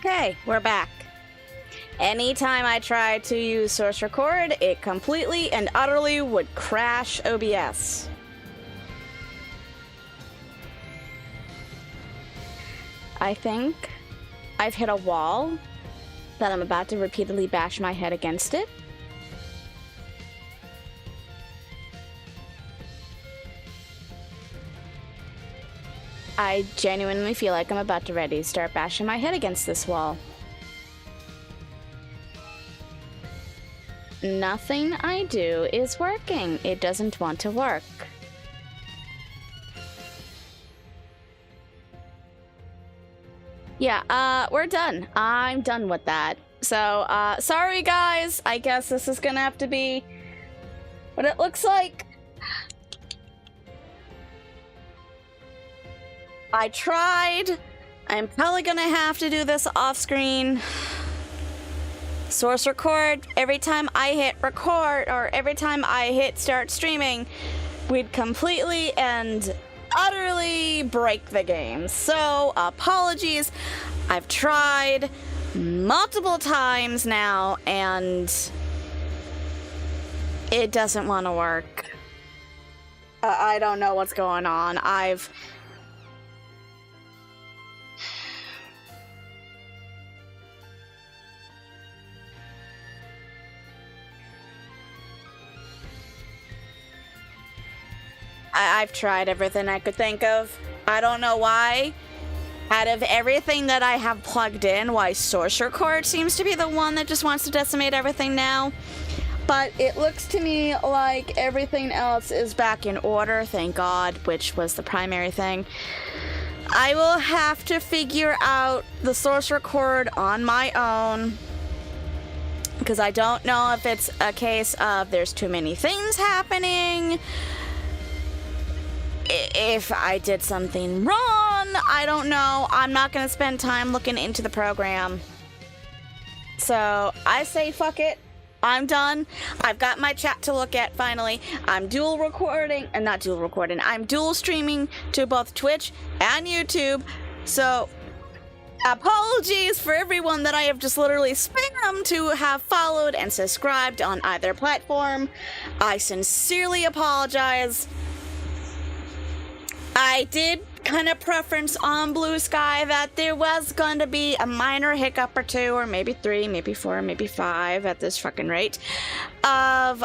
Okay, we're back. Anytime I tried to use source record, it completely and utterly would crash OBS. I think I've hit a wall that I'm about to repeatedly bash my head against it. I genuinely feel like I'm about to ready to start bashing my head against this wall. Nothing I do is working. It doesn't want to work. Yeah, we're done. I'm done with that. So, sorry guys. I guess this is gonna have to be what it looks like. I tried. I'm probably gonna have to do this off screen. Source record, every time I hit record or every time I hit start streaming, we'd completely and utterly break the game. So, apologies. I've tried multiple times now and it doesn't want to work. I don't know what's going on. I've tried everything I could think of. I don't know why. Out of everything that I have plugged in, why source record seems to be the one that just wants to decimate everything now. But it looks to me like everything else is back in order, thank God, which was the primary thing. I will have to figure out the source record on my own, because I don't know if it's a case of there's too many things happening. If I did something wrong, I don't know. I'm not going to spend time looking into the program. So, I say fuck it. I'm done. I've got my chat to look at finally. I'm dual recording, and not dual recording. I'm dual streaming to both Twitch and YouTube. So, apologies for everyone that I have just literally spammed to have followed and subscribed on either platform. I sincerely apologize. I did kind of preference on Blue Sky that there was going to be a minor hiccup or two, or maybe 3, maybe 4, maybe 5 at this fucking rate, of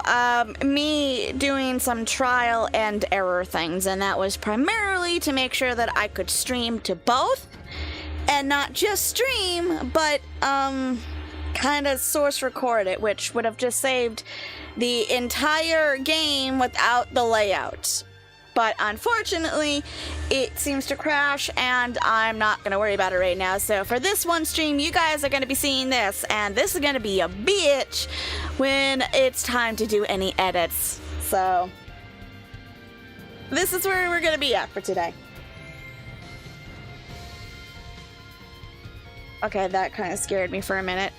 me doing some trial and error things, and that was primarily to make sure that I could stream to both, and not just stream, but kind of source record it, which would have just saved the entire game without the layout. But unfortunately, it seems to crash, and I'm not going to worry about it right now. So for this one stream, you guys are going to be seeing this, and this is going to be a bitch when it's time to do any edits. So this is where we're going to be at for today. Okay, that kind of scared me for a minute.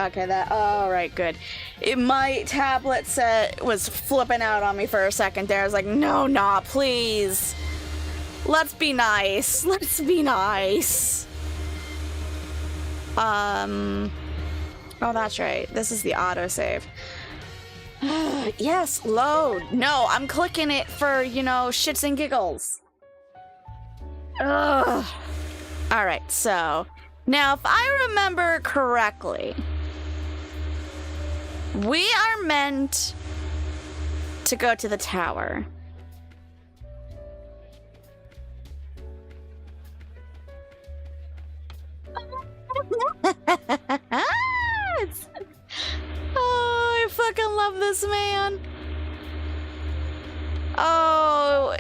Okay, alright, good. My tablet was flipping out on me for a second there. I was like, no, nah, please. Let's be nice. Let's be nice. Oh, that's right. This is the autosave. Yes, load. No, I'm clicking it for, you know, shits and giggles. Ugh. Alright, so. Now, if I remember correctly, we are meant to go to the tower. Oh, I fucking love this man. Oh,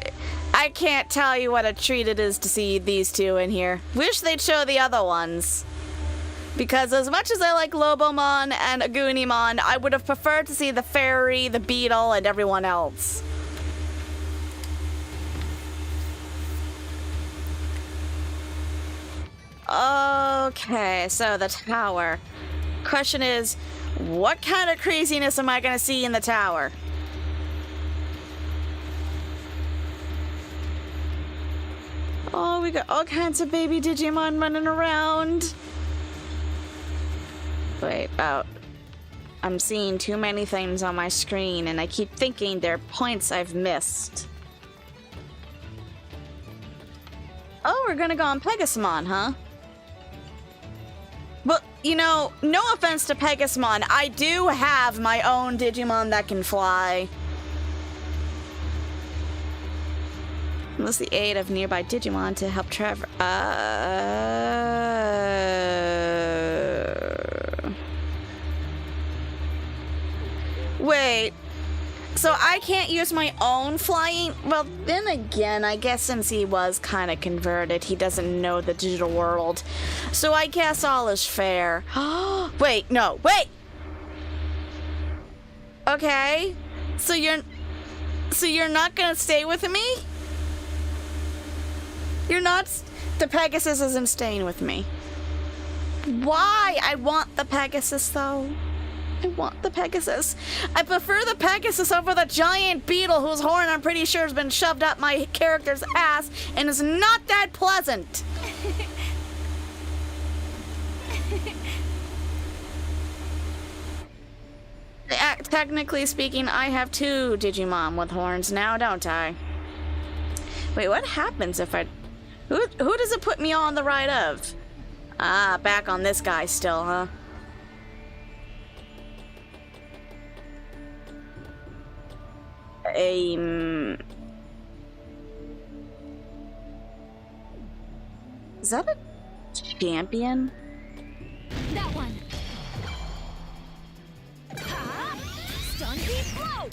I can't tell you what a treat it is to see these two in here. Wish they'd show the other ones. Because as much as I like Lobomon and Agunimon, I would have preferred to see the fairy, the beetle, and everyone else. Okay, so the tower. Question is, what kind of craziness am I gonna see in the tower? Oh, we got all kinds of baby Digimon running around. Wait, I'm seeing too many things on my screen, and I keep thinking they're points I've missed. Oh, we're gonna go on Pegasamon, huh? Well, you know, no offense to Pegasamon, I do have my own Digimon that can fly. Enlist the aid of nearby Digimon to help travel. Wait. So I can't use my own flying? Well, then again, I guess since he was kind of converted, he doesn't know the digital world. So I guess all is fair. Wait, no, wait! Okay. So you're not gonna stay with me? You're not... The Pegasus isn't staying with me. Why? I want the Pegasus, though. I want the Pegasus. I prefer the Pegasus over the giant beetle whose horn I'm pretty sure has been shoved up my character's ass and is not that pleasant. Technically speaking, I have 2 Digimon with horns now, don't I? Wait, what happens if I... Who does it put me on the right of? Ah, back on this guy still, huh? Is that a champion? That one. Stun deep blow.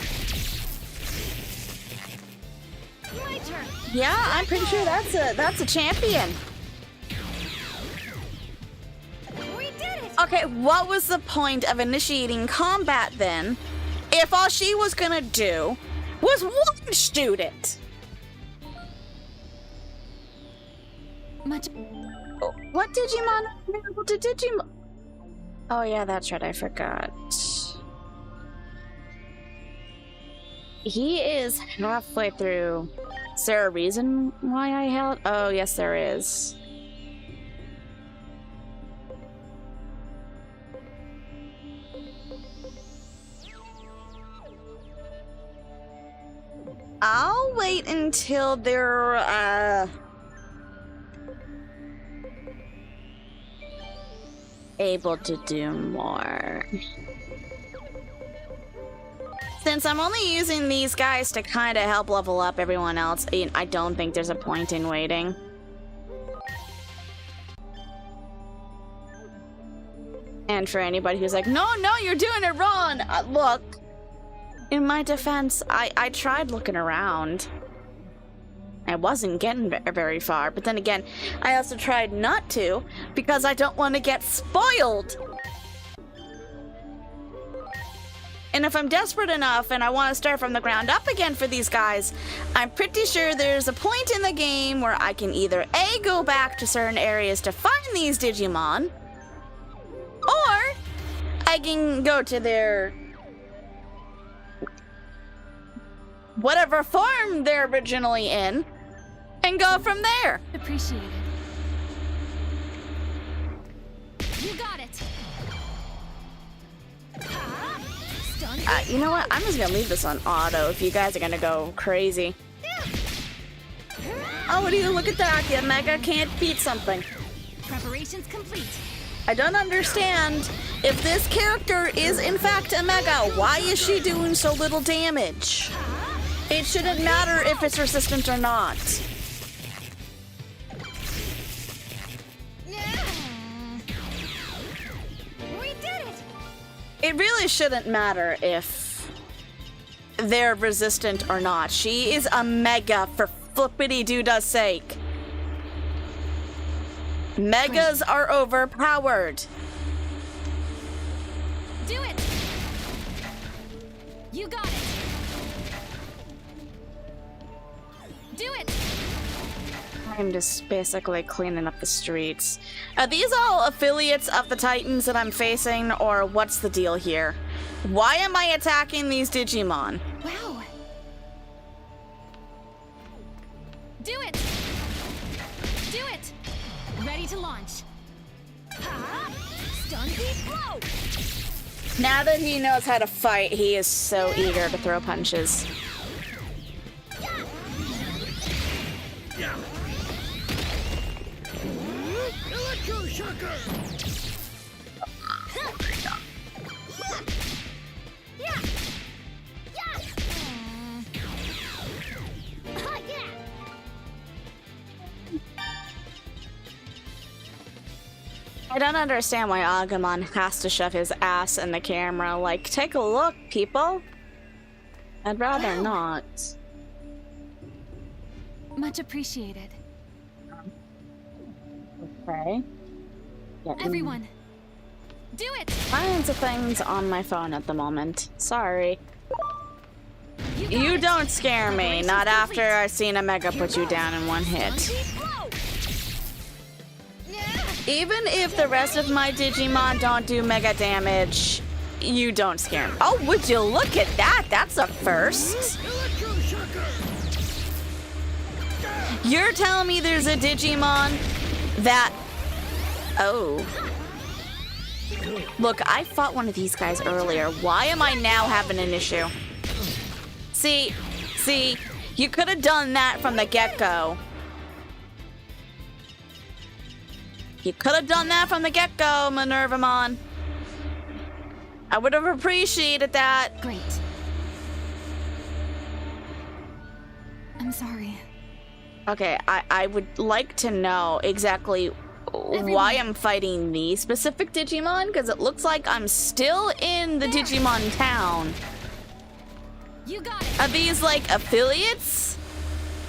My turn. Yeah, I'm pretty sure that's a champion. We did it. Okay, what was the point of initiating combat then, if all she was gonna do was one-shoot it? Much. What Digimon are available to Digimon? Oh yeah, that's right, I forgot. He is halfway through. Is there a reason why I held? Oh, yes, there is. I'll wait until they're, able to do more. Since I'm only using these guys to kind of help level up everyone else, I don't think there's a point in waiting. And for anybody who's like, no, you're doing it wrong! Look, in my defense, I tried looking around. I wasn't getting very far, but then again, I also tried not to, because I don't want to get spoiled! And if I'm desperate enough and I want to start from the ground up again for these guys, I'm pretty sure there's a point in the game where I can either A, go back to certain areas to find these Digimon, or I can go to their... whatever form they're originally in, and go from there. Appreciate it. You got it. You know what? I'm just gonna leave this on auto if you guys are gonna go crazy. Oh, what do you look at that? The Mega can't beat something. Preparations complete. I don't understand. If this character is in fact a Mega, why is she doing so little damage? It shouldn't matter if it's resistant or not. It really shouldn't matter if they're resistant or not. She is a Mega for flippity-doo-dah sake. Megas are overpowered. Do it. You got it. Do it. I'm just basically cleaning up the streets. Are these all affiliates of the Titans that I'm facing, or what's the deal here? Why am I attacking these Digimon? Wow. Do it. Ready to launch. Ha! Stun deep blow. Now that he knows how to fight, he is so eager to throw punches. Electroshocker! I don't understand why Agumon has to shove his ass in the camera. Like, take a look, people. I'd rather not. Much appreciated. Okay. Everyone, do it! Kinds of things on my phone at the moment. Sorry. got You it. don't scare me. Preparations Not after complete. I've seen a Mega Here put you goes. down in one hit. Stun deep blow. Even if the rest of my Digimon don't do Mega damage, you don't scare me. Oh, would you look at that? That's a first. Electroshocker! You're telling me there's a Digimon that... Oh. Look, I fought one of these guys earlier. Why am I now having an issue? See, you could have done that from the get-go. You could have done that from the get-go, Minervamon. I would have appreciated that. Great. I'm sorry. Okay, I would like to know exactly why I'm fighting these specific Digimon, because it looks like I'm still in the Digimon town. You got it. Are these like affiliates?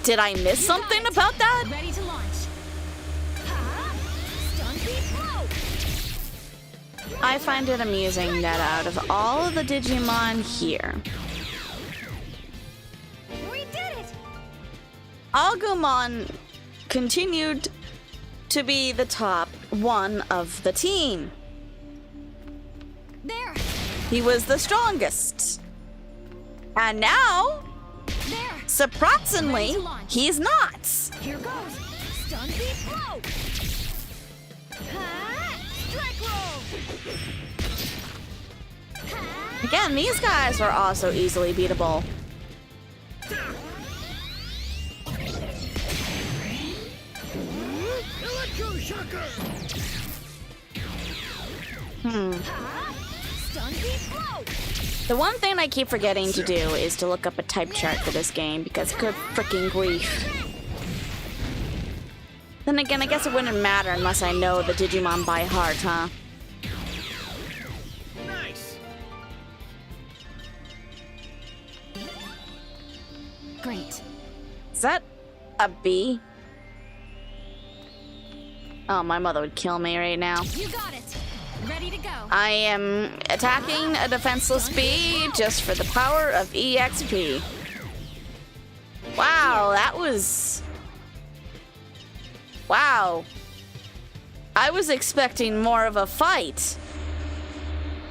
Did I miss You got something it. about that? Ready to launch. Ha! Stun deep blow. I find it amusing that out of all of the Digimon here, We did it. Agumon continued to be the top one of the team. There. He was the strongest. And now, There. surprisingly, he's not. Here goes. Stun deep blow. Ha! Strike roll. Ha! Again, these guys are also easily beatable. Electroshocker! Ha! Stun deep blow. The one thing I keep forgetting to do is to look up a type chart for this game, because good freaking grief. Then again, I guess it wouldn't matter unless I know the Digimon by heart, huh? Nice! Great. Is that a B? Oh, my mother would kill me right now. You got it. Ready to go. I am attacking a defenseless B just for the power of EXP. Wow, that was... Wow. I was expecting more of a fight.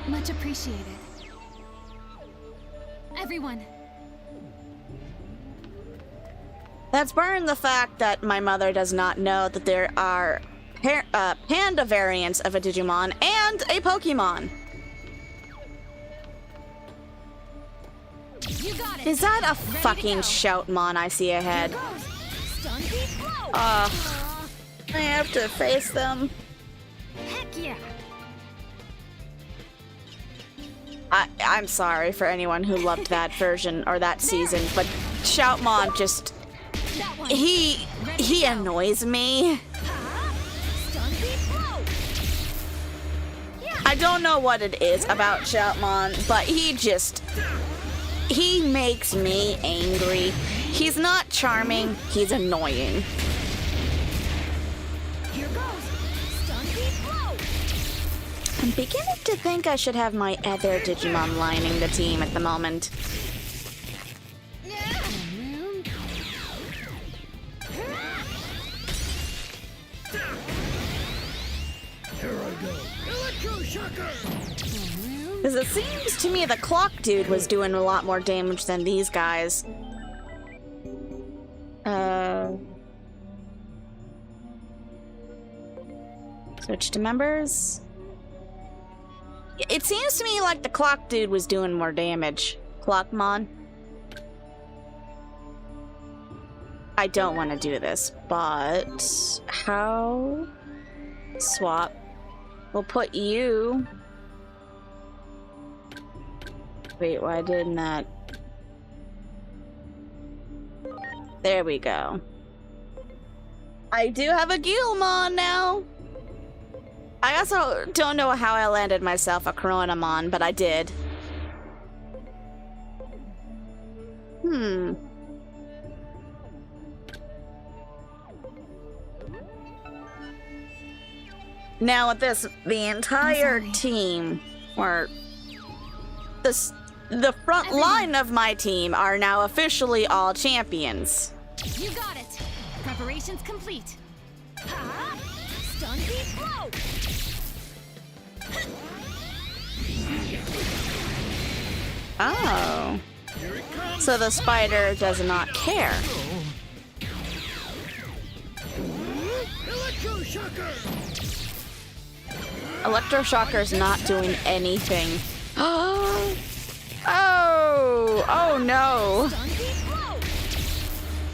Much appreciated. Everyone, That's barring the fact that my mother does not know that there are panda variants of a Digimon and a Pokemon. you got it. Is that a Ready to fucking go. Shoutmon I see Here ahead? goes. Stun deep blow. I have to face them. Heck yeah. I'm sorry for anyone who loved that version or that season, but Shoutmon just... That one. He annoys me. Ha! Stun deep blow. Yeah. I don't know what it is about Shoutmon, but he makes me angry. He's not charming, he's annoying. Here goes. Stun deep blow. I'm beginning to think I should have my other Digimon lining the team at the moment. Here I go. Electroshocker! Because it seems to me the clock dude was doing a lot more damage than these guys. Switch to members. It seems to me like the clock dude was doing more damage. Clockmon. I don't want to do this, but how? Swap. We'll put you. Wait, why didn't that? There we go. I do have a Guilmon now. I also don't know how I landed myself a Coronamon, but I did. Now with this, the entire team, or the front line of my team are now officially all champions. You got it. Preparations complete. Ha! Stun beat blow. Oh. So the spider does not care. Electroshocker! Electroshocker's not doing anything. Oh! Oh no! Stun beat blow.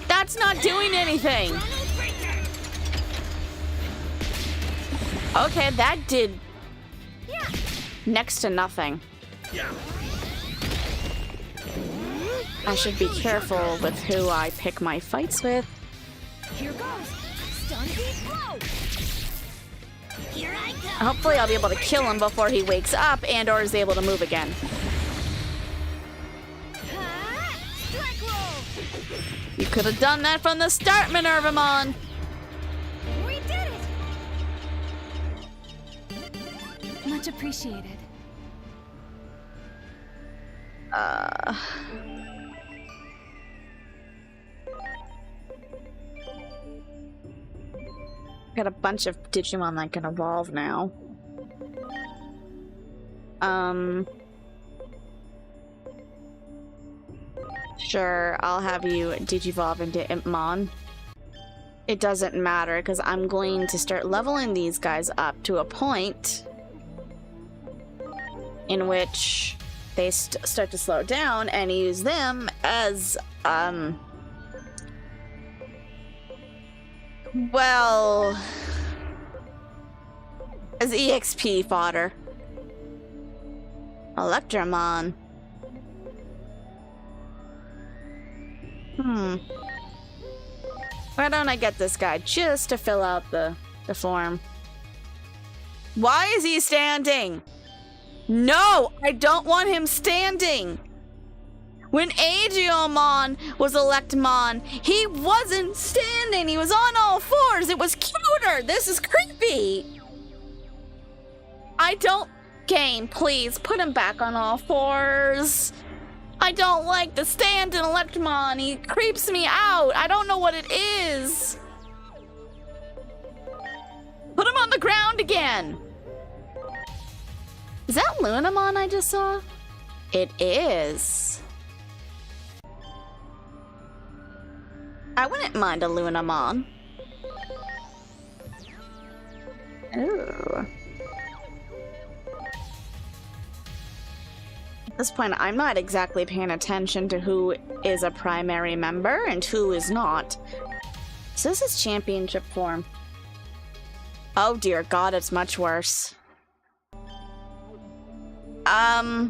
That's not doing anything! Okay, that did next to nothing. I should be careful with who I pick my fights with. Here goes. Stun beat blow. Here I go. Hopefully I'll be able to kill him before he wakes up and or is able to move again. Ha! Strike roll. You could have done that from the start, Minervamon! We did it. Much appreciated. Got a bunch of Digimon that can evolve now. Sure, I'll have you Digivolve into Impmon. It doesn't matter, because I'm going to start leveling these guys up to a point in which they start to slow down and use them as, well, as EXP fodder. Electromon. Why don't I get this guy just to fill out the form? Why is he standing? No, I don't want him standing. When Aegiomon was Electmon, he wasn't standing. He was on all fours. It was cuter. This is creepy. I don't... Game, please, put him back on all fours. I don't like the stand in Electmon. He creeps me out. I don't know what it is. Put him on the ground again. Is that Lunamon I just saw? It is. I wouldn't mind a Lunamon. Ooh. At this point, I'm not exactly paying attention to who is a primary member and who is not. So this is championship form. Oh dear God, it's much worse. I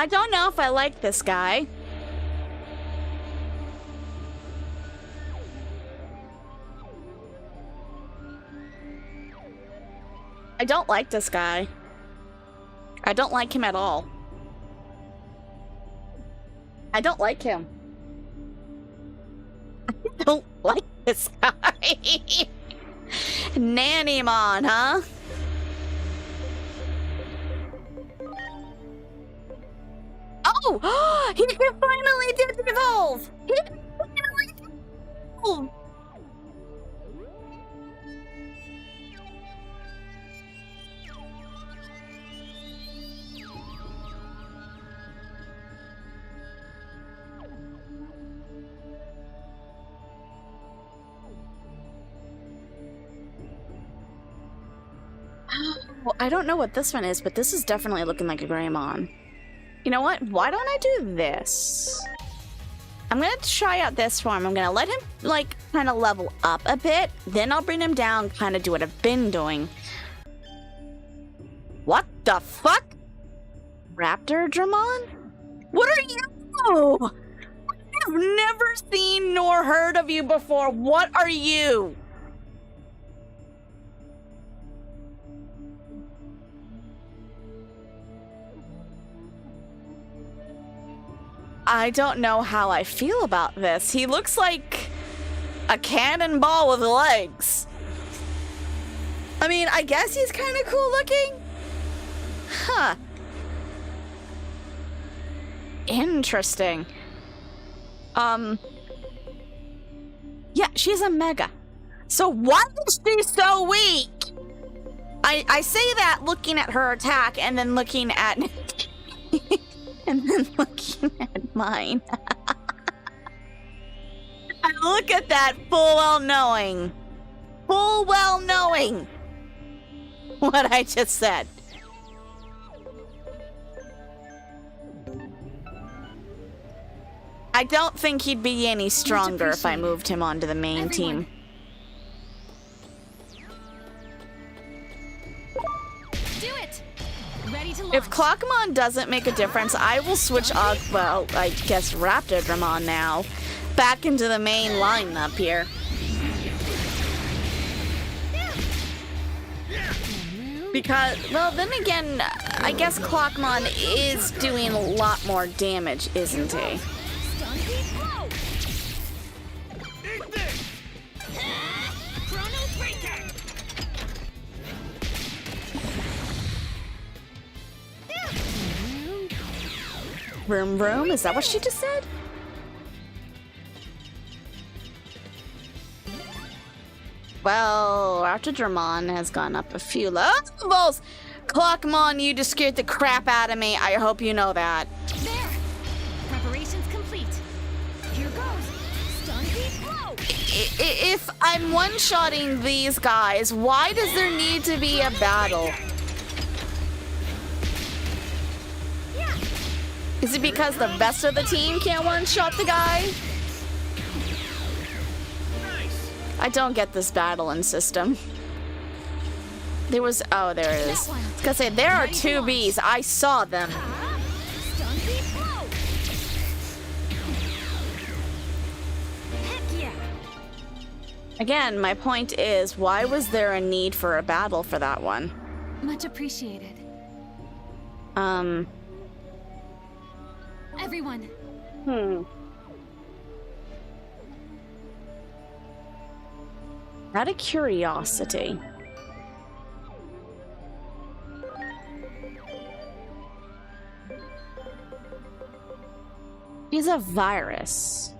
don't know if I like this guy. I don't like this guy. I don't like him at all. I don't like him. I don't like this guy. Nannymon, huh? Oh! He finally did evolve! He finally did evolve! Well, I don't know what this one is, but this is definitely looking like a Greymon. You know what? Why don't I do this? I'm gonna try out this form. I'm gonna let him, like, kind of level up a bit. Then I'll bring him down, kind of do what I've been doing. What the fuck? Raptor Dramon? What are you? I've never seen nor heard of you before. What are you? I don't know how I feel about this. He looks like a cannonball with legs. I mean, I guess he's kind of cool looking. Huh. Interesting. Yeah, she's a mega. So why is she so weak? I say that looking at her attack and then looking at and then looking at mine. I look at that full well knowing what I just said. I don't think he'd be any stronger if I moved him onto the main team. Do it. Ready to launch. If Clockmon doesn't make a difference, I will switch well, I guess Raptor Dramon now, back into the main lineup here. Because, well, then again, I guess Clockmon is doing a lot more damage, isn't he? Stun beat blow. Eat this! Chrono breaker. Vroom vroom, is that what she just said? Well, Raptor Dramon has gone up a few levels. Clockmon, you just scared the crap out of me. I hope you know that. There. Preparations complete. Here goes. Stun beat blow. If I'm one-shotting these guys, why does there need to be a battle? Is it because the best of the team can't one-shot the guy? I don't get this battling system. There was, oh, there it is. I was gonna say, there are two bees. I saw them. Stun beat blow. Heck yeah. Again, my point is, why was there a need for a battle for that one? Much appreciated. Everyone. Out of curiosity. He's a virus.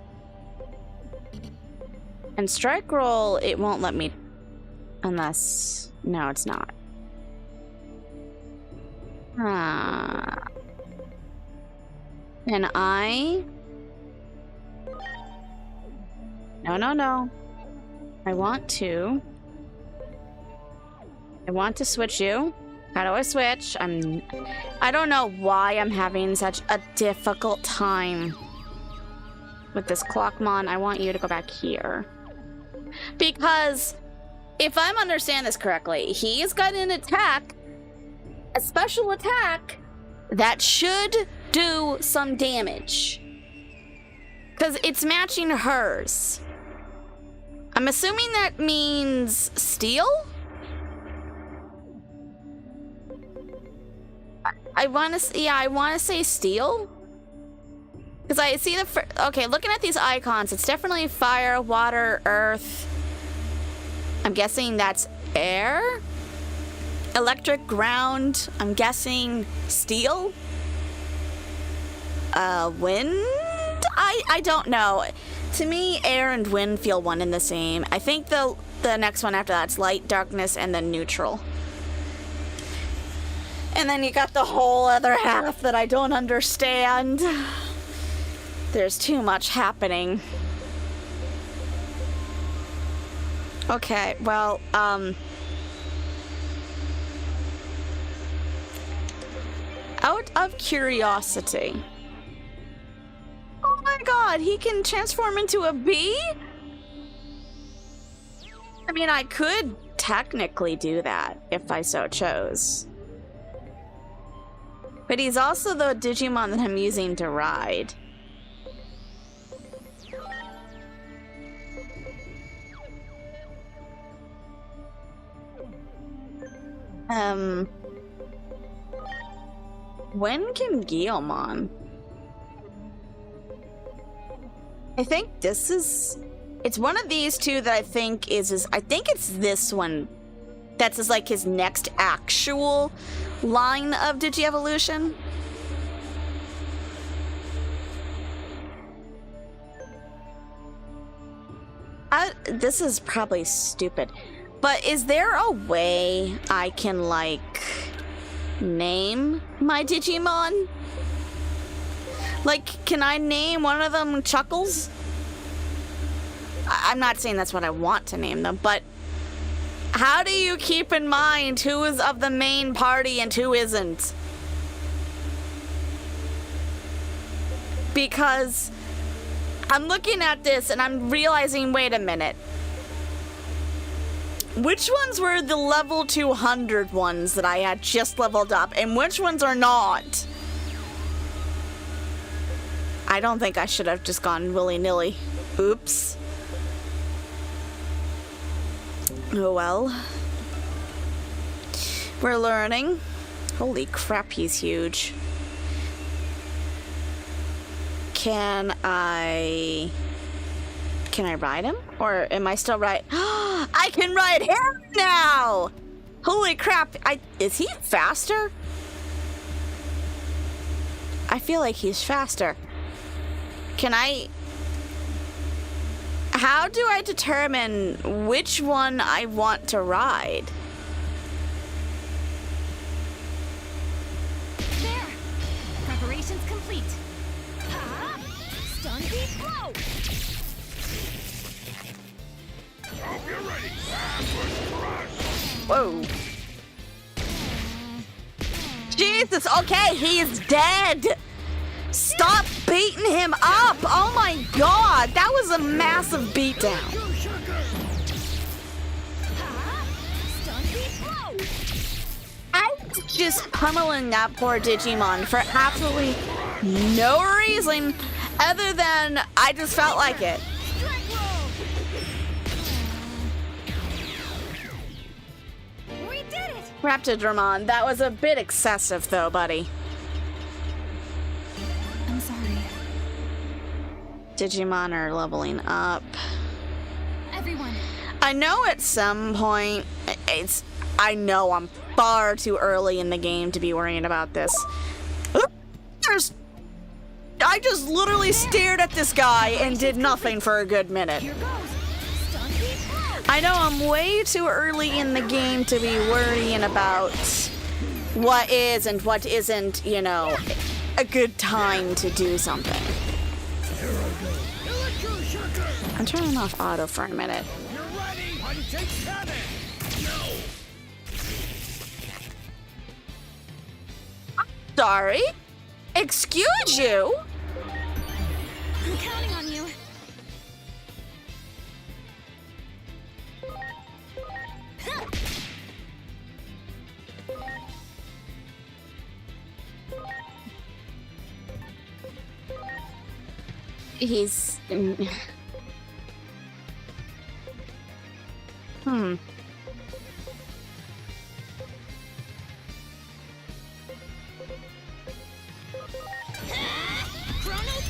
And strike roll, it won't let me unless no, it's not. And I No. I want to switch you. How do I switch? I don't know why I'm having such a difficult time with this Clockmon. I want you to go back here. Because if I'm understanding this correctly, he's got an attack, a special attack that should do some damage. Because it's matching hers. I'm assuming that means steel? I want to say steel. Because I see okay, looking at these icons, it's definitely fire, water, earth. I'm guessing that's air? Electric, ground. I'm guessing steel? Wind? I don't know. To me, air and wind feel one and the same. I think the next one after that's light, darkness, and then neutral. And then you got the whole other half that I don't understand. There's too much happening. Okay, well, Out of curiosity. Oh my god, he can transform into a bee? I mean, I could technically do that if I so chose. But he's also the Digimon that I'm using to ride. When can Guillemon? I think this is... It's one of these two that I think is I think it's this one. That's his, like, his next actual line of Digievolution. This is probably stupid. But is there a way I can, like, name my Digimon? Like, can I name one of them Chuckles? I'm not saying that's what I want to name them, but how do you keep in mind who is of the main party and who isn't? Because I'm looking at this and I'm realizing, wait a minute. Which ones were the level 200 ones that I had just leveled up, and which ones are not? I don't think I should have just gone willy-nilly. Oops. Oh well. We're learning. Holy crap, he's huge. Can I ride him? Or am I still right? I can ride him now! Holy crap, is he faster? I feel like he's faster. How do I determine which one I want to ride? There! Preparations complete. Ha! Stun beat blow! Hope you're ready. Ambush crush. Whoa. Jesus, okay, he's dead! Stop beating him up! Oh my god, that was a massive beatdown. Electro shocker. Ha! Stun beat blow! I'm just pummeling that poor Digimon for absolutely no reason other than I just felt like it. Strike roll! We did it! Raptidramon, that was a bit excessive though, buddy. I'm sorry. Digimon are leveling up. Everyone, I know at some point, I know I'm far too early in the game to be worrying about this. I just literally stared at this guy and did nothing for a good minute. here goes! Stun beat blow! I know I'm way too early in the game to be worrying about what is and what isn't, you know, a good time to do something. Here I go. Electro shocker. I'm turning off auto for a minute. You're ready. Hunting cannon. No. Sorry? Excuse you? I'm counting on you. He's... Chrono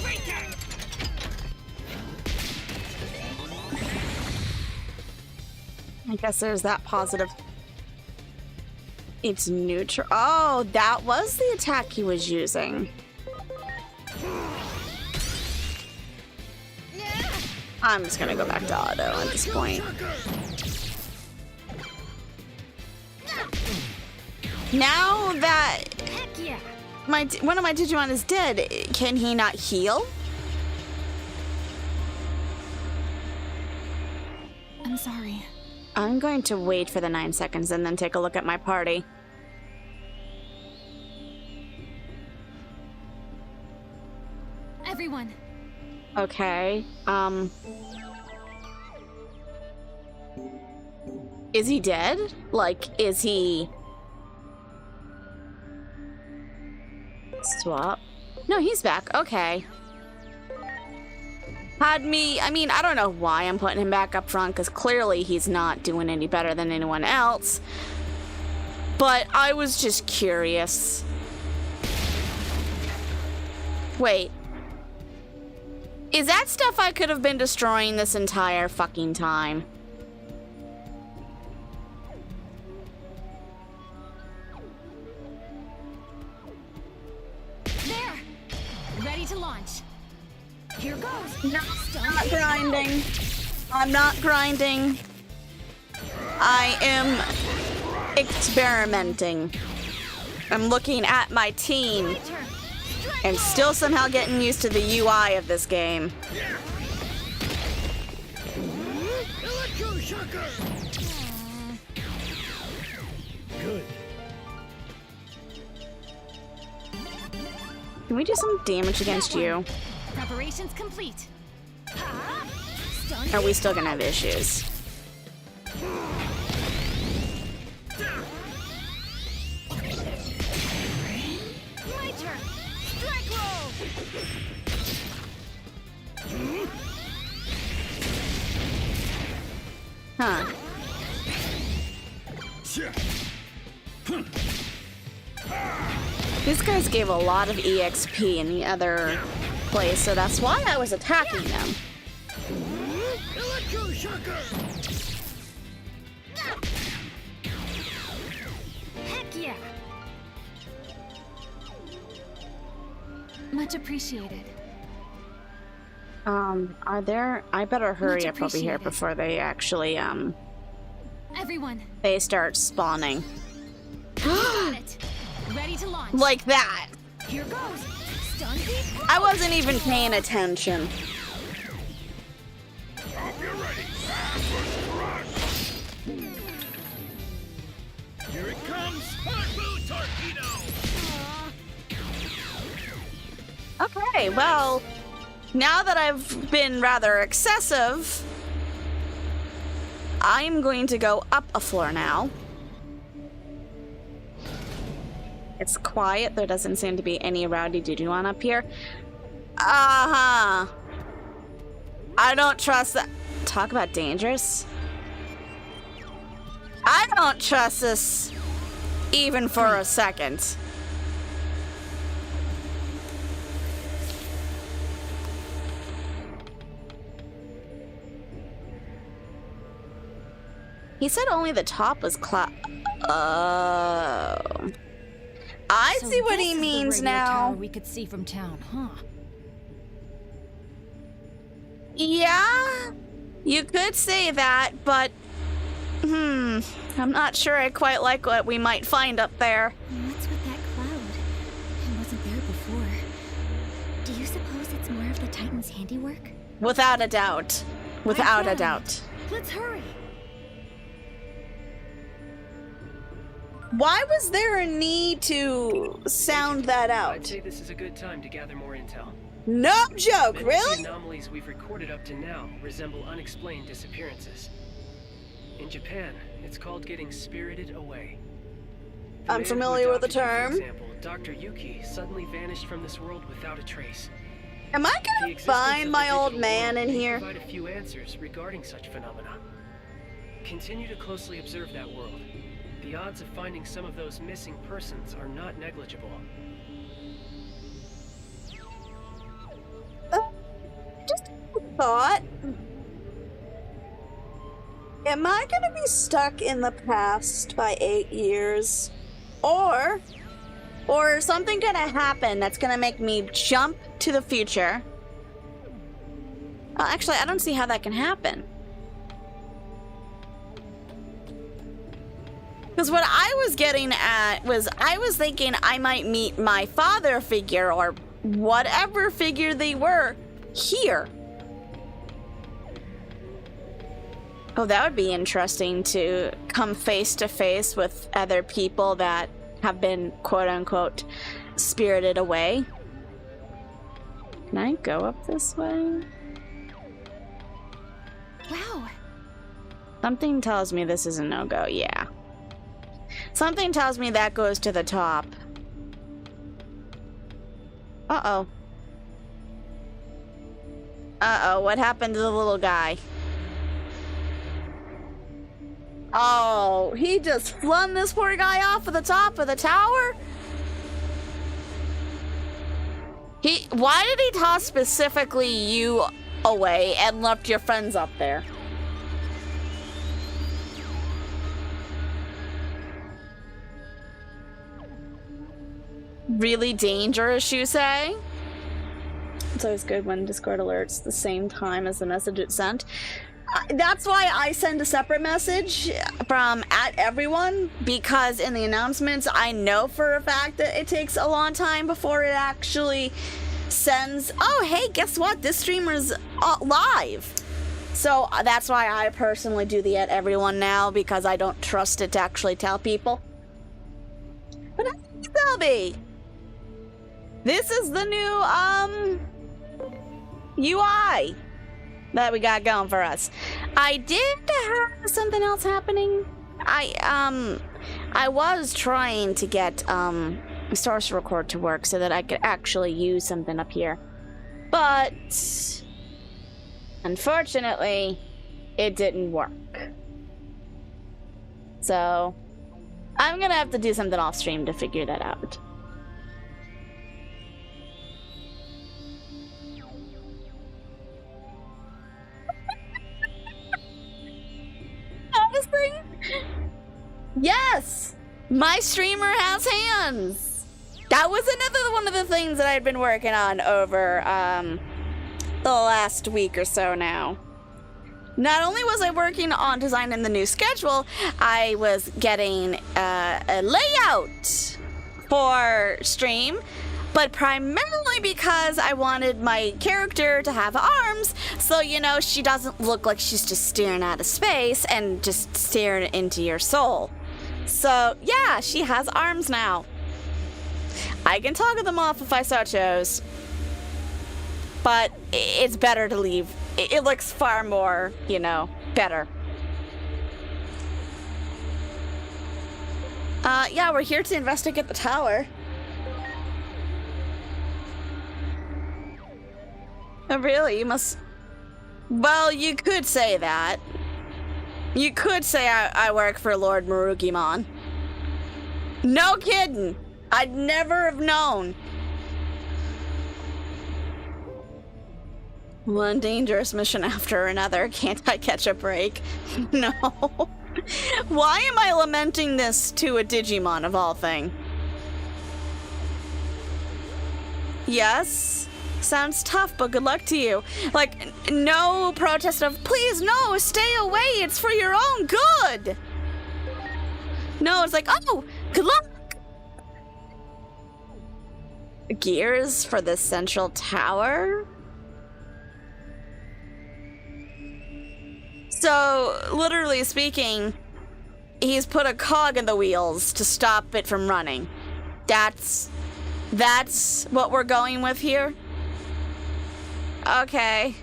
breaker. I guess there's that positive. It's neutral. Oh, that was the attack he was using. I'm just gonna go back to auto at this point. Now that Heck yeah! one of my Digimon is dead, can he not heal? I'm sorry. I'm going to wait for the 9 seconds and then take a look at my party. Okay. Is he dead? Like, is he... Swap? No, he's back. Okay. I mean, I don't know why I'm putting him back up front, because clearly he's not doing any better than anyone else. But I was just curious. Wait. Is that stuff I could have been destroying this entire fucking time? There! Ready to launch. Here goes. No, I'm not grinding. I'm not grinding. I am experimenting. I'm looking at my team My turn. Strike and still somehow getting used to the UI of this game. Electroshocker! Good. Can we do some damage against you? Preparations complete. Ha! Stun Are we beat. still gonna have issues? My turn. Strike roll. Huh. These guys gave a lot of EXP in the other place, so that's why I was attacking them. Electroshocker! Heck yeah. Much appreciated. Are there... I better hurry Much up over here appreciated. before they actually, Everyone, they start spawning. got it. Ready to launch. Like that! Here goes. Stun beat. I wasn't even paying attention. Hope you're ready. Here it comes! Hot blue torpedo! Okay, well... Now that I've been rather excessive, I'm going to go up a floor now. It's quiet. There doesn't seem to be any rowdy Digimon up here. Uh-huh. I don't trust that. Talk about dangerous. I don't trust this even for a second. He said only the top was I So see what this he is the means radio now. tower we could see from town, huh? Yeah, you could say that, but I'm not sure I quite like what we might find up there. What's with that cloud? It wasn't there before. Do you suppose it's more of the Titan's handiwork? Without a doubt. Without a found doubt. Let's hurry. Why was there a need to sound that I'd out? say this is a good time to gather more intel. No joke, Many of really? the anomalies we've recorded up to now resemble unexplained disappearances. In Japan, it's called getting spirited away. The I'm man who familiar with the adopted you, term. For example, Dr. Yuki suddenly vanished from this world without a trace. Am I The gonna existence find of my the old digital man world in may here? provide a few answers regarding such phenomena. Continue to closely observe that world. The odds of finding some of those missing persons are not negligible. Just a thought. Am I gonna be stuck in the past by 8 years? Or is something gonna happen that's gonna make me jump to the future? Actually, I don't see how that can happen. Because what I was getting at was I was thinking I might meet my father figure or whatever figure they were here. Oh, that would be interesting to come face to face with other people that have been quote unquote spirited away. Can I go up this way? Wow. Something tells me this is a no-go, yeah. Something tells me that goes to the top. Uh-oh. Uh-oh, what happened to the little guy? Oh, he just flung this poor guy off of the top of the tower? Why did he toss specifically you away and left your friends up there? Really dangerous, you say? It's always good when Discord alerts the same time as the message it's sent. That's why I send a separate message from @everyone, because in the announcements I know for a fact that it takes a long time before it actually sends, oh hey, guess what, this streamer's live. So that's why I personally do the @everyone now, because I don't trust it to actually tell people. But Selby, this is the new UI that we got going for us. I did have something else happening. I was trying to get source record to work so that I could actually use something up here, but unfortunately it didn't work. So I'm gonna have to do something off stream to figure that out. Honestly, yes, my streamer has hands. That was another one of the things that I'd been working on over the last week or so now. Not only was I working on designing the new schedule, I was getting a layout for stream, but primarily because I wanted my character to have arms, so, you know, she doesn't look like she's just staring out of space and just staring into your soul. So, yeah, she has arms now. I can toggle them off if I so chose, but it's better to leave. It looks far more, you know, better. Yeah, we're here to investigate the tower. Oh, really? You must... Well, you could say that. You could say I work for Lord Marukimon. No kidding! I'd never have known. One dangerous mission after another. Can't I catch a break? No. Why am I lamenting this to a Digimon of all things? Yes? Sounds tough, but good luck to you. Like, no protest of, please, no, stay away, it's for your own good. No, it's like, oh, good luck. Gears for the central tower? So, literally speaking, he's put a cog in the wheels to stop it from running. That's what we're going with here? Okay.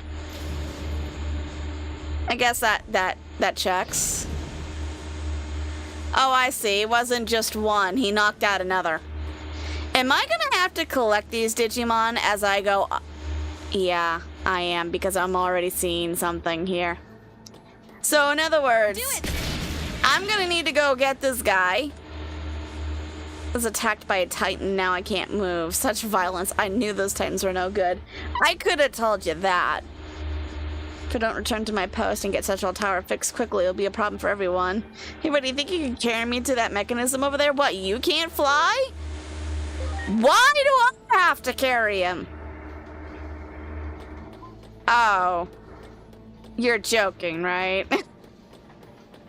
I guess that checks. Oh, I see. It wasn't just one. He knocked out another. Am I gonna have to collect these Digimon as I go? Yeah, I am, because I'm already seeing something here. So, in other words, I'm gonna need to go get this guy. I was attacked by a Titan, now I can't move. Such violence. I knew those Titans were no good. I could have told you that. If I don't return to my post and get Central Tower fixed quickly, it'll be a problem for everyone. Hey, what, do you think you can carry me to that mechanism over there? What, you can't fly? Why do I have to carry him? Oh. You're joking, right?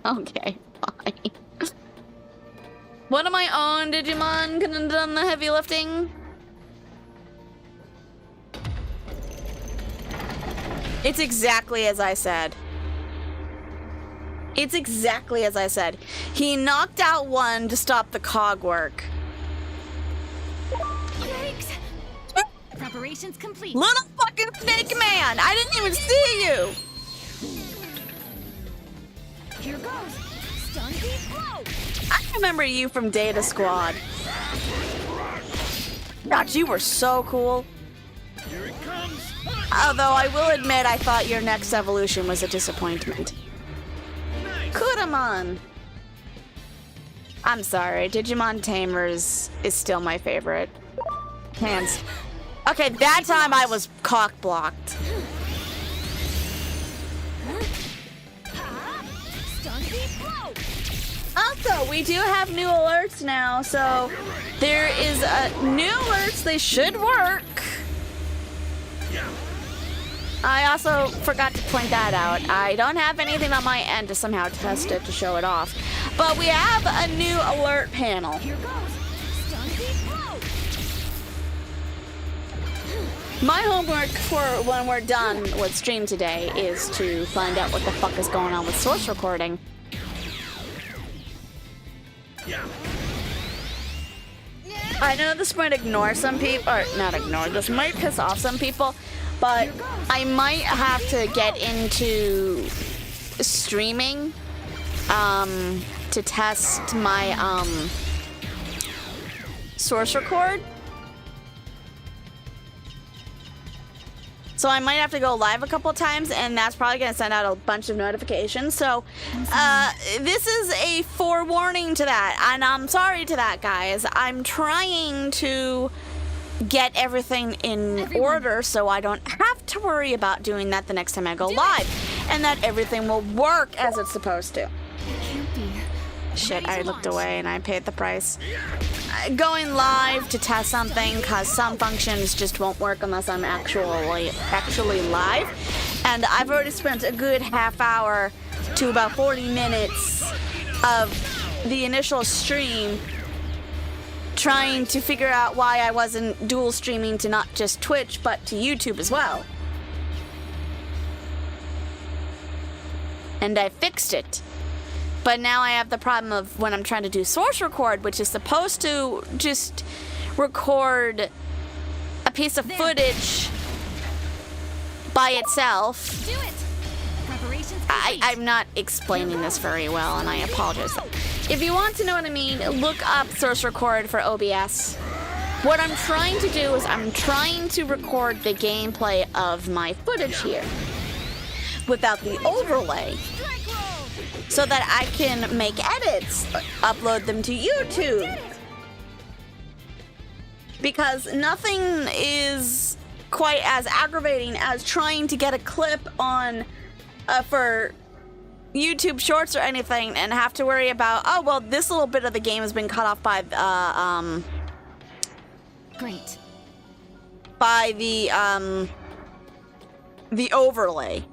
Okay, fine. One of my own Digimon could have done the heavy lifting. It's exactly as I said. It's exactly as I said. He knocked out one to stop the cog work. Yikes! Proper Preparations complete. Little fucking snake man! I didn't even see you! Here goes. Stun deep blow. I remember you from Data Squad. God, you were so cool. Here it comes. Although I will admit I thought your next evolution was a disappointment. Kuramon! I'm sorry, Digimon Tamers is still my favorite. Hands. Okay, that time I was cock-blocked. Stun deep blow. Also, we do have new alerts now, so there is new alerts. They should work. I also forgot to point that out. I don't have anything on my end to somehow test it to show it off. But we have a new alert panel. Here goes. Stun deep blow. My homework for when we're done with stream today is to find out what the fuck is going on with source recording. I know this might ignore some people, or not ignore, this might piss off some people, but I might have to get into streaming to test my source record. So I might have to go live a couple times, and that's probably going to send out a bunch of notifications. So this is a forewarning to that, and I'm sorry to that, guys. I'm trying to get everything in order so I don't have to worry about doing that the next time I go live, and that everything will work as it's supposed to. Can't be. Shit, I looked away and I paid the price. Going live to test something because some functions just won't work unless I'm actually live. And I've already spent a good half hour to about 40 minutes of the initial stream trying to figure out why I wasn't dual streaming to not just Twitch but to YouTube as well. And I fixed it. But now I have the problem of when I'm trying to do source record, which is supposed to just record a piece of footage by itself. Do it. Preparations complete. I'm not explaining this very well, and I apologize. If you want to know what I mean, look up source record for OBS. What I'm trying to do is I'm trying to record the gameplay of my footage here without the overlay, so that I can make edits, upload them to YouTube. Because nothing is quite as aggravating as trying to get a clip on for YouTube Shorts or anything and have to worry about, oh, well, this little bit of the game has been cut off by Great. by the overlay.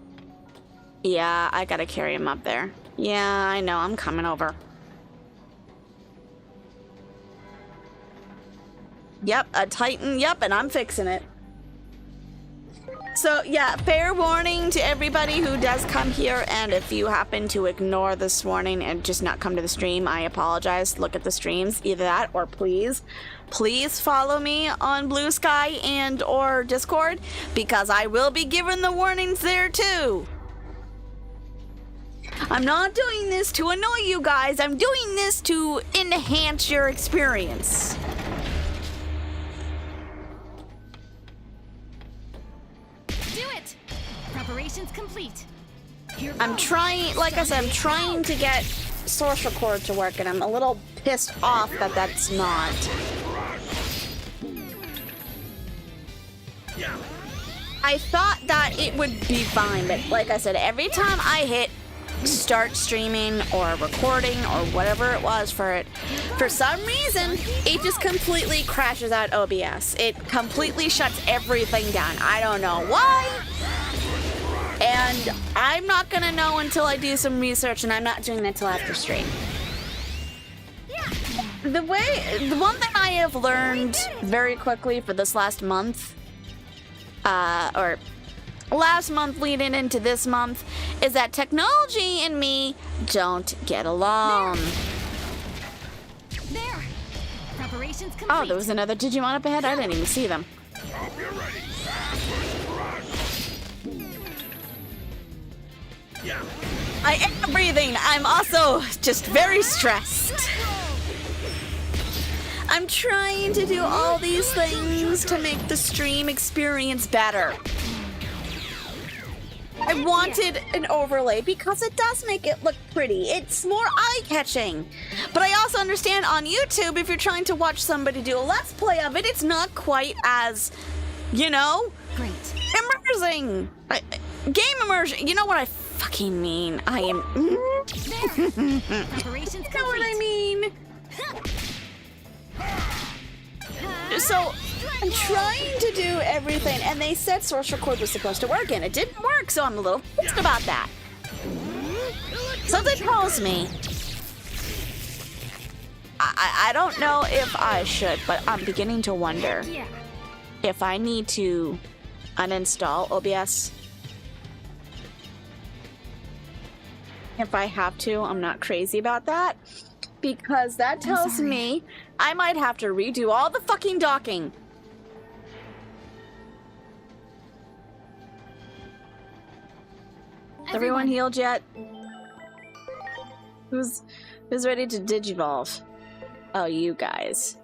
Yeah, I gotta carry him up there. Yeah, I know, I'm coming over. Yep, a Titan, yep, and I'm fixing it. So, yeah, fair warning to everybody who does come here, and if you happen to ignore this warning and just not come to the stream, I apologize. Look at the streams, either that or please follow me on Blue Sky and or Discord, because I will be giving the warnings there too. I'm not doing this to annoy you guys. I'm doing this to enhance your experience. Do it. Preparations complete. Here I'm goes. trying, like I said, I'm trying to get source record to work, and I'm a little pissed off that that's not. I thought that it would be fine, but like I said, every time I hit start streaming or recording or whatever it was for it, for some reason it just completely crashes out OBS. It completely shuts everything down. I don't know why, and I'm not gonna know until I do some research, and I'm not doing that till after stream. The one thing I have learned very quickly for this last month, or last month leading into this month, is that technology and me don't get along. There. Preparations complete. Oh, there was another Digimon up ahead? I didn't even see them. I am breathing. I'm also just very stressed. I'm trying to do all these things to make the stream experience better. I wanted an overlay because it does make it look pretty. It's more eye-catching. But I also understand on YouTube, if you're trying to watch somebody do a Let's Play of it, it's not quite as, you know, Great. immersing. Game immersion. You know what I fucking mean. I am... Preparations You know what I complete. mean? So, I'm trying to do everything, and they said Source Record was supposed to work, and it didn't work, so I'm a little pissed about that. Something tells me... I don't know if I should, but I'm beginning to wonder Yeah. if I need to uninstall OBS. If I have to, I'm not crazy about that. Because that tells sorry. me I might have to redo all the fucking docking. Everyone healed yet? Who's ready to digivolve? Oh, you guys.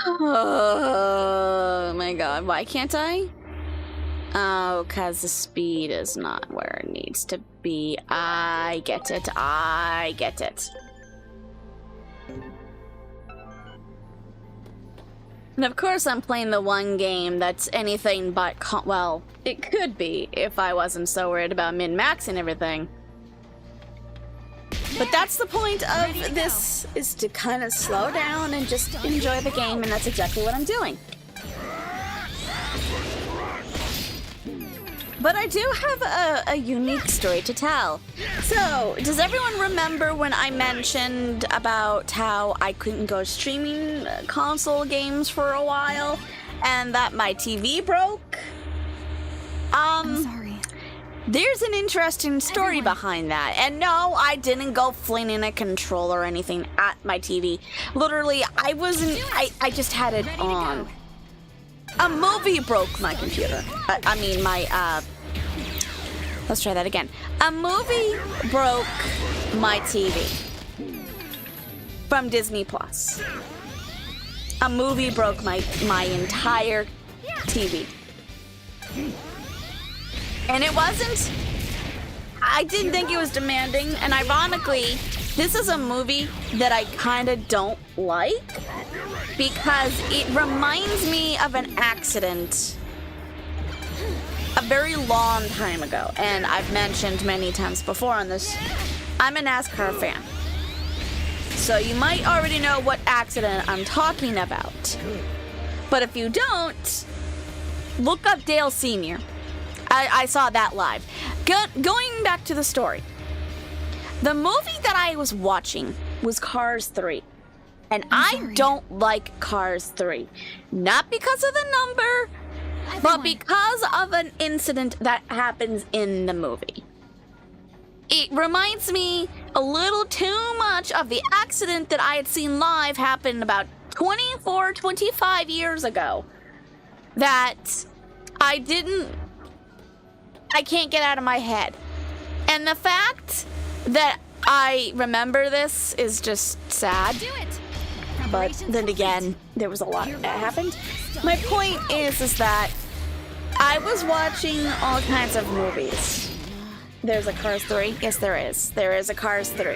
Oh my god, why can't I? Oh, because the speed is not where it needs to be. I get it. I get it. And of course I'm playing the one game that's anything but well, it could be if I wasn't so worried about min-maxing everything. But that's the point of this, is to kind of slow down and just enjoy the game, and that's exactly what I'm doing. But I do have a unique story to tell. So, does everyone remember when I mentioned about how I couldn't go streaming console games for a while, and that my TV broke? I'm sorry. There's an interesting story behind that. And no, I didn't go flinging a controller or anything at my TV. Literally, I wasn't, I just had it on. A movie broke my computer. Let's try that again. A movie broke my TV from Disney Plus. A movie broke my entire TV. And it wasn't, I didn't think it was demanding, and ironically, this is a movie that I kind of don't like because it reminds me of an accident a very long time ago. And I've mentioned many times before on this, I'm a NASCAR fan. So you might already know what accident I'm talking about. But if you don't, look up Dale Sr. I saw that live. Going back to the story. The movie that I was watching was Cars 3. And I don't like Cars 3. Not because of the number, but because of an incident that happens in the movie. It reminds me a little too much of the accident that I had seen live happen about 24, 25 years ago. That I can't get out of my head. And the fact that I remember this is just sad. Do it. But then again, there was a lot that happened. My point is that I was watching all kinds of movies. There's a Cars 3? Yes, there is. There is a Cars 3.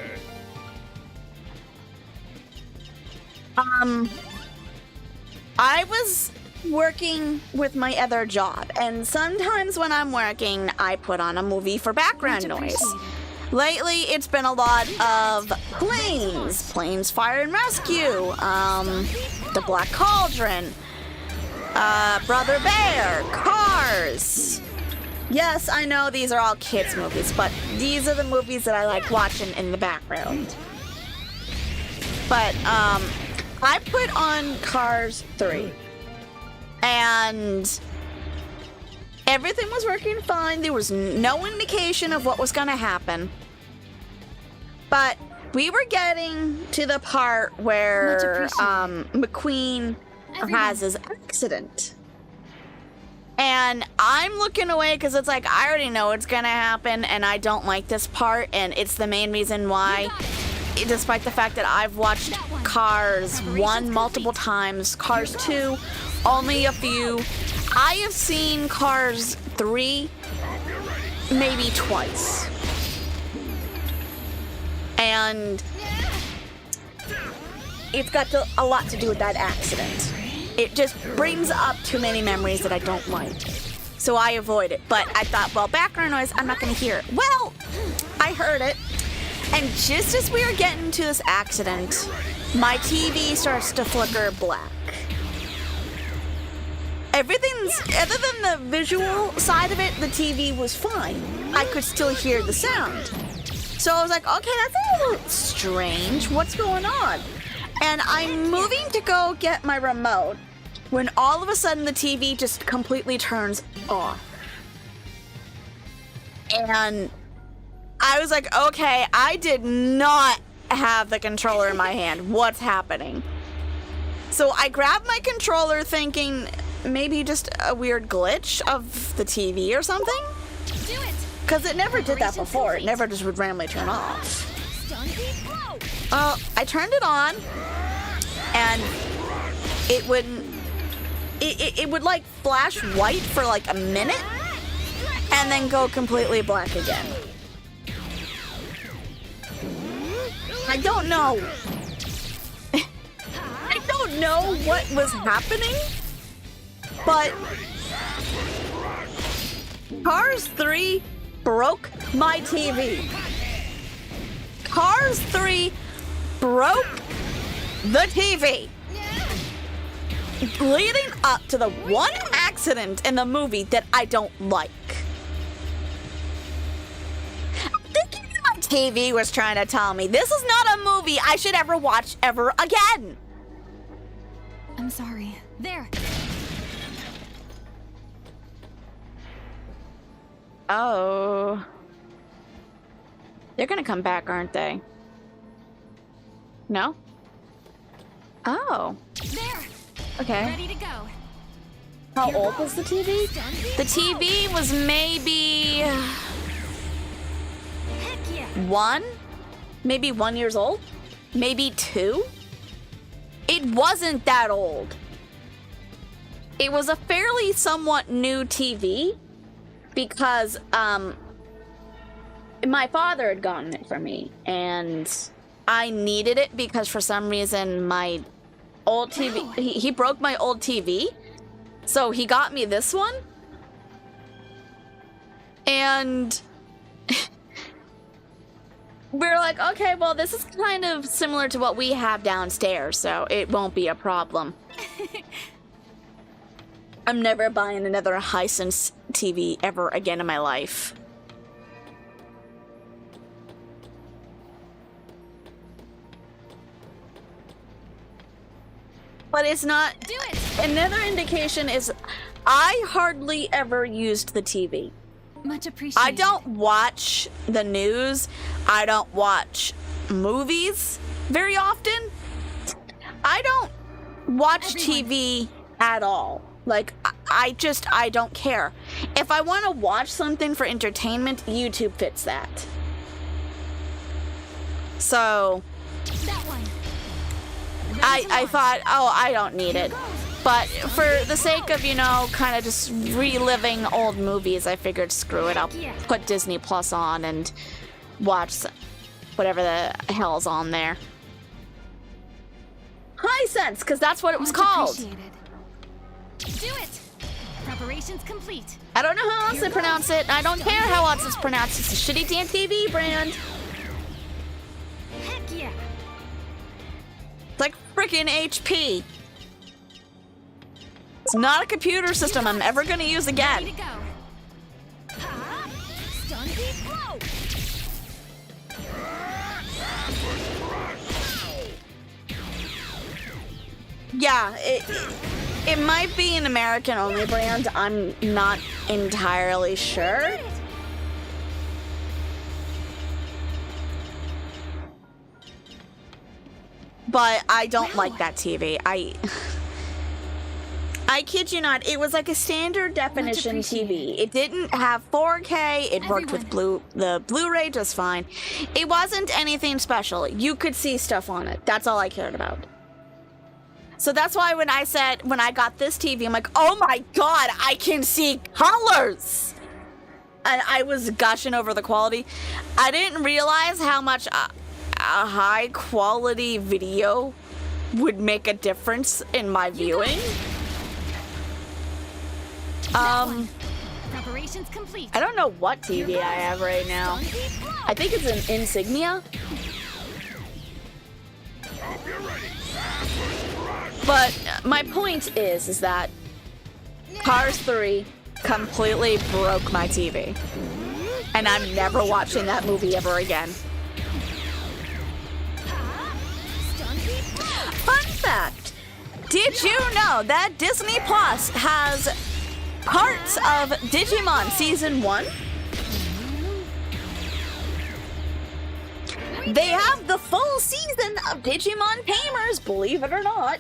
I was working with my other job, and sometimes when I'm working, I put on a movie for background noise. Lately, it's been a lot of planes, Fire and Rescue, The Black Cauldron, Brother Bear, Cars. Yes, I know these are all kids' movies, but these are the movies that I like watching in the background. But, I put on Cars 3. And everything was working fine. There was no indication of what was going to happen. But we were getting to the part Much where appreciated. McQueen Everyone. has his accident. And I'm looking away because it's like, I already know what's going to happen, and I don't like this part, and it's the main reason why, despite the fact that I've watched Cars 1 multiple times, Cars 2 only a few. I have seen Cars 3 maybe twice. And it's got a lot to do with that accident. It just brings up too many memories that I don't like. So I avoid it. But I thought, well, background noise, I'm not going to hear it. Well, I heard it. And just as we were getting to this accident, my TV starts to flicker black. Everything's, other than the visual side of it, the TV was fine. I could still hear the sound. So I was like, okay, that's a little strange. What's going on? And I'm moving to go get my remote when all of a sudden the TV just completely turns off. And I was like, okay, I did not have the controller in my hand. What's happening? So I grabbed my controller thinking maybe just a weird glitch of the TV or something. Do it! Because it never did that before. It never just would randomly turn off. Stun beat blow! I turned it on, and it wouldn't. It would like flash white for like a minute, and then go completely black again. I don't know. I don't know what was happening, but Cars 3 broke my TV. Cars 3 broke the TV. Leading up to the one accident in the movie that I don't like. Thinking my TV was trying to tell me this is not a movie I should ever watch ever again. I'm sorry. There! Oh. They're gonna come back, aren't they? No? Oh. There! Okay. Ready to go. How old was the TV? Stun beat The TV was maybe Heck yeah! 1? Maybe 1 years old? Maybe 2? It wasn't that old. It was a fairly somewhat new TV because my father had gotten it for me and I needed it because for some reason my old TV, he broke my old TV. So he got me this one. And we're like, okay, well, this is kind of similar to what we have downstairs, so it won't be a problem. I'm never buying another Hisense TV ever again in my life. But it's not. Do it! Another indication is I hardly ever used the TV. Much appreciated. I don't watch the news. I don't watch movies very often. I don't watch TV at all. Like, I don't care. If I want to watch something for entertainment, YouTube fits that. So, That one. I thought, oh, I don't need it. But for the sake of, you know, kind of just reliving old movies, I figured, screw it, I'll put Disney Plus on and watch whatever the hell's on there. Hisense, because that's what it was Much called. appreciated. Do it! Preparations complete. I don't know how else to pronounce it. I don't care how else it's pronounced. It's a shitty damn TV brand. Heck yeah! It's like freaking HP. It's not a computer system I'm ever going to use Ready again. to go. Ha! Stun beat blow! Yeah, it might be an American only brand. I'm not entirely sure. but I don't like that TV. I kid you not, it was like a standard definition TV. It didn't have 4K, it worked with the Blu-ray just fine. It wasn't anything special. You could see stuff on it. That's all I cared about. So that's why when I got this TV, I'm like, oh my god, I can see colors! And I was gushing over the quality. I didn't realize how much a high quality video would make a difference in my viewing. Preparations complete. I don't know what TV I have right now. I think it's an Insignia. But my point is that Cars 3 completely broke my TV. And I'm never watching that movie ever again. Fun fact! Did you know that Disney Plus has parts of Digimon Season 1? They have the full season of Digimon Tamers, believe it or not.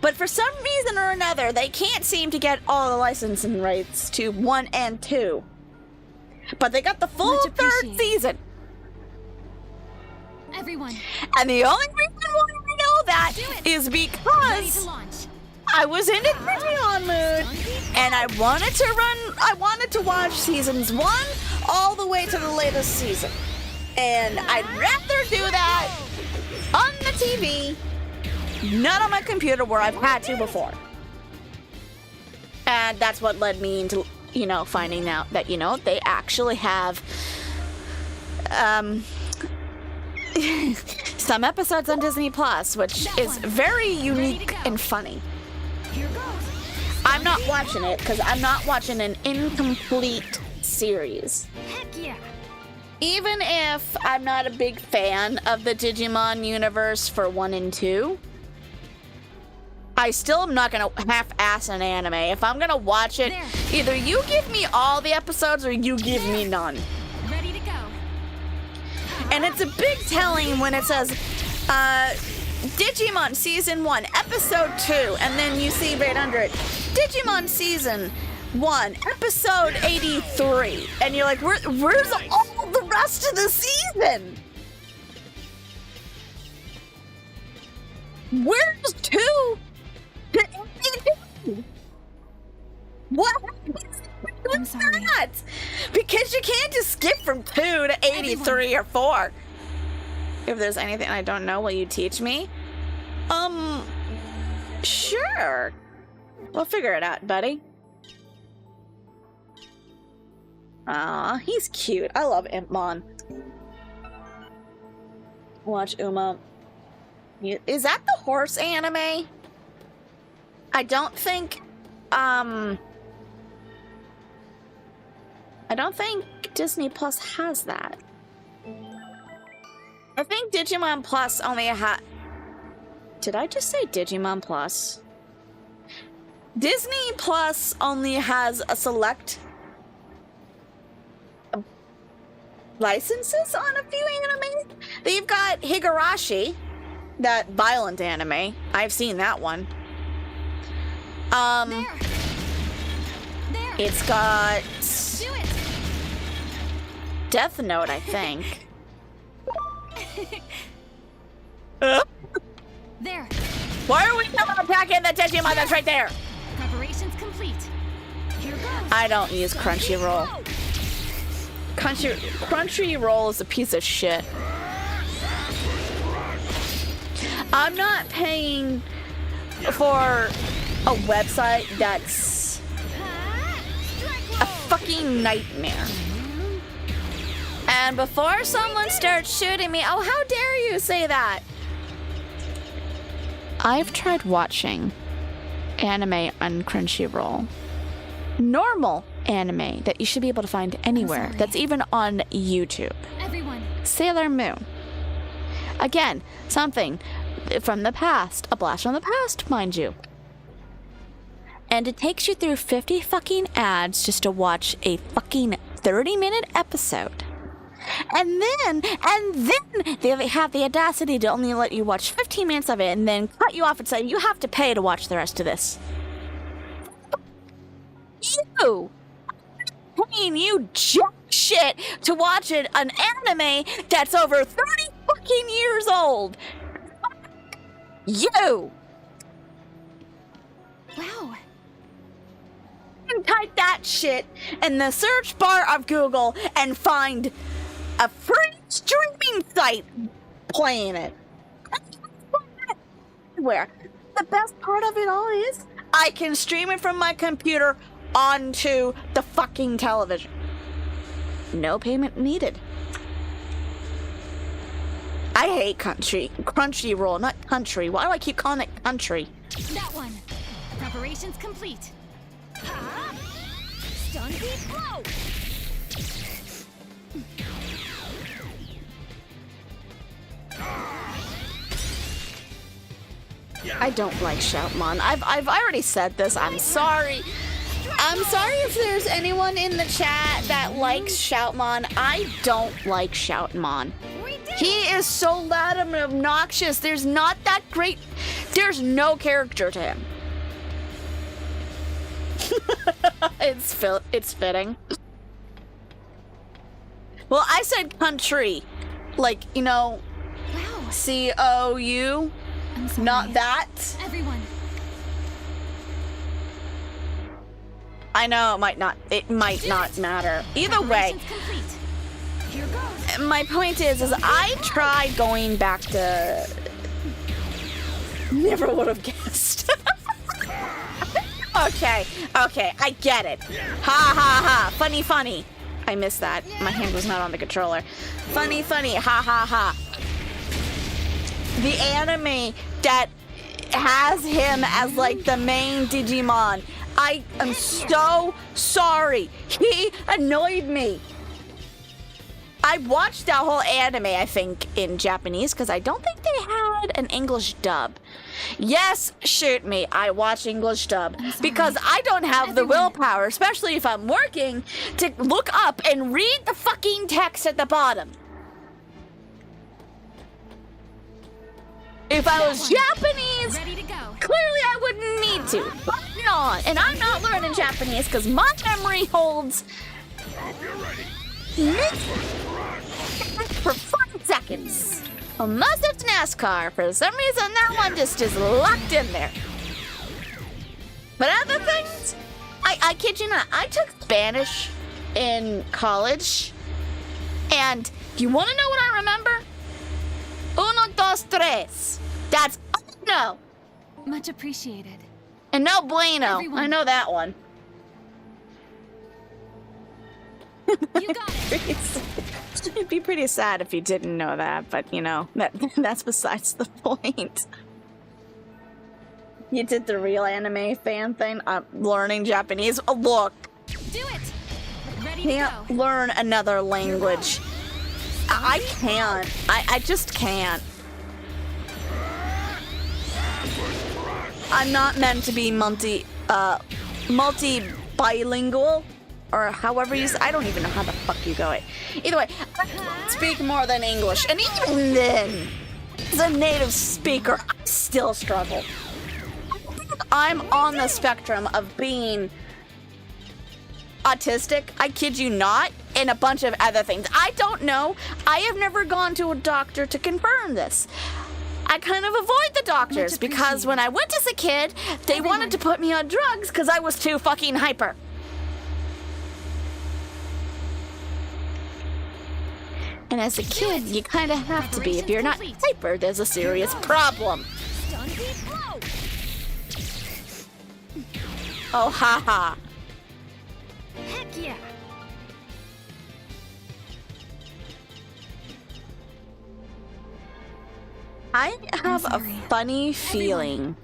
But for some reason or another, they can't seem to get all the licensing rights to 1 and 2. But they got the full third season. Everyone. And the only reason why I know that is because I was in a Digimon mood and I wanted to watch seasons 1 all the way to the latest season. And I'd rather do that on the TV, not on my computer where I've had to before. And that's what led me into, finding out that, they actually have some episodes on Disney Plus, which is very unique and funny. I'm not watching it because I'm not watching an incomplete series. Heck yeah. Even if I'm not a big fan of the Digimon universe for 1 and 2, I still am not gonna half-ass an anime. If I'm gonna watch it, either you give me all the episodes or you give me none. Ready to go. And it's a big telling when it says, Digimon Season 1, Episode 2, and then you see right under it, Digimon Season 1, Episode 83. And you're like, where's all the rest of the season? Where's 2? What? I'm sorry. That? Because you can't just skip from 2 to 83 or 4. If there's anything I don't know, will you teach me? Sure. We'll figure it out, buddy. Aw, he's cute. I love Impmon. Watch Uma. Is that the horse anime? I don't think Disney Plus has that. I think Digimon Plus only had... Did I just say Digimon Plus? Disney Plus only has a select licenses on a few anime. They've got Higurashi, that violent anime. I've seen that one. There. It's got Do it. Death Note, I think. There. Why are we not attacking the Digimon that's right there? Preparations complete. Here goes. I don't use Crunchyroll. Crunchyroll is a piece of shit. I'm not paying for a website that's a fucking nightmare. And before someone starts shooting me, oh, how dare you say that? I've tried watching anime on Crunchyroll. Normal anime that you should be able to find anywhere. That's even on YouTube. Everyone. Sailor Moon. Again, something from the past. A blast from the past, mind you. And it takes you through 50 fucking ads just to watch a fucking 30-minute episode. And then they have the audacity to only let you watch 15 minutes of it and then cut you off and say, you have to pay to watch the rest of this. You! Paying you jack shit to watch an anime that's over 30 fucking years old. You! Wow. Type that shit in the search bar of Google and find a free streaming site playing it. Where the best part of it all is I can stream it from my computer onto the fucking television. No payment needed. I hate Crunchyroll, not country. Why do I keep calling it country? That one. Preparations complete. Ha! Stun beat blow. I don't like Shoutmon. I've already said this. I'm sorry. I'm sorry if there's anyone in the chat that likes Shoutmon. I don't like Shoutmon. He is so loud and obnoxious. There's not that great. There's no character to him. It's fitting. Well, I said country. Like, you know, Wow. C-O-U. I'm sorry. Not that. Everyone. I know it might not matter. Either way, Preparations complete. Here goes. my point is I tried going back to. Never would have guessed. Okay, I get it. Ha ha ha. Funny. I missed that. My hand was not on the controller. Funny. Ha ha ha. The anime that has him as like the main Digimon. I am so sorry. He annoyed me. I watched that whole anime, I think, in Japanese because I don't think they had an English dub. Yes, shoot me. I watch English dub because I don't have the willpower, especially if I'm working, to look up and read the fucking text at the bottom. If I was Japanese, Ready to go. clearly I wouldn't need to. But not. And I'm not learning Japanese because my memory holds for 5 seconds. Unless it's NASCAR. For some reason, that one just is locked in there. But other things, I kid you not, I took Spanish in college. And you want to know what I remember? Uno, dos, tres. That's no. Much appreciated. And no bueno. Everyone. I know that one. You got it. It'd be pretty sad if you didn't know that, but you know, that's besides the point. You did the real anime fan thing. I'm learning Japanese. Oh, look. Do it. Ready Can't to go. learn another language. I can't. I just can't. I'm not meant to be multi-bilingual, or however you say. I don't even know how the fuck you go it. Either way, I speak more than English, and even then, as a native speaker, I still struggle. I'm on the spectrum of being autistic, I kid you not, and a bunch of other things. I don't know. I have never gone to a doctor to confirm this. I kind of avoid the doctors because when I went as a kid, they wanted to put me on drugs because I was too fucking hyper. And as a kid, you kind of have to be. If you're not hyper, there's a serious problem. Stun beat blow. Oh, haha. Heck yeah. I have a sorry. funny feeling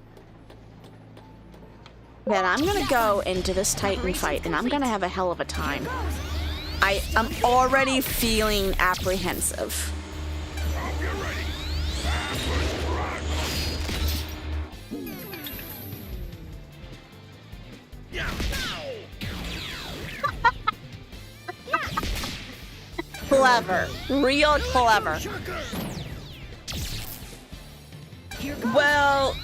that I'm gonna go into this Titan fight and I'm gonna have a hell of a time. I'm already feeling apprehensive. clever. Real clever. Shocker! Well,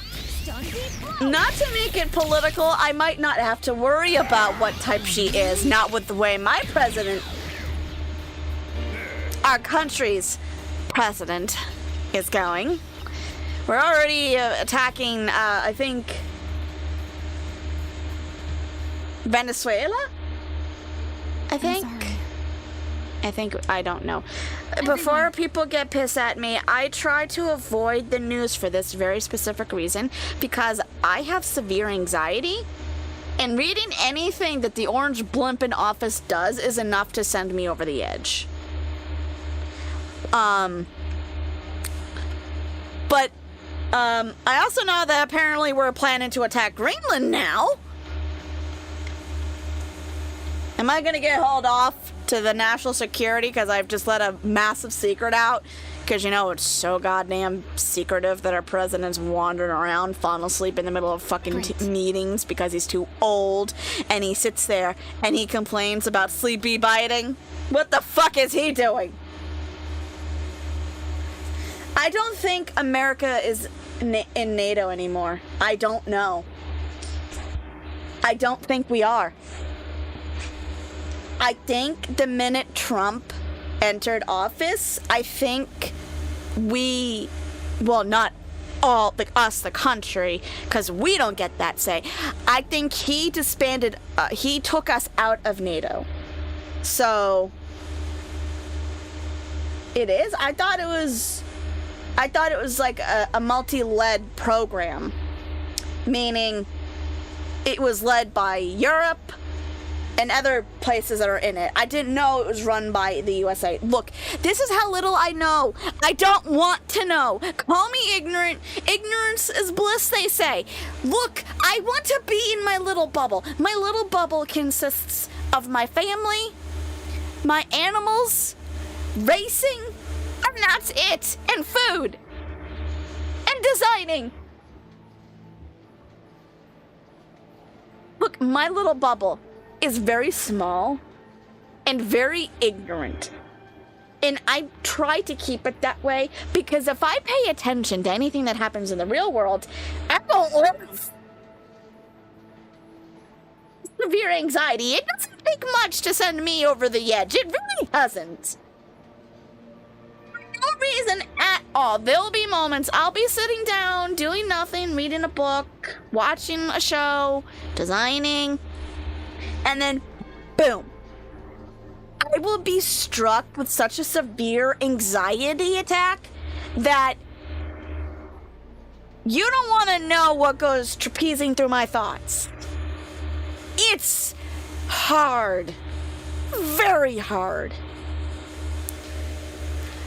not to make it political, I might not have to worry about what type she is. Not with the way my president, our country's president, is going. We're already attacking, I think, Venezuela? I think, I don't know. Before people get pissed at me, I try to avoid the news for this very specific reason, because I have severe anxiety, and reading anything that the orange blimp in office does is enough to send me over the edge. But I also know that apparently we're planning to attack Greenland now. Am I gonna get hauled off to the national security because I've just let a massive secret out? Because, you know, it's so goddamn secretive that our president's wandering around, falling asleep in the middle of fucking meetings because he's too old, and he sits there and he complains about sleepy biting. What the fuck is he doing? I don't think America is in NATO anymore. I don't know. I don't think we are. I think the minute Trump entered office, I think we, well, not all, like us, the country, because we don't get that say. I think he disbanded, he took us out of NATO. So, it is? I thought it was like a multi-led program, meaning it was led by Europe and other places that are in it. I didn't know it was run by the USA. Look, this is how little I know. I don't want to know. Call me ignorant. Ignorance is bliss, they say. Look, I want to be in my little bubble. My little bubble consists of my family, my animals, racing, and that's it. And food. And designing. Look, my little bubble is very small and very ignorant. And I try to keep it that way because if I pay attention to anything that happens in the real world, I won't live. Severe anxiety. It doesn't take much to send me over the edge. It really doesn't. No reason at all. There'll be moments I'll be sitting down, doing nothing, reading a book, watching a show, designing, and then, boom. I will be struck with such a severe anxiety attack that you don't want to know what goes trapezing through my thoughts. It's hard. Very hard.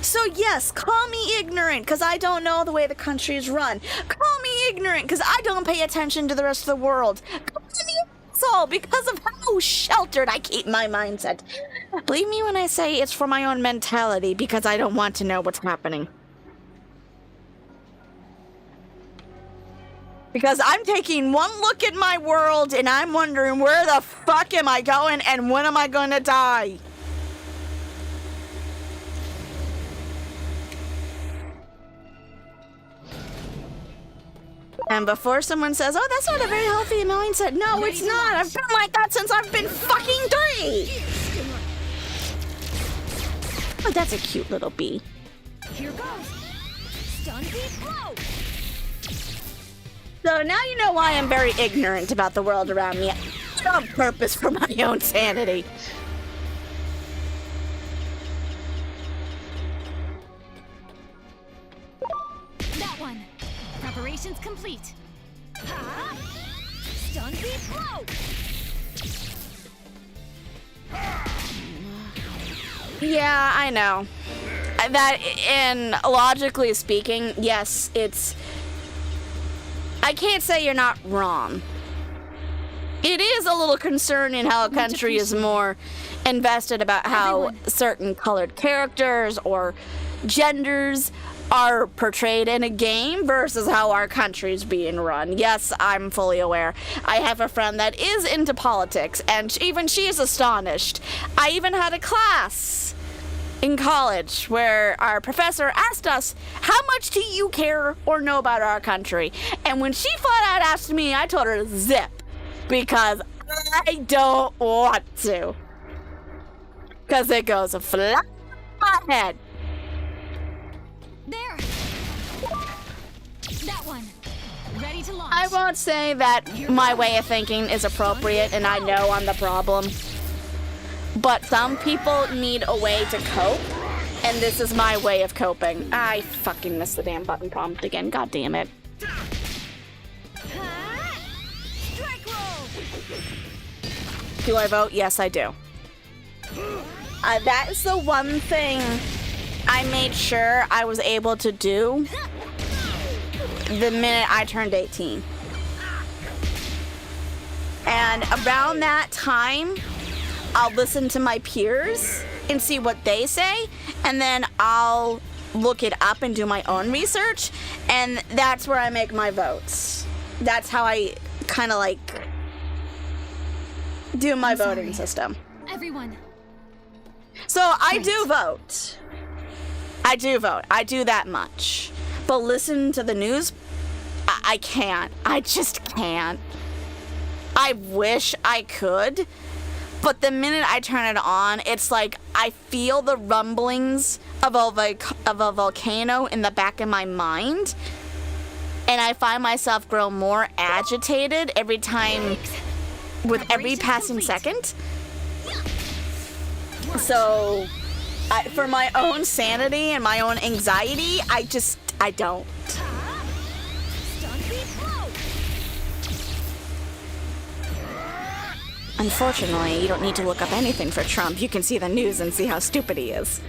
So yes, call me ignorant because I don't know the way the country is run. Call me ignorant because I don't pay attention to the rest of the world. Call me asshole because of how sheltered I keep my mindset. Believe me when I say it's for my own mentality because I don't want to know what's happening. Because I'm taking one look at my world and I'm wondering where the fuck am I going and when am I going to die? And before someone says, oh, that's not a very healthy mindset. No, it's not. I've been like that since I've been fucking 3. Oh, that's a cute little bee. Here goes. Stun beat blow. So now you know why I'm very ignorant about the world around me. On purpose for my own sanity. That one. Preparations complete. Ha! Stun beat blow. Yeah, I know. That, and logically speaking, yes, it's... I can't say you're not wrong. It is a little concerning how a country is more invested about how certain colored characters or genders are portrayed in a game versus how our country's being run. Yes, I'm fully aware. I have a friend that is into politics, and even she is astonished. I even had a class in college where our professor asked us, how much do you care or know about our country? And when she flat out asked me, I told her to zip because I don't want to. Because it goes flat on my head. There! That one. Ready to launch. I won't say that my way of thinking is appropriate and I know I'm the problem. But some people need a way to cope, and this is my way of coping. I fucking missed the damn button prompt again. God damn it. Strike roll! Do I vote? Yes, I do. That is the one thing I made sure I was able to do the minute I turned 18. And around that time, I'll listen to my peers and see what they say, and then I'll look it up and do my own research, and that's where I make my votes. That's how I kind of like do my voting system. Everyone. So I do vote. I do vote. I do that much. But listen to the news, I can't. I just can't. I wish I could. But the minute I turn it on, it's like I feel the rumblings of a volcano in the back of my mind. And I find myself grow more agitated every time, with every passing second. So, for my own sanity and my own anxiety, I don't. Unfortunately, you don't need to look up anything for Trump. You can see the news and see how stupid he is.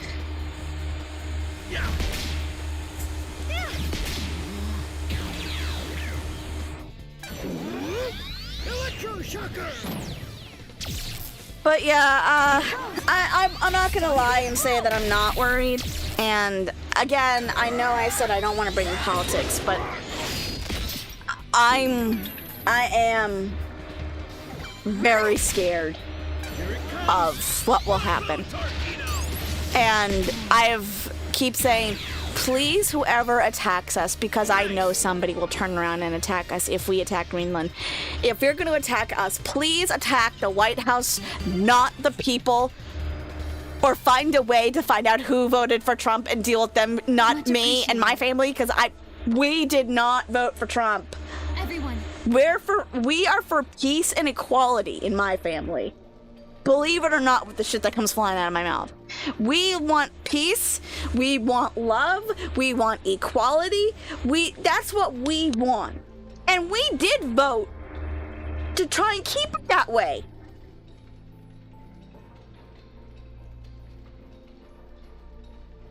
But yeah, I'm not gonna lie and say that I'm not worried. And again, I know I said I don't want to bring in politics, but I am very scared of what will happen. And keep saying, please, whoever attacks us, because I know somebody will turn around and attack us if we attack Greenland. If you're going to attack us, please attack the White House, not the people. Or find a way to find out who voted for Trump and deal with them, not me and my family, because we did not vote for Trump. Everyone. We are for peace and equality in my family. Believe it or not, with the shit that comes flying out of my mouth. We want peace, we want love, we want equality. That's what we want. And we did vote to try and keep it that way.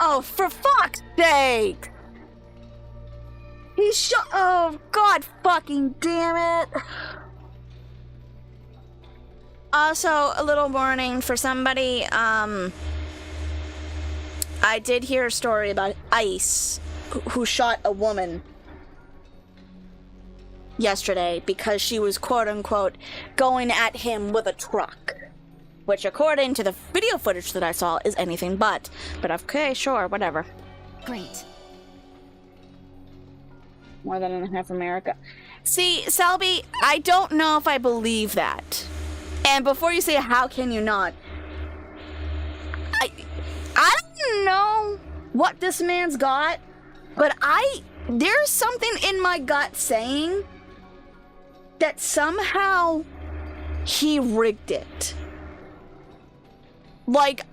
Oh, for fuck's sake! Oh, God fucking damn it. Also, a little warning for somebody, I did hear a story about ICE, who shot a woman yesterday because she was quote-unquote going at him with a truck. Which, according to the video footage that I saw, is anything but. But okay, sure, whatever. Great. More than half America. See, Selby, I don't know if I believe that. And before you say, how can you not? I don't know what this man's got, but there's something in my gut saying that somehow he rigged it. Like,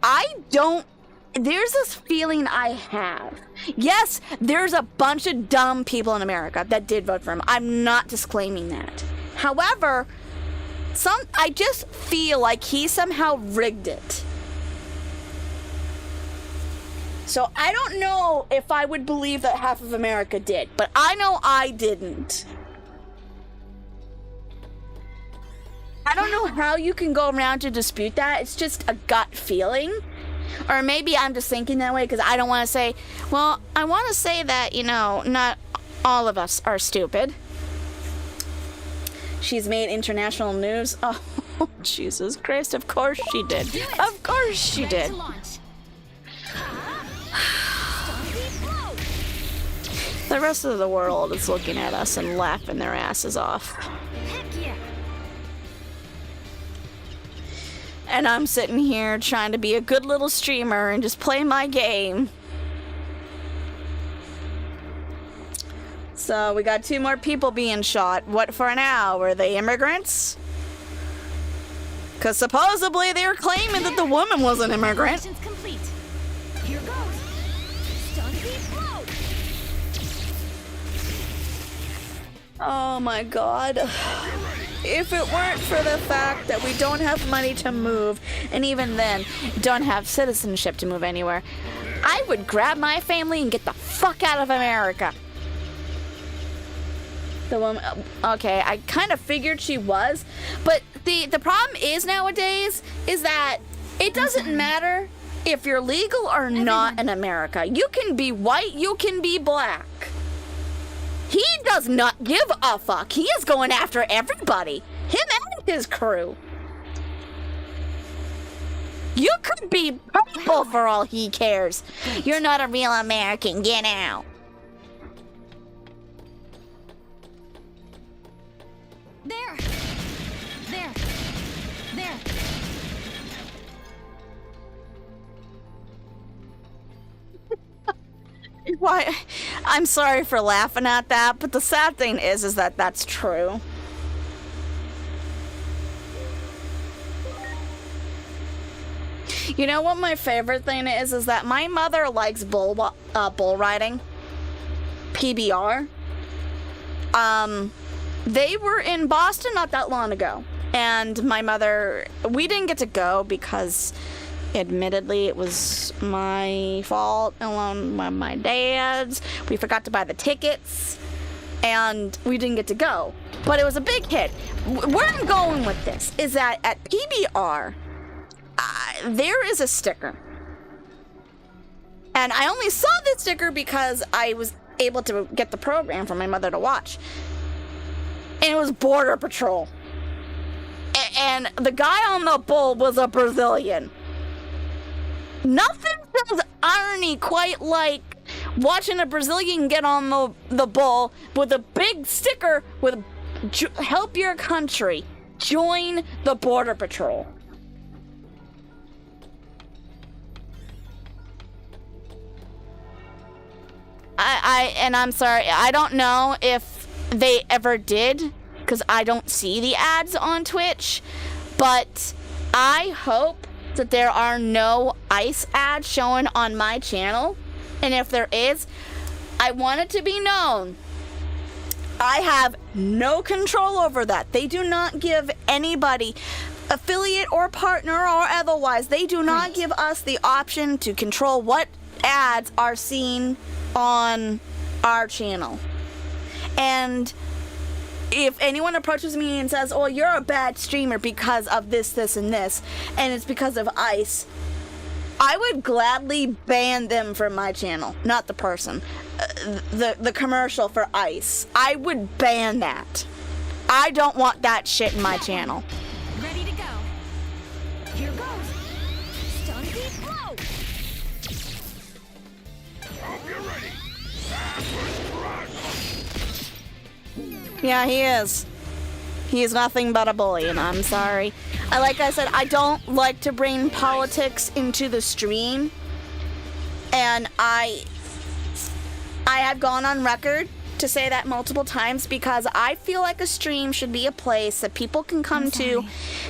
there's this feeling I have. Yes, there's a bunch of dumb people in America that did vote for him. I'm not disclaiming that. However, I just feel like he somehow rigged it. So I don't know if I would believe that half of America did, but I know I didn't. I don't know how you can go around to dispute that. It's just a gut feeling. Or maybe I'm just thinking that way because I don't want to say, well, I want to say that, not all of us are stupid. She's made international news. Oh, Jesus Christ, of course she did. Of course she did. The rest of the world is looking at us and laughing their asses off. Heck yeah. And I'm sitting here trying to be a good little streamer and just play my game. So we got 2 more people being shot. What for now? Were they immigrants? Because supposedly they were claiming that the woman was an immigrant. Mission's complete. Here goes. Stun beat blow. Oh my god. If it weren't for the fact that we don't have money to move, and even then, don't have citizenship to move anywhere, I would grab my family and get the fuck out of America. The woman, okay, I kind of figured she was, but the problem is nowadays is that it doesn't matter if you're legal or not in America. You can be white, you can be black. He does not give a fuck. He is going after everybody. Him and his crew. You could be purple for all he cares. You're not a real American. Get out. There. There. There. Why? I'm sorry for laughing at that, but the sad thing is that that's true. You know what my favorite thing is that my mother likes bull riding. PBR. They were in Boston not that long ago, and my mother, we didn't get to go because admittedly it was my fault along with my dad's. We forgot to buy the tickets and we didn't get to go, but it was a big hit. Where I'm going with this is that at PBR there is a sticker, and I only saw this sticker because I was able to get the program for my mother to watch, and it was Border Patrol, and the guy on the bull was a Brazilian. Nothing says irony quite like watching a Brazilian get on the bull with a big sticker with help your country, join the Border Patrol. And I'm sorry, I don't know if they ever did, because I don't see the ads on Twitch, but I hope that there are no ICE ads showing on my channel, and if there is, I want it to be known I have no control over that. They do not give anybody, affiliate or partner or otherwise, they do not give us the option to control what ads are seen on our channel. And if anyone approaches me and says, oh, you're a bad streamer because of this, this, and this, and it's because of ICE, I would gladly ban them from my channel. Not the person. The commercial for ICE. I would ban that. I don't want that shit in my channel. Ready to go. Here goes. Stun deep blow. Hope you're ready. Yeah, he is. He is nothing but a bully, and I'm sorry. Like I said, I don't like to bring politics into the stream, and I have gone on record to say that multiple times because I feel like a stream should be a place that people can come to,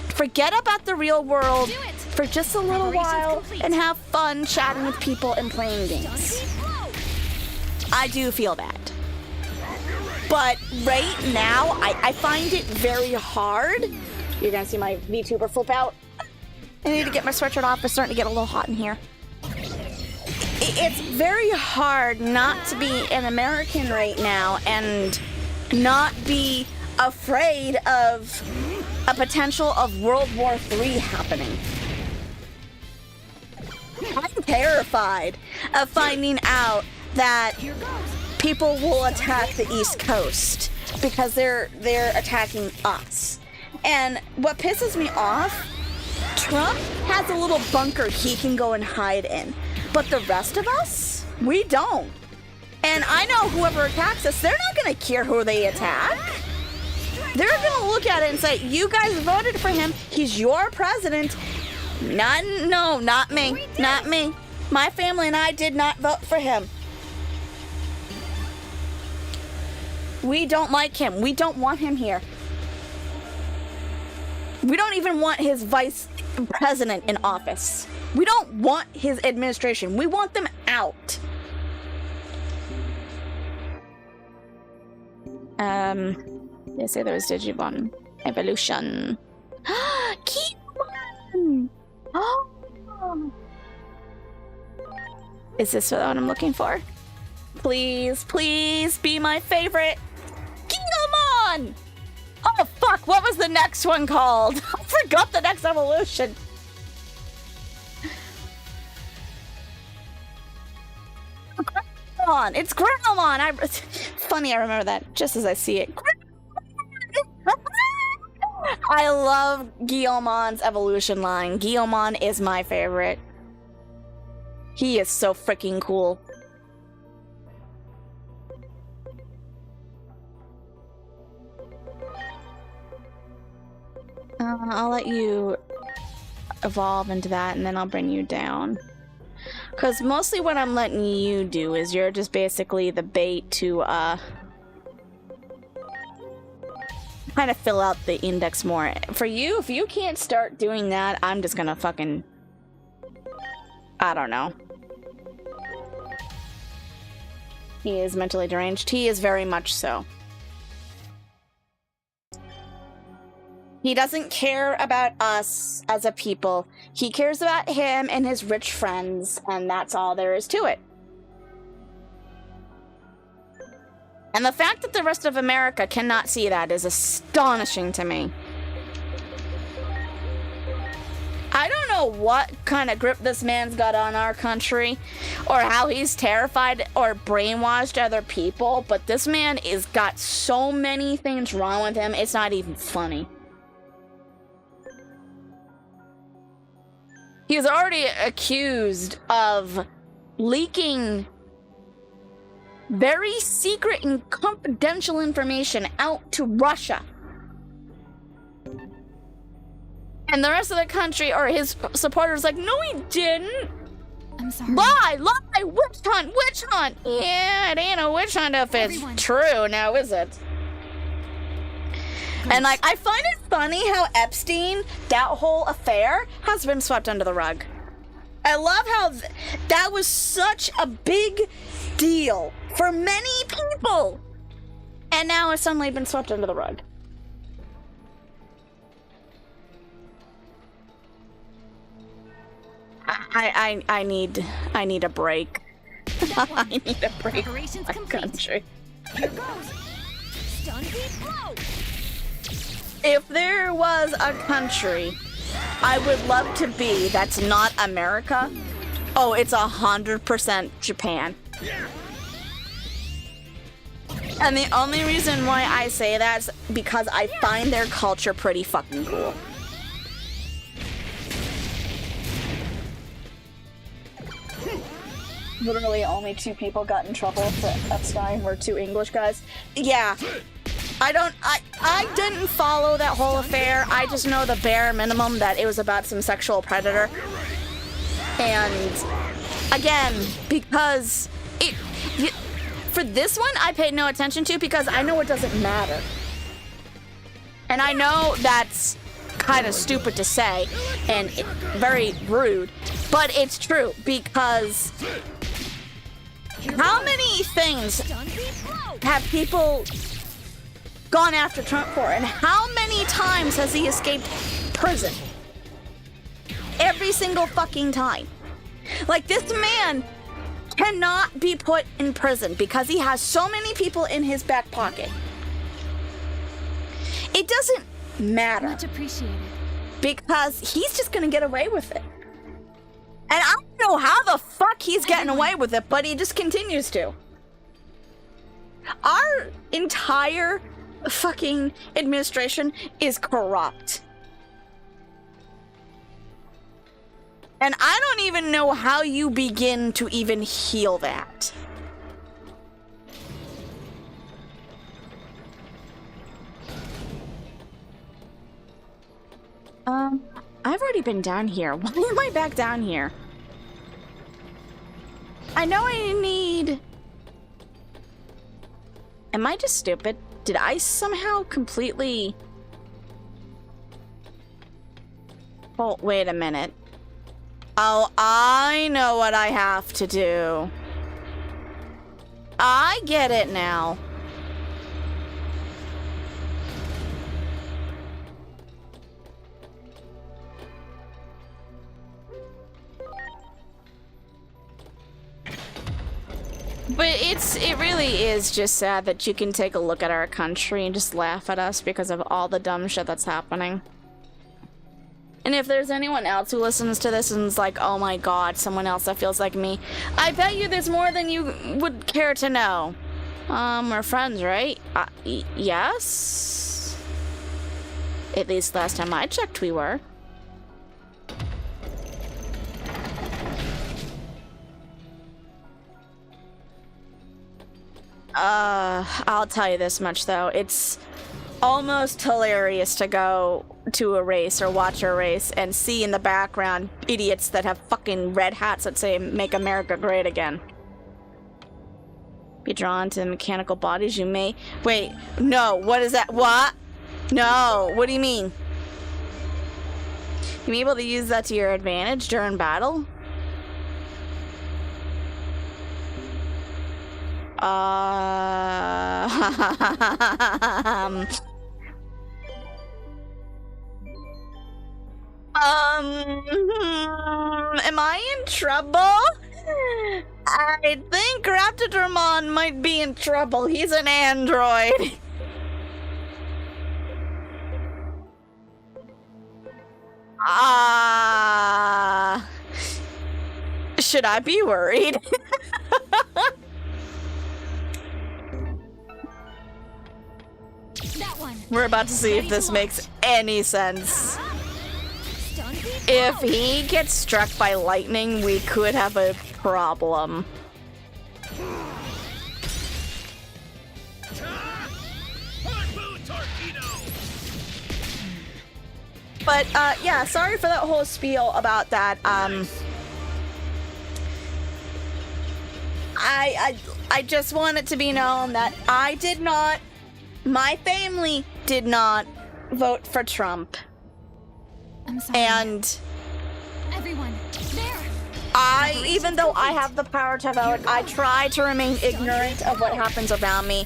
forget about the real world for just a little while, and have fun chatting with people and playing games. I do feel that. But right now, I find it very hard. You're gonna see my VTuber flip out. I need to get my sweatshirt off. It's starting to get a little hot in here. It's very hard not to be an American right now and not be afraid of a potential of World War III happening. I'm terrified of finding out that people will attack the East Coast because they're attacking us. And what pisses me off, Trump has a little bunker he can go and hide in, but the rest of us, we don't. And I know whoever attacks us, they're not gonna care who they attack. They're gonna look at it and say, you guys voted for him. He's your president. Not me. Not me. My family and I did not vote for him. We don't like him. We don't want him here. We don't even want his vice president in office. We don't want his administration. We want them out. They say there was Digimon evolution. Digimon! Oh! Is this what I'm looking for? Please, please be my favorite. Digimon! Oh fuck, what was the next one called? I forgot the next evolution. Greymon! It's Greymon! Funny, I remember that just as I see it. I love Guillaumon's evolution line. Guillaumon is my favorite. He is so freaking cool. I'll let you evolve into that and then I'll bring you down. Because mostly what I'm letting you do is you're just basically the bait to, kind of fill out the index more. For you, if you can't start doing that, I'm just gonna fucking... I don't know. He is mentally deranged. He is very much so. He doesn't care about us as a people. He cares about him and his rich friends, and that's all there is to it. And the fact that the rest of America cannot see that is astonishing to me. I don't know what kind of grip this man's got on our country, or how he's terrified or brainwashed other people, but this man is got so many things wrong with him, it's not even funny. He's already accused of leaking very secret and confidential information out to Russia. And the rest of the country, or his supporters, like, no he didn't. I'm sorry. Lie, witch hunt. Yeah, it ain't a witch hunt if it's true now, is it? And, like, I find it funny how Epstein, that whole affair, has been swept under the rug. I love how that was such a big deal for many people. And now it's suddenly been swept under the rug. I need a break. I need a break from my country. Here goes. Stun beat blow. If there was a country I would love to be that's not America, oh, it's 100% Japan. And the only reason why I say that is because I find their culture pretty fucking cool. Literally only 2 people got in trouble for Epstein were 2 English guys. Yeah. I didn't follow that whole affair. I just know the bare minimum that it was about some sexual predator. And again, because for this one, I paid no attention to because I know it doesn't matter. And I know that's kind of stupid to say and very rude, but it's true because how many things have people gone after Trump for, and how many times has he escaped prison? Every single fucking time. Like, this man cannot be put in prison because he has so many people in his back pocket. It doesn't matter. Much appreciated. Because he's just gonna get away with it. And I don't know how the fuck he's getting away with it, but he just continues to. Our entire fucking administration is corrupt. And I don't even know how you begin to even heal that. I've already been down here. Why am I back down here? I know I need... Am I just stupid? Did I somehow completely... Oh, wait a minute. Oh, I know what I have to do. I get it now. But it really is just sad that you can take a look at our country and just laugh at us because of all the dumb shit that's happening. And if there's anyone else who listens to this and is like, oh my god, someone else that feels like me, I bet you there's more than you would care to know. We're friends, right? Yes? At least last time I checked, we were. I'll tell you this much though, it's almost hilarious to go to a race or watch a race and see in the background idiots that have fucking red hats that say "Make America Great Again." Be drawn to mechanical bodies, you may... Wait, no, what is that? What? No, what do you mean? You be able to use that to your advantage during battle? Am I in trouble? I think Raptidramon might be in trouble. He's an android. Should I be worried? That one. We're about to see if this makes any sense. If he gets struck by lightning, we could have a problem. But, yeah, sorry for that whole spiel about that. I just want it to be known that I did not, my family did not vote for Trump. I'm sorry. And Everyone, there. even though I have the power to vote, I try to remain ignorant of what happens around me,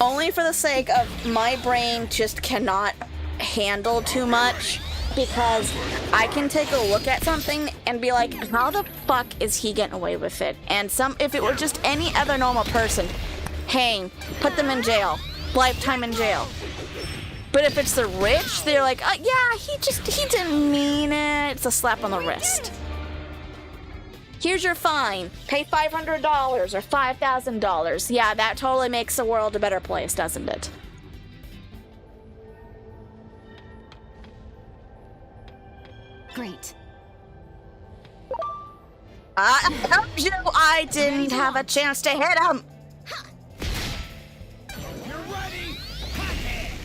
only for the sake of my brain just cannot handle too much, because I can take a look at something and be like, how the fuck is he getting away with it? And if it were just any other normal person, hang, put them in jail, lifetime in jail. But if it's the rich, they're like, yeah, he didn't mean it. It's a slap on the wrist. Here's your fine. Pay $500 or $5,000. Yeah, that totally makes the world a better place, doesn't it? Great. I didn't have a chance to hit him. You're ready. Hot hand.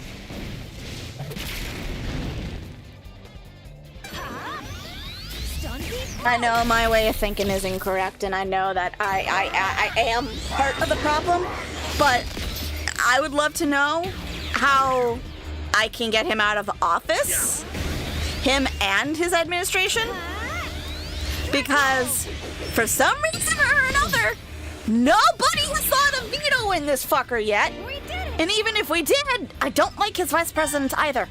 I know my way of thinking is incorrect, and I know that I am part of the problem, but I would love to know how I can get him out of office, him and his administration, because for some reason or another, nobody has thought of vetoing this fucker yet. And even if we did, I don't like his vice president either.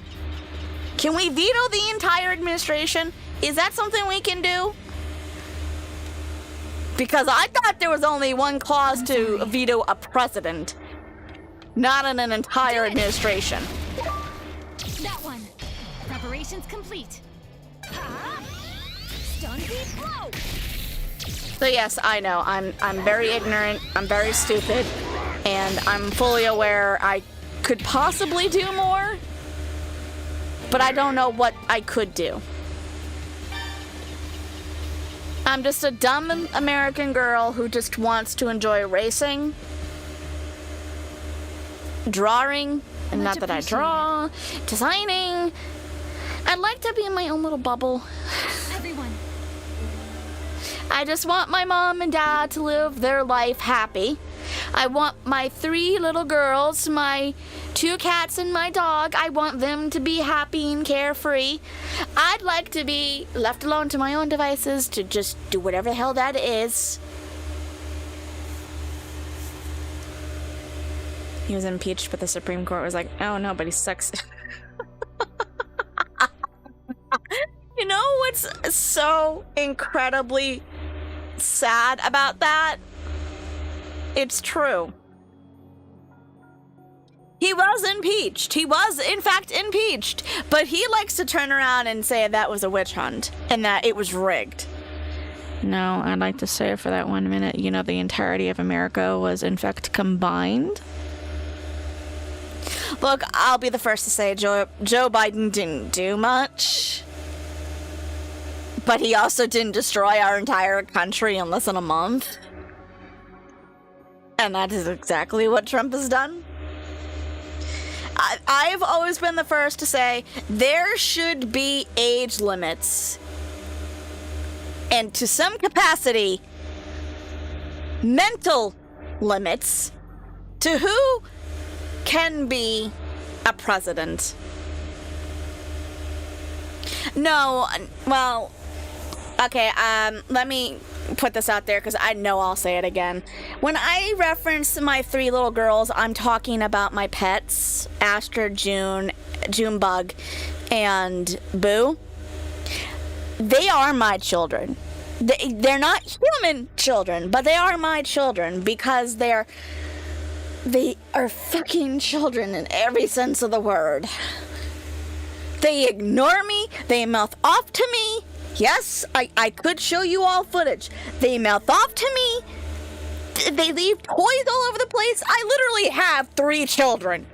Can we veto the entire administration? Is that something we can do? Because I thought there was only one clause to veto a president, not an entire administration. That one. Preparations complete. Stun beat blow. So yes, I know, I'm very ignorant, I'm very stupid, and I'm fully aware I could possibly do more, but I don't know what I could do. I'm just a dumb American girl who just wants to enjoy racing, drawing, and not that I draw, designing, I'd like to be in my own little bubble. Everyone, I just want my mom and dad to live their life happy. I want my 3 little girls, my 2 cats and my dog, I want them to be happy and carefree. I'd like to be left alone to my own devices to just do whatever the hell that is. He was impeached, but the Supreme Court was like, oh no, but he sucks. You know what's so incredibly sad about that? It's true. He was impeached. He was, in fact, impeached. But he likes to turn around and say that was a witch hunt and that it was rigged. No, I'd like to say for that 1 minute, you know, the entirety of America was, in fact, combined. Look, I'll be the first to say Joe Biden didn't do much. But he also didn't destroy our entire country in less than a month. And that is exactly what Trump has done. I've always been the first to say there should be age limits. And to some capacity, mental limits to who can be a president. No, well, okay, let me put this out there because I know I'll say it again. When I reference my 3 little girls, I'm talking about my pets, Aster, Junebug, and Boo. They are my children. They're not human children, but they are my children because they are fucking children in every sense of the word. They ignore me. They mouth off to me. Yes, I could show you all footage. They mouth off to me. They leave toys all over the place. I literally have 3 children.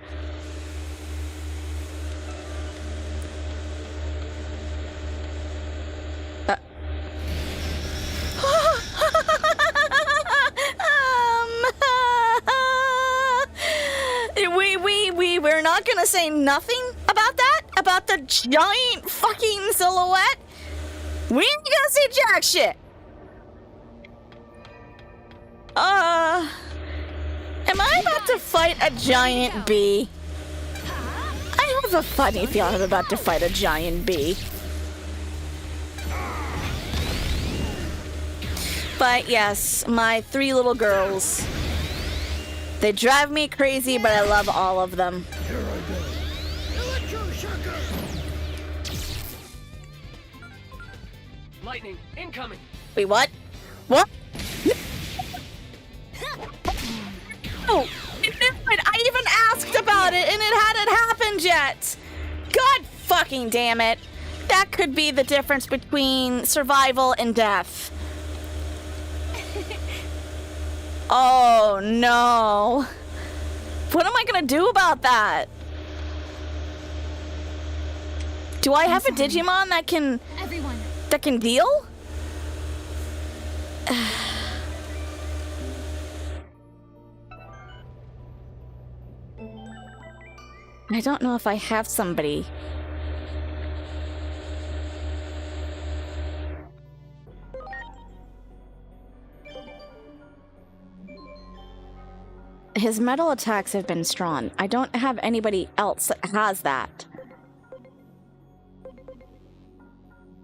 We're not gonna say nothing about that? About the giant fucking silhouette? We ain't gonna say jack shit. Am I about to fight a giant bee? I have a funny feeling I'm about to fight a giant bee. But yes, my 3 little girls. They drive me crazy, but I love all of them. Here I go. Electroshocker! Lightning, incoming! Wait, what? What? Oh, it did. I even asked about it and it hadn't happened yet. God fucking damn it. That could be the difference between survival and death. Oh no. What am I gonna do about that? Do I have a Digimon that can everyone. Deal? I don't know if I have somebody. His metal attacks have been strong. I don't have anybody else that has that.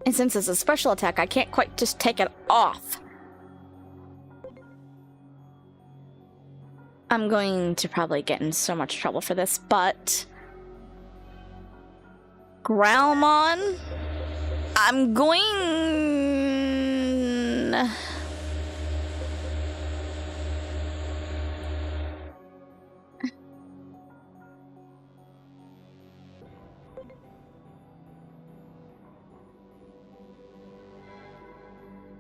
And since it's a special attack, I can't quite just take it off. I'm going to probably get in so much trouble for this, but... Growlmon? I'm going...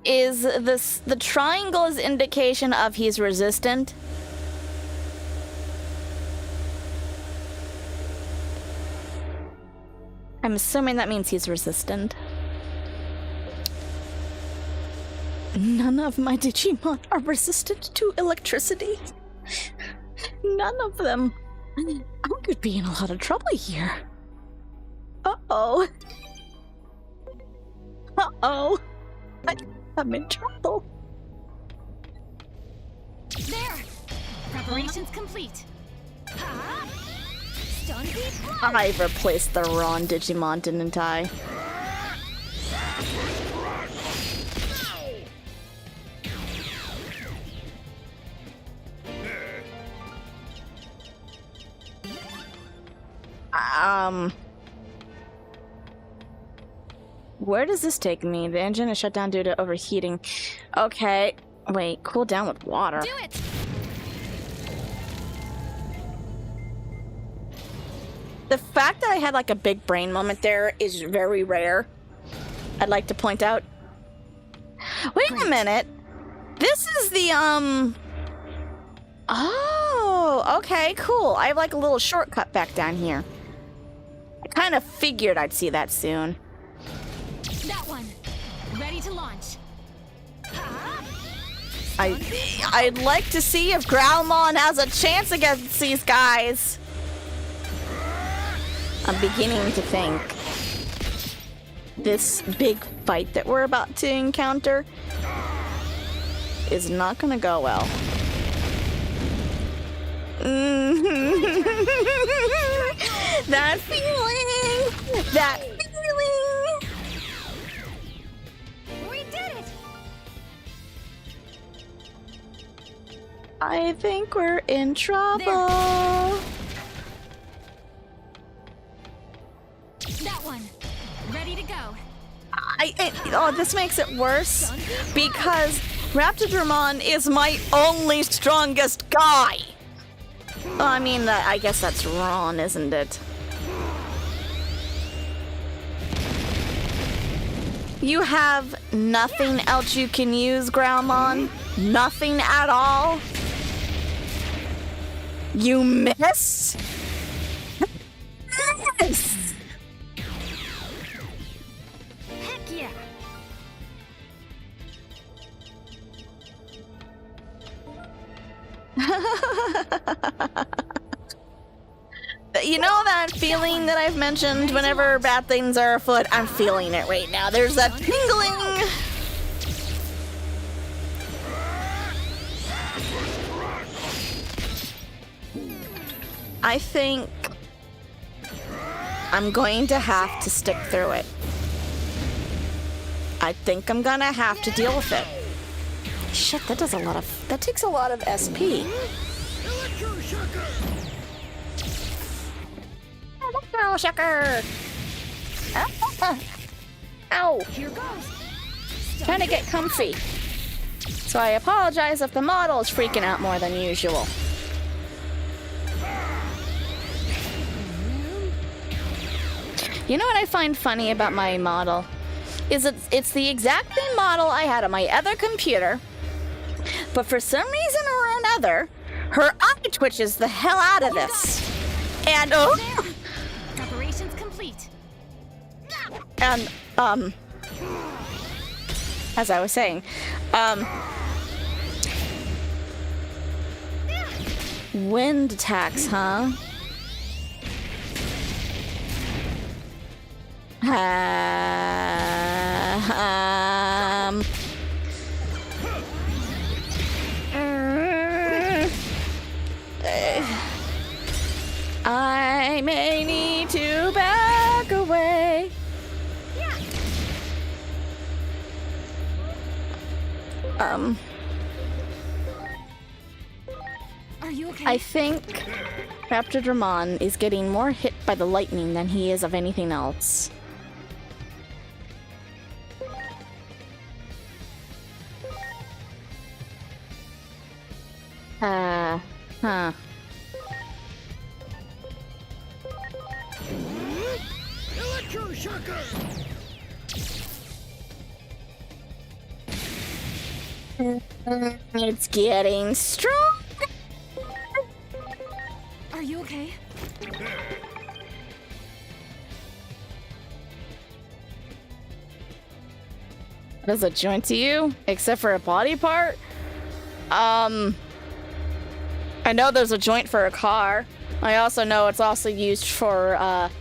Is this the triangle's indication of he's resistant? I'm assuming that means he's resistant. None of my Digimon are resistant to electricity. None of them. I'm gonna be in a lot of trouble here. Uh-oh. Uh-oh. I'm in trouble. There! Preparations complete. Ha! Stun Beat Blow! I replaced the wrong Digimon, didn't I? Where does this take me? The engine is shut down due to overheating. Okay. Wait, cool down with water. Do it! The fact that I had like a big brain moment there is very rare. I'd like to point out. Wait a minute. This is the Oh, okay, cool. I have like a little shortcut back down here. I kind of figured I'd see that soon. That one. Ready to launch. Ha! I'd like to see if Growlmon has a chance against these guys. I'm beginning to think this big fight that we're about to encounter is not gonna go well. That feeling! That feeling! We did it! I think we're in trouble. That one. Ready to go. Oh, this makes it worse because Raptidramon is my only strongest guy. Well, I mean, I guess that's wrong, isn't it? You have nothing else you can use, Growlmon? Nothing at all? You miss? Yes! Heck yeah! You know that feeling that I've mentioned whenever bad things are afoot? I'm feeling it right now. There's that tingling. I think I'm going to have to stick through it. I think I'm gonna have to deal with it. Shit, that takes a lot of SP. Electro Shocker! Ow! Here goes. Trying to get comfy. So I apologize if the model is freaking out more than usual. You know what I find funny about my model? Is it's the exact same model I had on my other computer, but for some reason or another, her eye twitches the hell out of this. And Preparations complete. and as I was saying, wind attacks, huh? I may need to back away. Are you okay? I think Raptidramon is getting more hit by the lightning than he is of anything else. Huh. Electroshocker! It's getting strong. Are you okay? Does a joint to you, except for a body part? I know there's a joint for a car. I also know it's also used for, I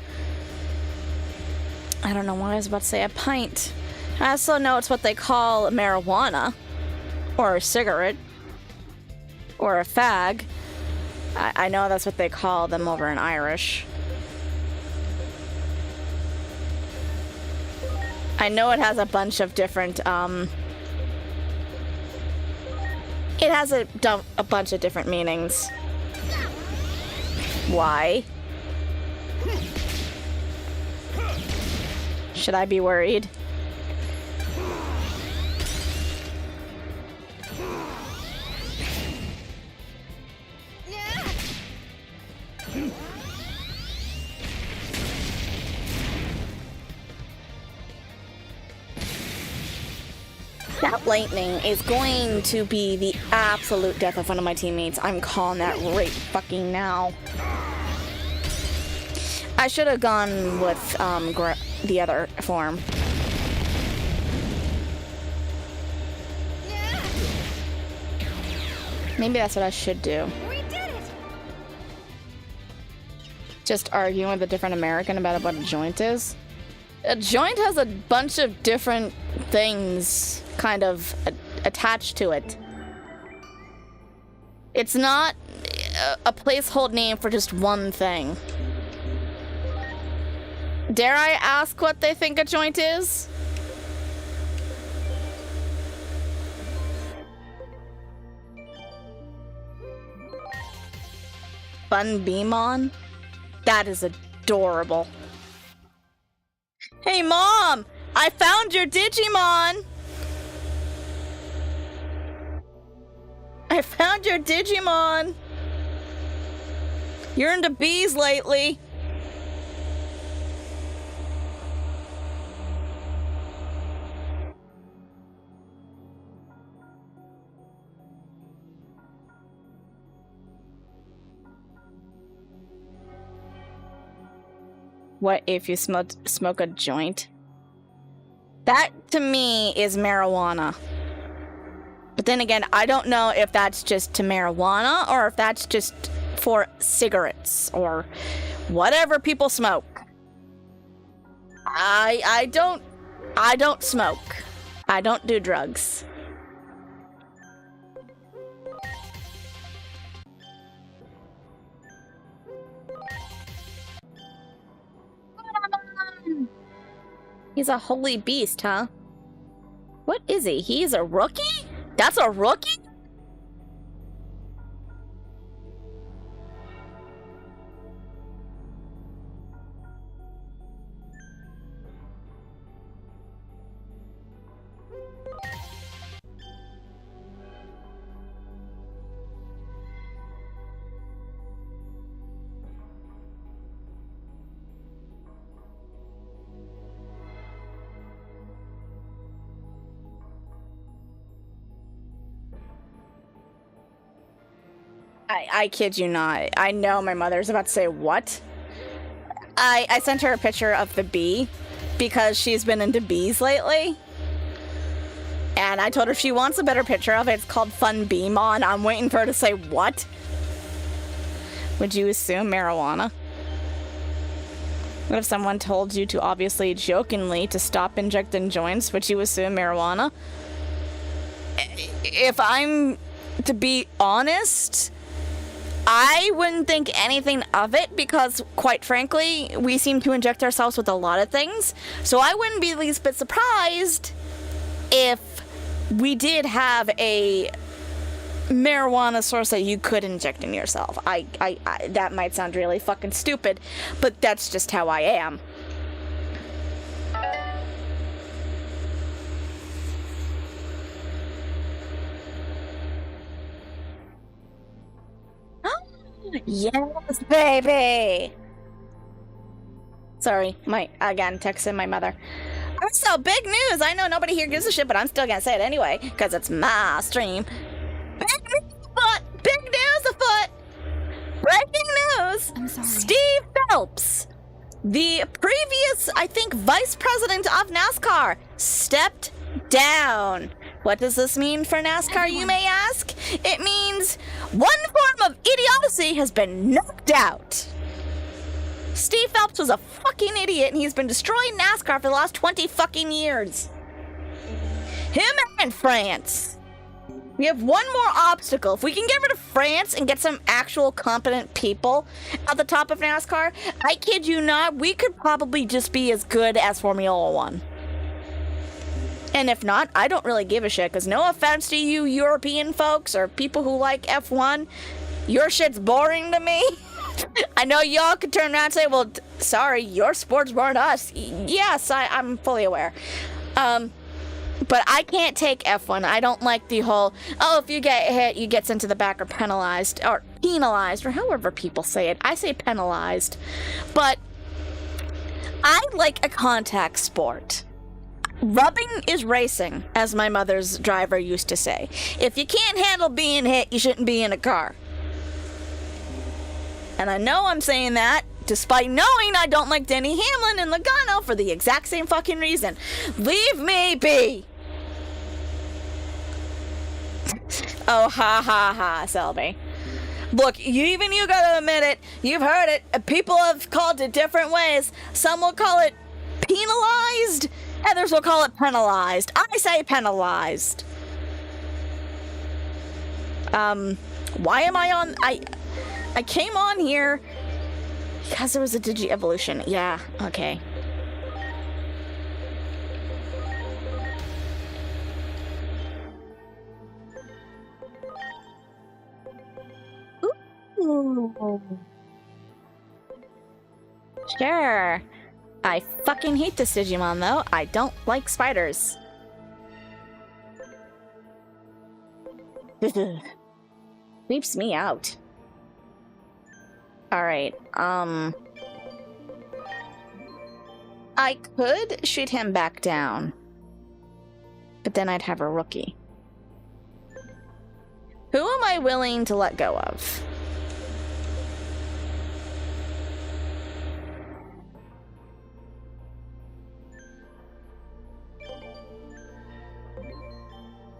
don't know why I was about to say a pint. I also know it's what they call marijuana, or a cigarette, or a fag. I know that's what they call them over in Irish. I know it has a bunch of different, it has a bunch of different meanings. Why? Should I be worried? That lightning is going to be the absolute death of one of my teammates. I'm calling that right fucking now. I should have gone with the other form. Maybe that's what I should do. We did it! Just arguing with a different American about what a joint is. A joint has a bunch of different things kind of attached to it. It's not a placeholder name for just one thing. Dare I ask what they think a joint is? Fun Beamon? That is adorable. Hey Mom! I found your Digimon! I found your Digimon! You're into bees lately. What if you smoke a joint? That, to me, is marijuana. But then again, I don't know if that's just to marijuana or if that's just for cigarettes or whatever people smoke. I don't smoke. I don't do drugs. He's a holy beast, huh? What is he? He's a rookie? That's a rookie? I kid you not. I know my mother's about to say, what? I sent her a picture of the bee because she's been into bees lately. And I told her if she wants a better picture of it, it's called Fun Beamon. I'm waiting for her to say, what? Would you assume marijuana? What if someone told you to obviously jokingly to stop injecting joints? Would you assume marijuana? If I'm to be honest, I wouldn't think anything of it because, quite frankly, we seem to inject ourselves with a lot of things. So I wouldn't be the least bit surprised if we did have a marijuana source that you could inject in yourself. I that might sound really fucking stupid, but that's just how I am. Yes, baby! Sorry, texting my mother. Also, big news! I know nobody here gives a shit, but I'm still gonna say it anyway, because it's my stream. Big news afoot! Big news afoot! Breaking news! I'm sorry. Steve Phelps, the previous, I think, vice president of NASCAR, stepped down. What does this mean for NASCAR, you may ask? It means one form of idiocy has been knocked out. Steve Phelps was a fucking idiot, and he's been destroying NASCAR for the last 20 fucking years. Him and France. We have one more obstacle. If we can get rid of France and get some actual competent people at the top of NASCAR, I kid you not, we could probably just be as good as Formula One. And if not, I don't really give a shit, because no offense to you European folks or people who like F1, your shit's boring to me. I know y'all could turn around and say, well, sorry, your sport's boring to us. Yes, I'm fully aware. But I can't take F1. I don't like the whole, oh, if you get hit, you get sent to the back or penalized, or however people say it. I say penalized. But I like a contact sport. Rubbing is racing, as my mother's driver used to say. If you can't handle being hit, you shouldn't be in a car. And I know I'm saying that, despite knowing I don't like Denny Hamlin and Logano for the exact same fucking reason. Leave me be! Oh, ha ha ha, Selby. Look, you gotta admit it. You've heard it. People have called it different ways. Some will call it penalized, others will call it penalized. I say penalized. Why am I on... I came on here because there was a Digi-Evolution. Yeah, okay. Ooh. Sure. I fucking hate this Digimon, though. I don't like spiders. Creeps me out. Alright, I could shoot him back down. But then I'd have a rookie. Who am I willing to let go of?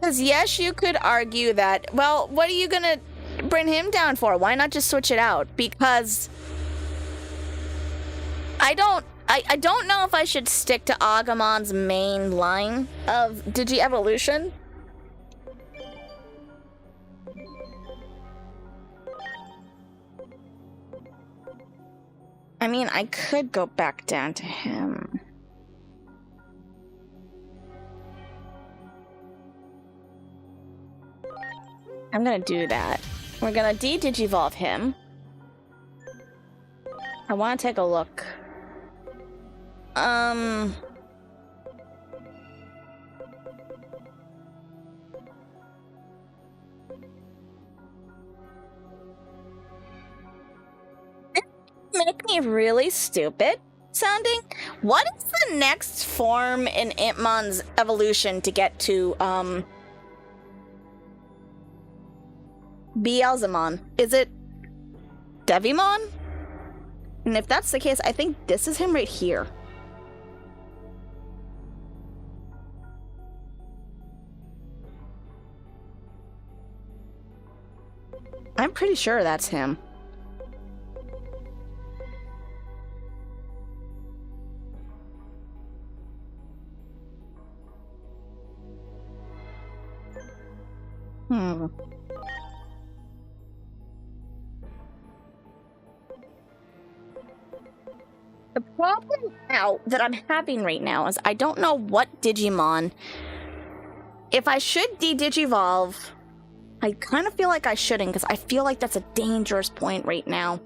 Because yes, you could argue that, well, what are you gonna bring him down for? Why not just switch it out? Because I don't know if I should stick to Agumon's main line of Digi-Evolution. I mean, I could go back down to him. I'm gonna do that. We're gonna de-digivolve him. I wanna take a look. Make me really stupid sounding? What is the next form in Impmon's evolution to get to, Beelzemon? Is it Devimon? And if that's the case, I think this is him right here. I'm pretty sure that's him. The problem now that I'm having right now is I don't know what Digimon. If I should de-digivolve, I kind of feel like I shouldn't, because I feel like that's a dangerous point right now.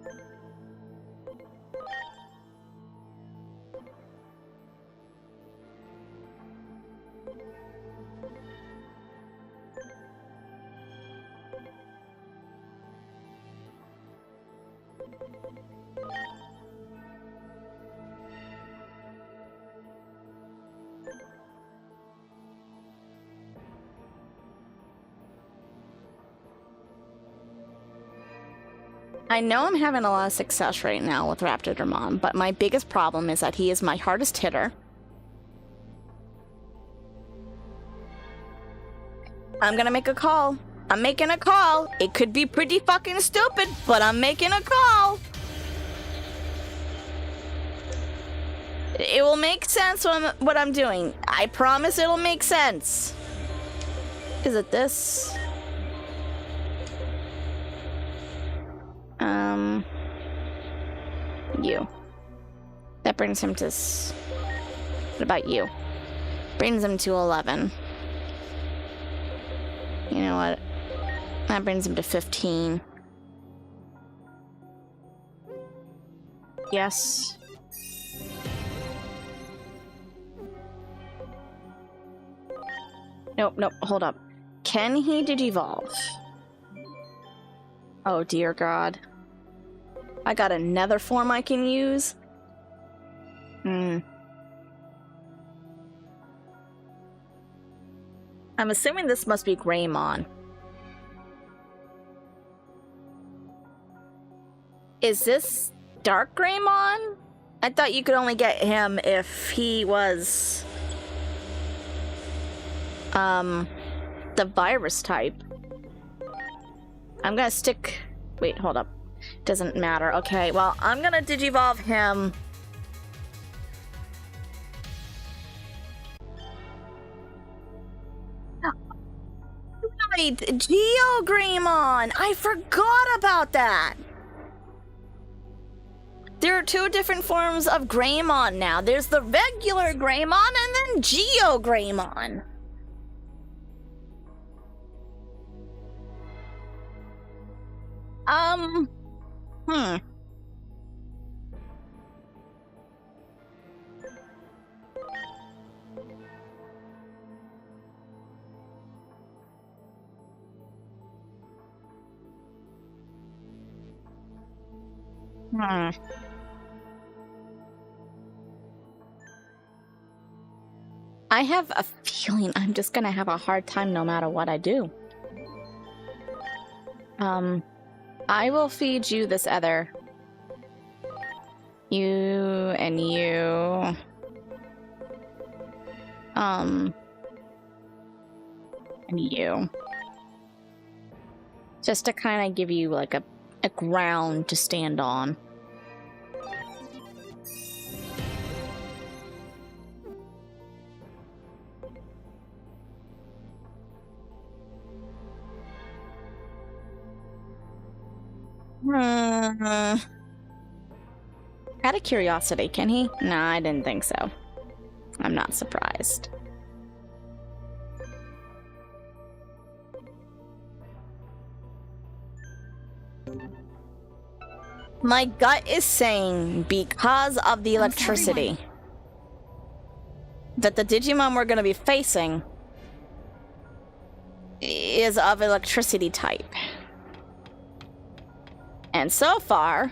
I know I'm having a lot of success right now with Raptidramon, but my biggest problem is that he is my hardest hitter. I'm gonna make a call. I'm making a call. It could be pretty fucking stupid, but I'm making a call. It will make sense what I'm doing. I promise it'll make sense. Is it this? You. That brings him to... What about you? Brings him to 11. You know what? That brings him to 15. Yes. Nope, nope, hold up. Can he digivolve? Oh dear God. I got another form I can use? I'm assuming this must be Greymon. Is this Dark Greymon? I thought you could only get him if he was... the virus type. I'm gonna stick... Wait, hold up. Doesn't matter. Okay, well, I'm gonna digivolve him. Right, Geo Greymon! I forgot about that! There are two different forms of Greymon now. There's the regular Greymon and then Geo Greymon. I have a feeling I'm just gonna have a hard time no matter what I do. I will feed you this other. You and you. And you. Just to kind of give you like a ground to stand on. Out of curiosity, can he? No, I didn't think so. I'm not surprised. My gut is saying because of the electricity that the Digimon we're going to be facing is of electricity type. And so far,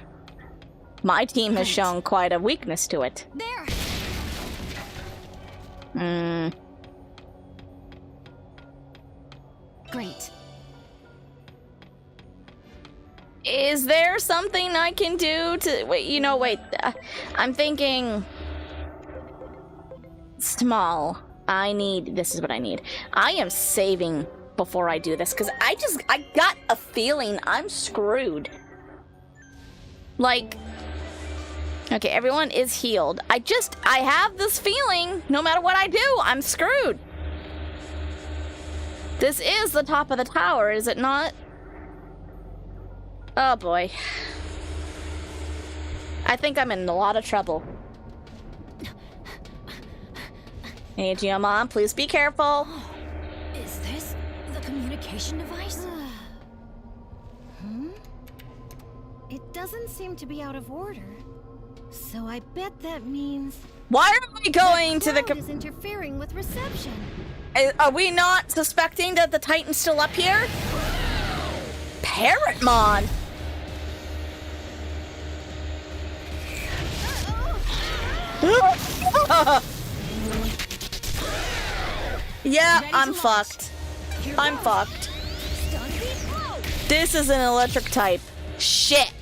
my team has shown quite a weakness to it. There. Great. Is there something I can do to... Wait, I'm thinking... Small. This is what I need. I am saving before I do this, because I got a feeling I'm screwed. Like... Okay, everyone is healed. I have this feeling, no matter what I do, I'm screwed. This is the top of the tower, is it not? Oh boy. I think I'm in a lot of trouble. Hey, Digimon, please be careful. Is this the communication device? It doesn't seem to be out of order. So I bet that means... Why are we going to the... is interfering with reception. Are we not suspecting that the Titan's still up here? Parrotmon! Yeah, I'm fucked. I'm fucked. This is an electric type. Shit.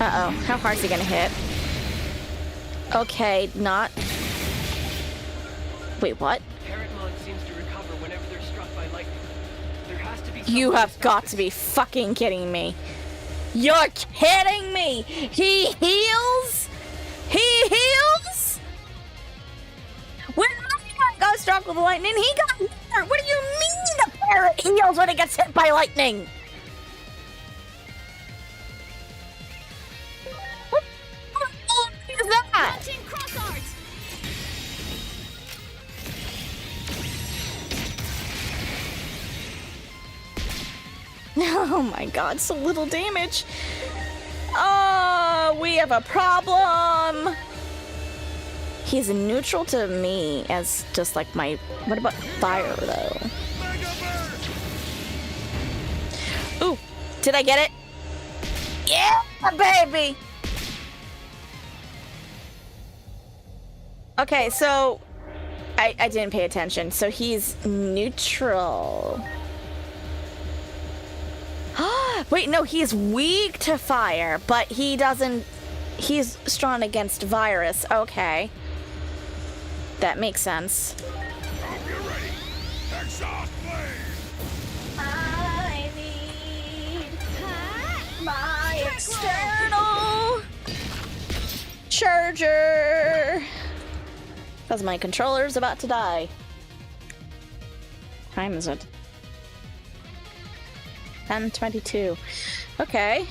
Uh-oh. How hard is he gonna hit? Okay, not... Wait, what? Parrotmon seems to recover whenever they're struck by lightning. There has to be... You have got to be fucking kidding me. You're kidding me! He heals? He heals? When I got struck with lightning. He got hurt. What do you mean the parrot heals when it gets hit by lightning? What is that? Launching cross arts. Oh my god, so little damage. Oh, we have a problem. He's neutral to me as just like my... What about fire, though? Ooh, did I get it? Yeah, baby! Okay, so... I didn't pay attention. So he's neutral. Wait, no, he's weak to fire, but he doesn't... He's strong against virus. Okay. That makes sense. Hope you're ready. Exhaust blade. I need my external charger. Because my controller's about to die. What time is it? 10:22. Okay.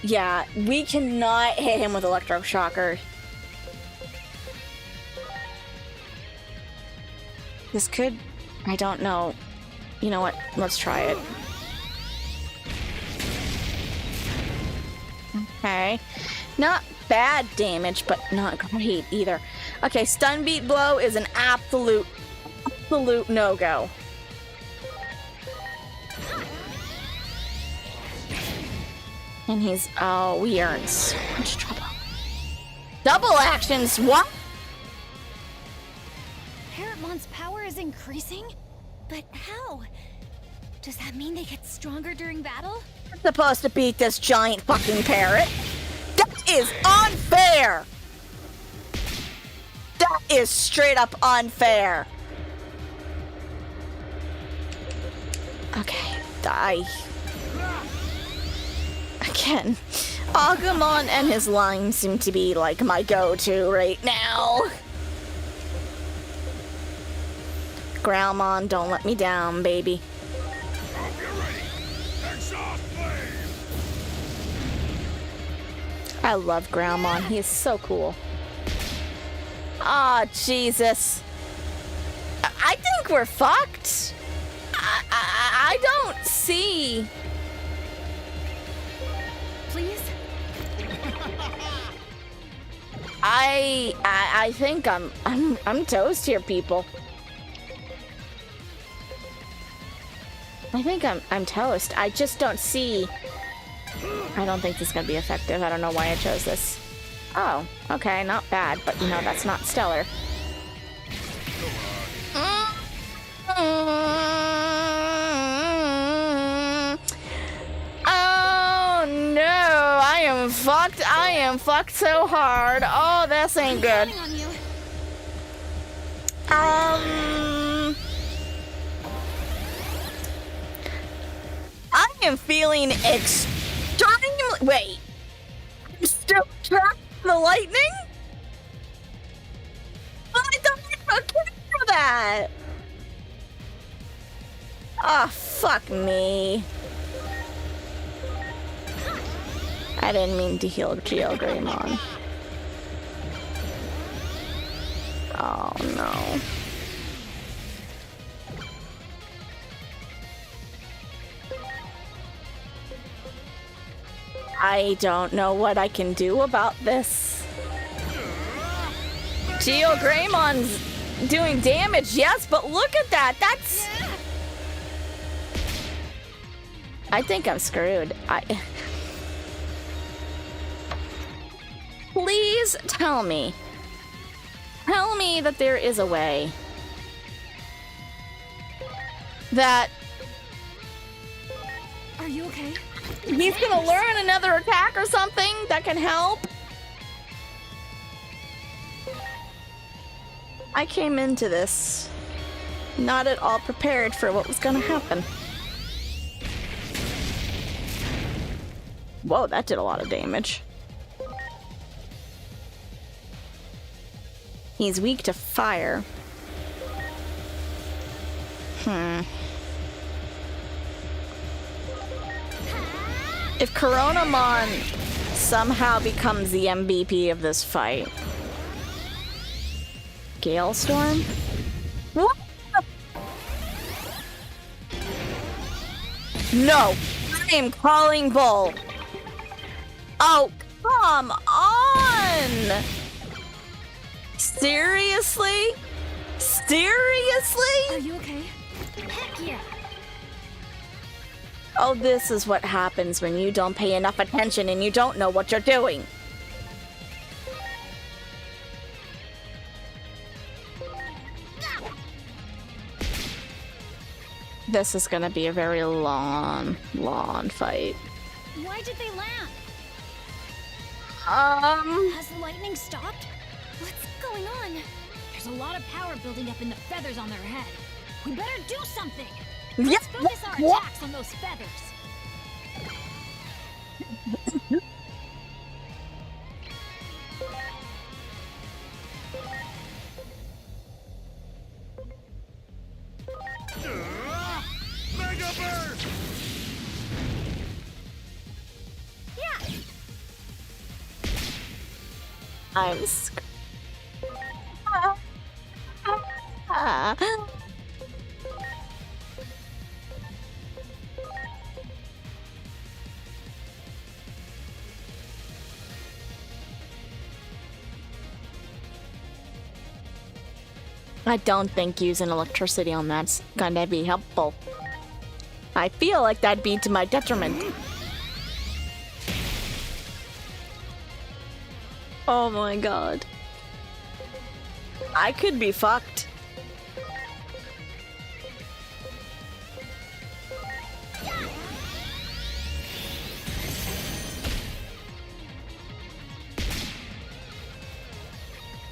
Yeah, we cannot hit him with electroshocker. This could... I don't know. You know what? Let's try it. Okay. Not bad damage, but not great either. Okay, stun beat blow is an absolute no-go. And he's... Oh, we are in so much trouble. Double actions? What? Parrotmon's power is increasing? But how? Does that mean they get stronger during battle? We're supposed to beat this giant fucking parrot. That is unfair! That is straight up unfair. Okay, die. Again, Agumon and his line seem to be like my go-to right now. Growlmon, don't let me down, baby. Hope you're ready. Exhaust blade. I love Growlmon. He is so cool. Ah, Jesus. I think we're fucked. I don't see. Please? I think I'm toast here, people. I think I'm toast. I just don't see. I don't think this is gonna be effective. I don't know why I chose this. Oh, okay, not bad, but you know, that's not stellar. Oh no, I am fucked. I am fucked so hard. Oh, this ain't good. Counting on you. I am feeling extremely... Wait. I'm still trapped in the lightning? But I don't care for that. Ah, fuck me. I didn't mean to heal Geogreymon. Oh no. I don't know what I can do about this. Geogreymon's doing damage, yes, but look at that. That's... I think I'm screwed. Please tell me. Tell me that there is a way that Are you okay? he's gonna learn another attack or something that can help. I came into this not at all prepared for what was gonna happen. Whoa, that did a lot of damage. He's weak to fire. If Coronamon somehow becomes the MVP of this fight. Galestorm? What? No! I am calling bull! Oh, come on! Seriously? Seriously? Are you okay? Heck yeah! Oh, this is what happens when you don't pay enough attention and you don't know what you're doing. This is gonna be a very long fight. Why did they land? Has the lightning stopped? What's going on? There's a lot of power building up in the feathers on their head. We better do something. Yeah, Let's focus our what? attacks on those feathers. Mega Burst! I'm I don't think using electricity on that's gonna be helpful. I feel like that'd be to my detriment. Oh my god. I could be fucked.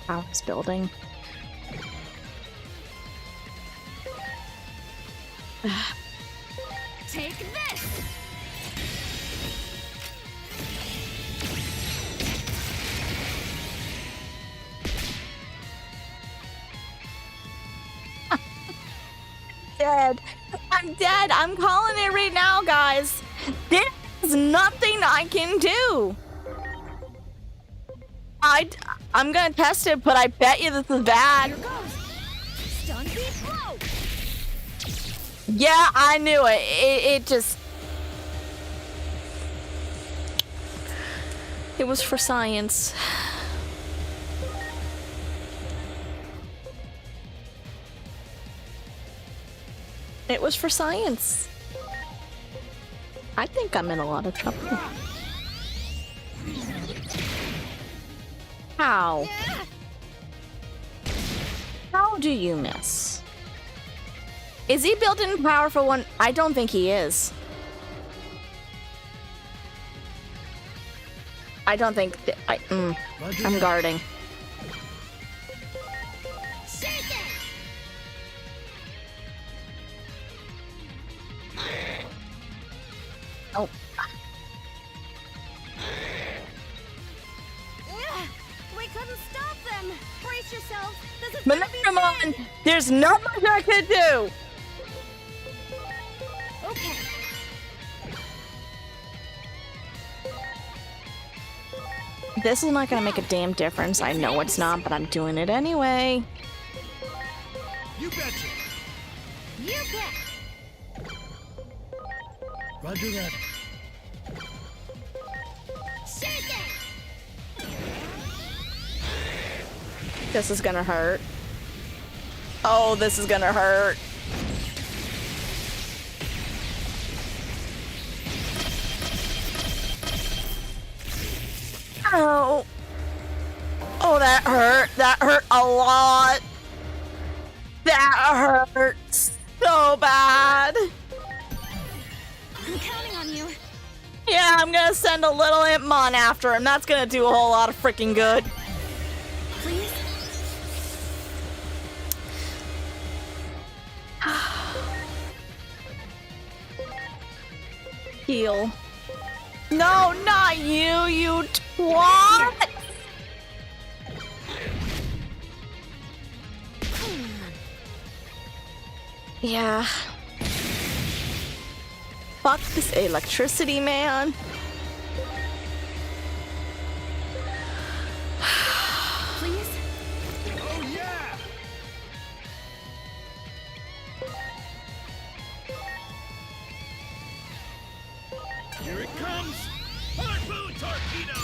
House building. Take this! Dead. I'm dead. I'm calling it right now, guys. There's nothing I can do. I'm gonna test it, but I bet you this is bad. Here goes! Stun beat blow! Yeah, I knew it. It just... It was for science. It was for science. I think I'm in a lot of trouble. How? How do you miss? Is he built in powerful one? I don't think he is. I don't think I'm guarding. Oh. We couldn't stop them. Brace yourself. This is But gonna be come on! good. There's not much I could do! Okay. This is not gonna make a damn difference. I know it's not, but I'm doing it anyway. You betcha! You bet! Roger that. This is gonna hurt. Oh, this is gonna hurt. Oh. Oh, that hurt. That hurt a lot. That hurts so bad. I'm counting on you. Yeah, I'm gonna send a little Impmon after him. That's gonna do a whole lot of freaking good. Please? Heal. No, not you, you twat! Yeah. Fuck this electricity, man. Please? Oh yeah! Here it comes! Harpoon torpedo!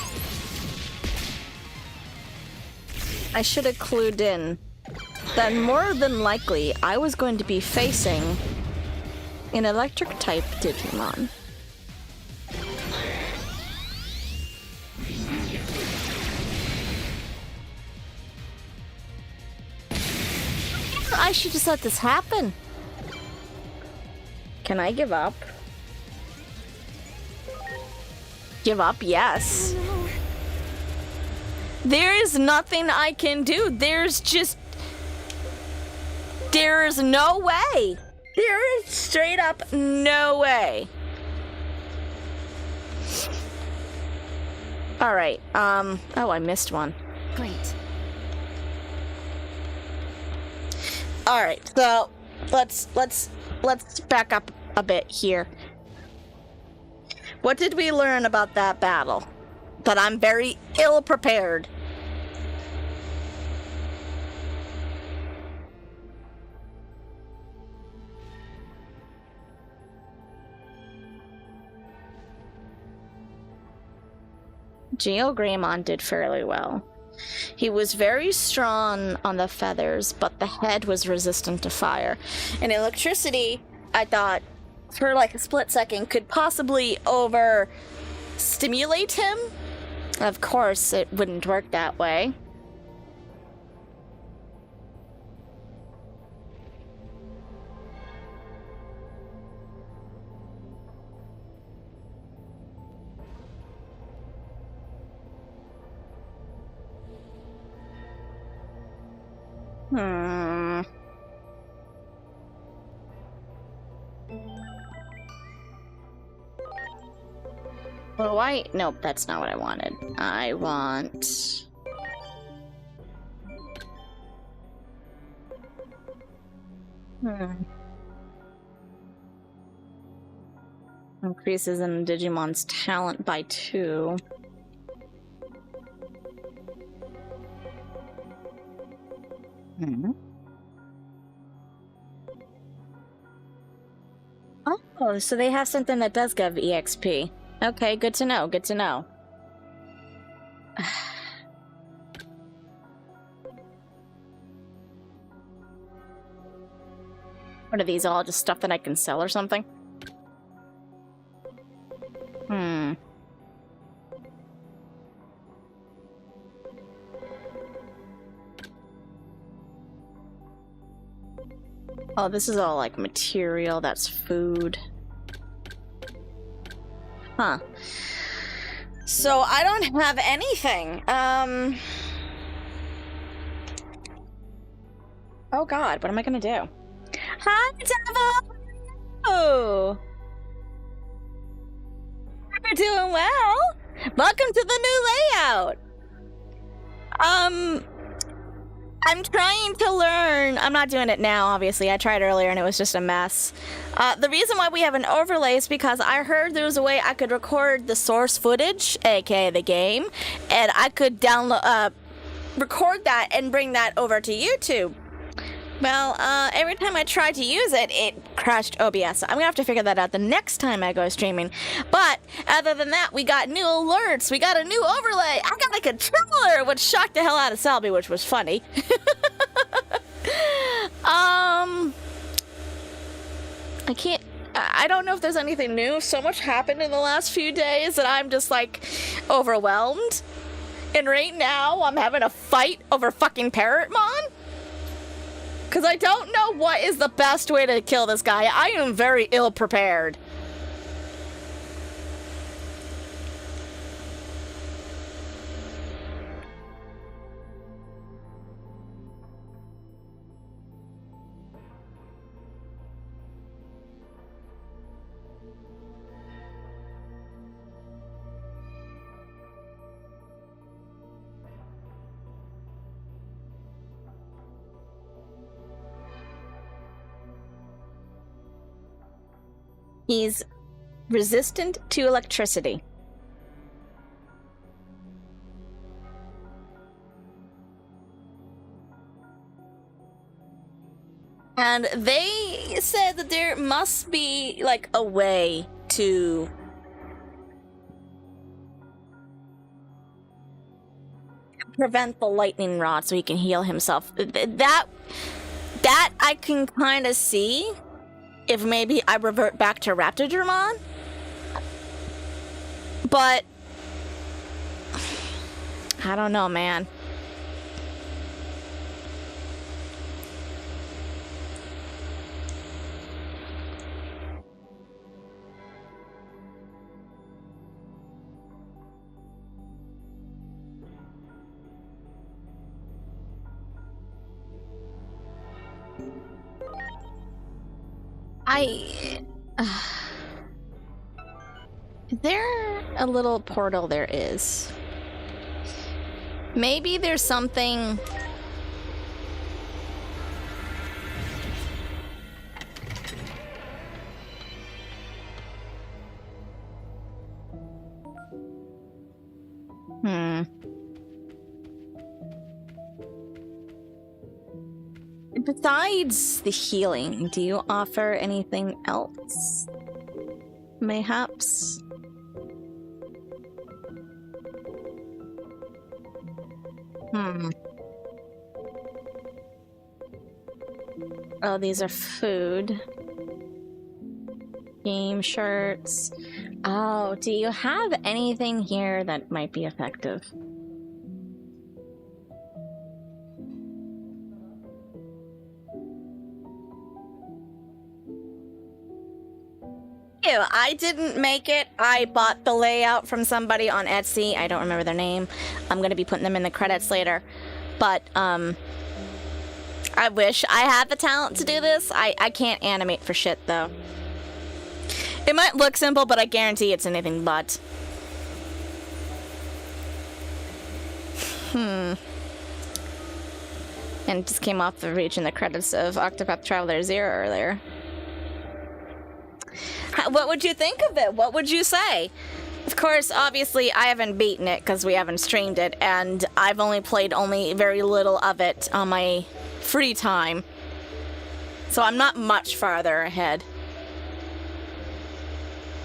I should have clued in that more than likely I was going to be facing an electric type Digimon. I should just let this happen. Can I give up? Give up? Yes. There is nothing I can do. There's no way. There is straight up no way. All right. Oh, I missed one. Great. All right. So, let's back up a bit here. What did we learn about that battle? That I'm very ill prepared. Geogreymon did fairly well. He was very strong on the feathers, but the head was resistant to fire. And electricity, I thought, for like a split second, could possibly overstimulate him. Of course, it wouldn't work that way. Well, nope, that's not what I wanted. I want... Increases in Digimon's talent by 2. Oh, so they have something that does give EXP. Okay, good to know, good to know. What are these, all just stuff that I can sell or something? Oh, this is all like material, that's food. Huh. So I don't have anything. Oh god, what am I gonna do? Hi, Devil! Oh! We're doing well! Welcome to the new layout! I'm trying to learn. I'm not doing it now, obviously. I tried earlier and it was just a mess. The reason why we have an overlay is because I heard there was a way I could record the source footage, aka the game, and I could download, record that and bring that over to YouTube. Well, every time I tried to use it, it crashed OBS. So I'm gonna have to figure that out the next time I go streaming. But other than that, we got new alerts. We got a new overlay. I got a controller, which shocked the hell out of Selby, which was funny. I can't. I don't know if there's anything new. So much happened in the last few days that I'm just like overwhelmed. And right now, I'm having a fight over fucking Parrotmon. Because I don't know what is the best way to kill this guy. I am very ill prepared. He's resistant to electricity. And they said that there must be, like, a way to prevent the lightning rod so he can heal himself. That I can kind of see if maybe I revert back to Raptidramon. But I don't know, man. Is there a little portal? There is. Maybe there's something. Besides the healing, do you offer anything else? Mayhaps? Oh, these are food. Game shirts. Oh, do you have anything here that might be effective? I didn't make it. I bought the layout from somebody on Etsy. I don't remember their name. I'm going to be putting them in the credits later. But, I wish I had the talent to do this. I can't animate for shit, though. It might look simple, but I guarantee it's anything but. And it just came off the reach in the credits of Octopath Traveler 0 earlier. What would you think of it? What would you say? Of course, obviously, I haven't beaten it because we haven't streamed it, and I've only played very little of it on my free time. So I'm not much farther ahead.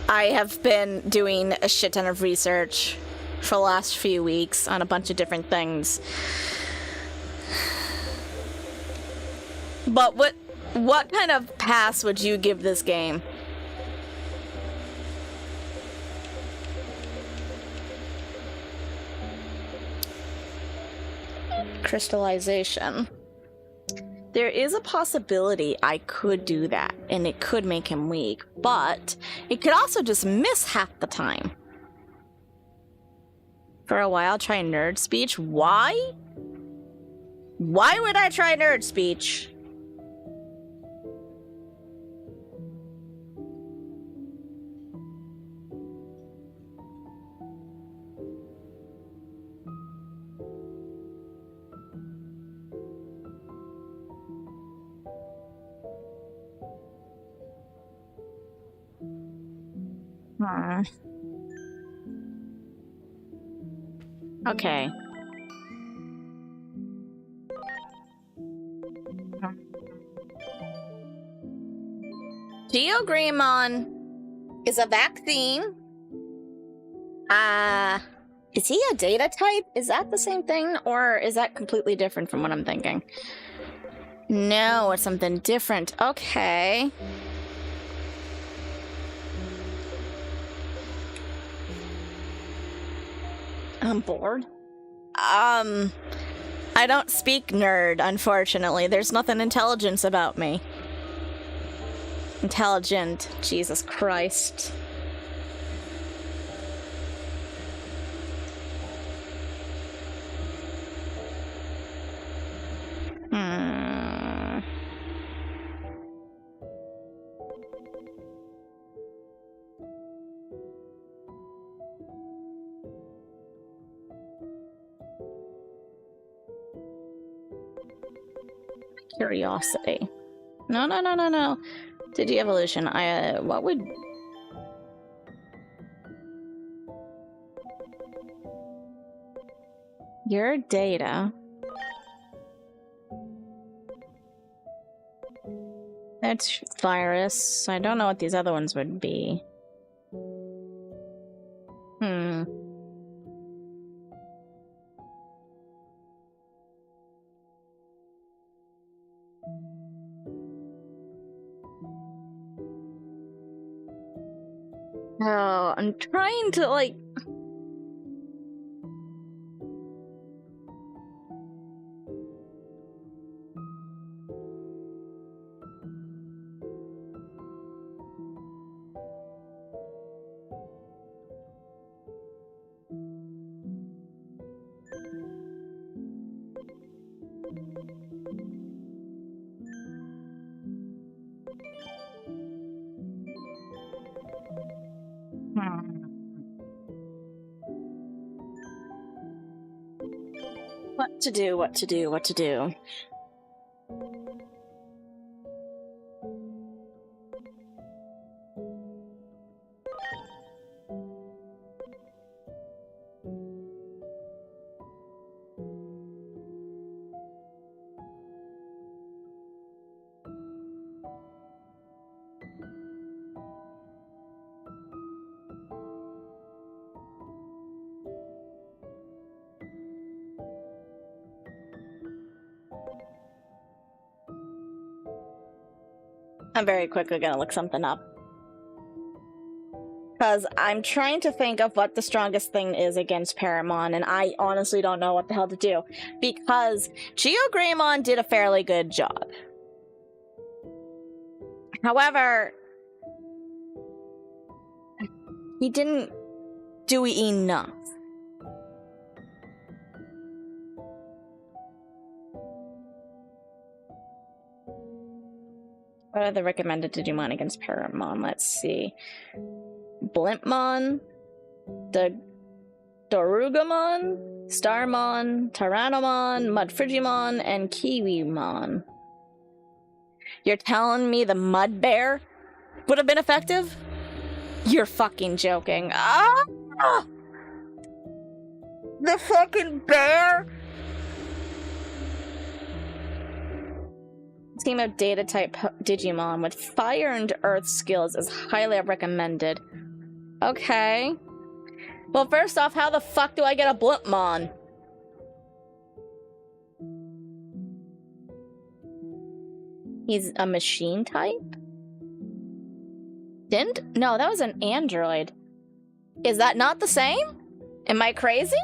I have been doing a shit ton of research for the last few weeks on a bunch of different things. But what kind of pass would you give this game? Crystallization. There is a possibility I could do that, and it could make him weak, but it could also just miss half the time. For a while, try nerd speech. Why? Why would I try nerd speech? Okay. Geogreymon is a vaccine. Is he a data type? Is that the same thing, or is that completely different from what I'm thinking? No, it's something different. Okay. I'm bored. I don't speak nerd, unfortunately. There's nothing intelligent about me. Intelligent. Jesus Christ. Curiosity. No. Digi-evolution. What would Your data. That's virus. I don't know what these other ones would be. Hmm. Oh, I'm trying to, like... What to do, what to do, what to do. I'm very quickly gonna look something up. Because I'm trying to think of what the strongest thing is against Paramon, and I honestly don't know what the hell to do. Because Geogreymon did a fairly good job. However, he didn't do enough. What are the recommended Digimon against Paramon? Let's see. Blimpmon, the Dorugamon, Starmon, Tyrannomon, Mudfrigimon, and Kiwimon. You're telling me the Mud Bear would have been effective? You're fucking joking. Ah! The fucking bear? Team of data type Digimon with fire and earth skills is highly recommended. Okay. Well, first off, how the fuck do I get a Blimpmon? He's a machine type? Didn't? No, that was an android. Is that not the same? Am I crazy?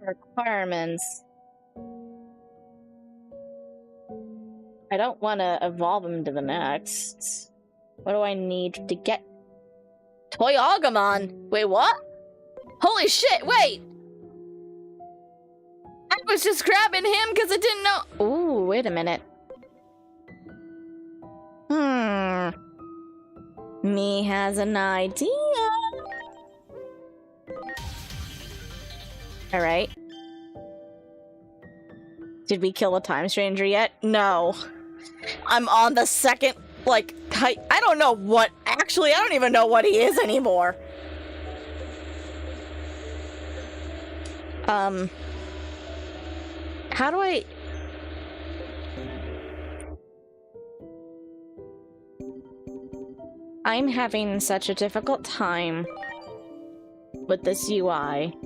Requirements. I don't want to evolve him to the next. What do I need to get? Toyagamon! Wait, what? Holy shit, wait! I was just grabbing him because I didn't know. Ooh, wait a minute. Me has an idea. Alright. Did we kill a time stranger yet? No. I'm on the second, like, I don't know what, actually, I don't even know what he is anymore. How do I... I'm having such a difficult time with this UI.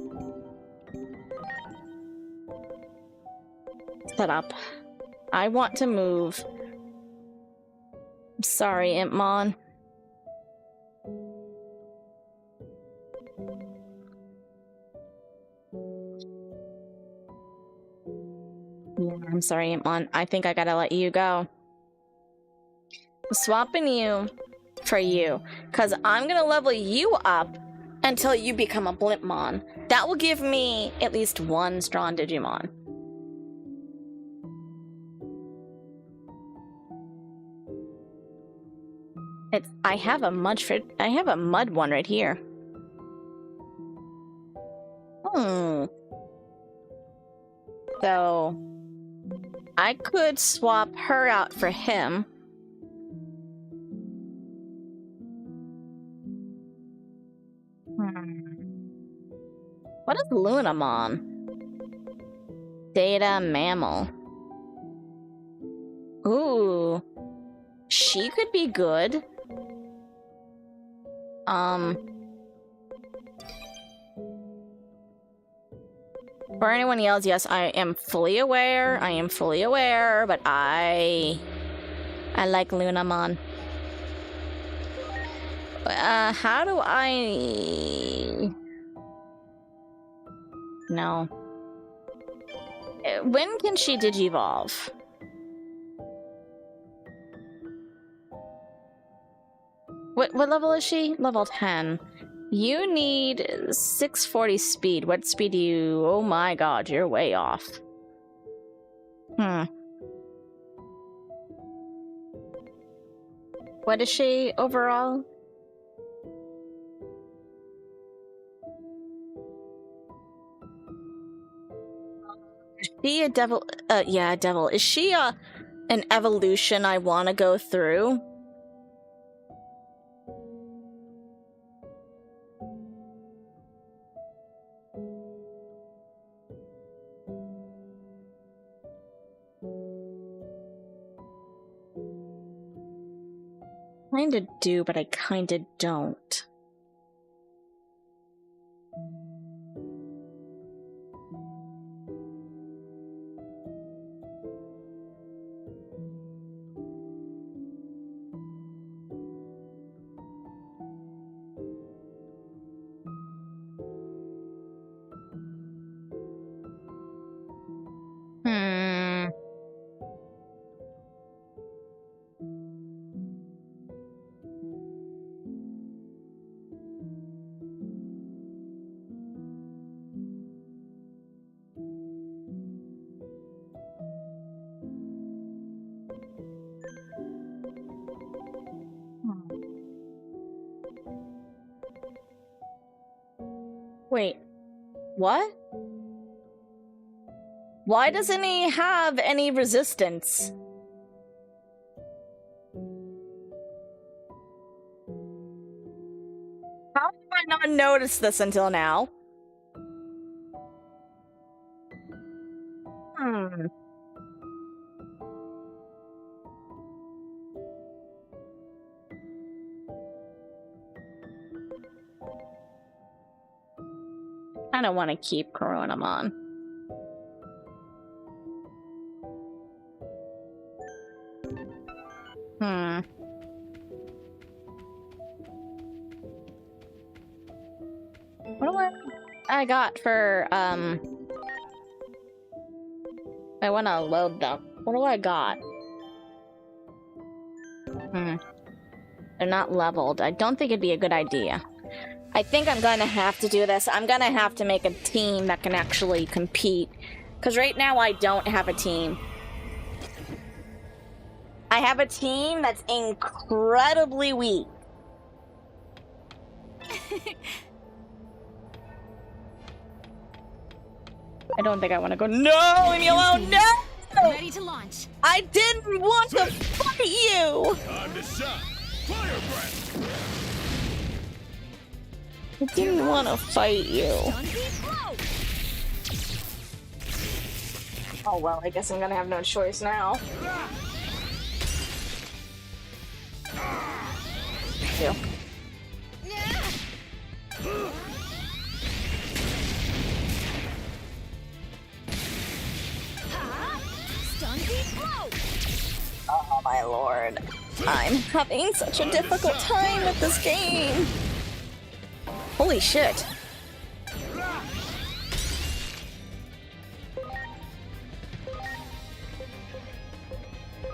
Set up. I want to move. I'm sorry, Impmon. Yeah, I'm sorry, Impmon. I think I gotta let you go. I'm swapping you for you, because I'm gonna level you up until you become a Blimpmon. That will give me at least one strong Digimon. I have a mud one right here. So I could swap her out for him. What is Lunamon? Data mammal. Ooh. She could be good. For anyone else, yes, I am fully aware. I am fully aware, but I like Lunamon. How do I... No. When can she digivolve? What level is she? Level 10. You need 640 speed. What speed do you... Oh my god, you're way off. What is she overall? Is she a devil? Yeah, a devil. Is she an evolution I want to go through? Kinda do, but I kinda don't. Wait, what? Why doesn't he have any resistance? How have I not noticed this until now? I don't want to keep Coronamon. What do I got for, I want to load them. What do I got? They're not leveled. I don't think it'd be a good idea. I think I'm gonna have to do this. I'm gonna have to make a team that can actually compete. Because right now I don't have a team. I have a team that's incredibly weak. I don't think I want to go. No, leave me alone. No! Ready to launch. I didn't want to fight you. Time to shot. Fire breath. I didn't want to fight you. Oh well, I guess I'm gonna have no choice now. Thank you. Oh my lord. I'm having such a difficult time with this game. Holy shit.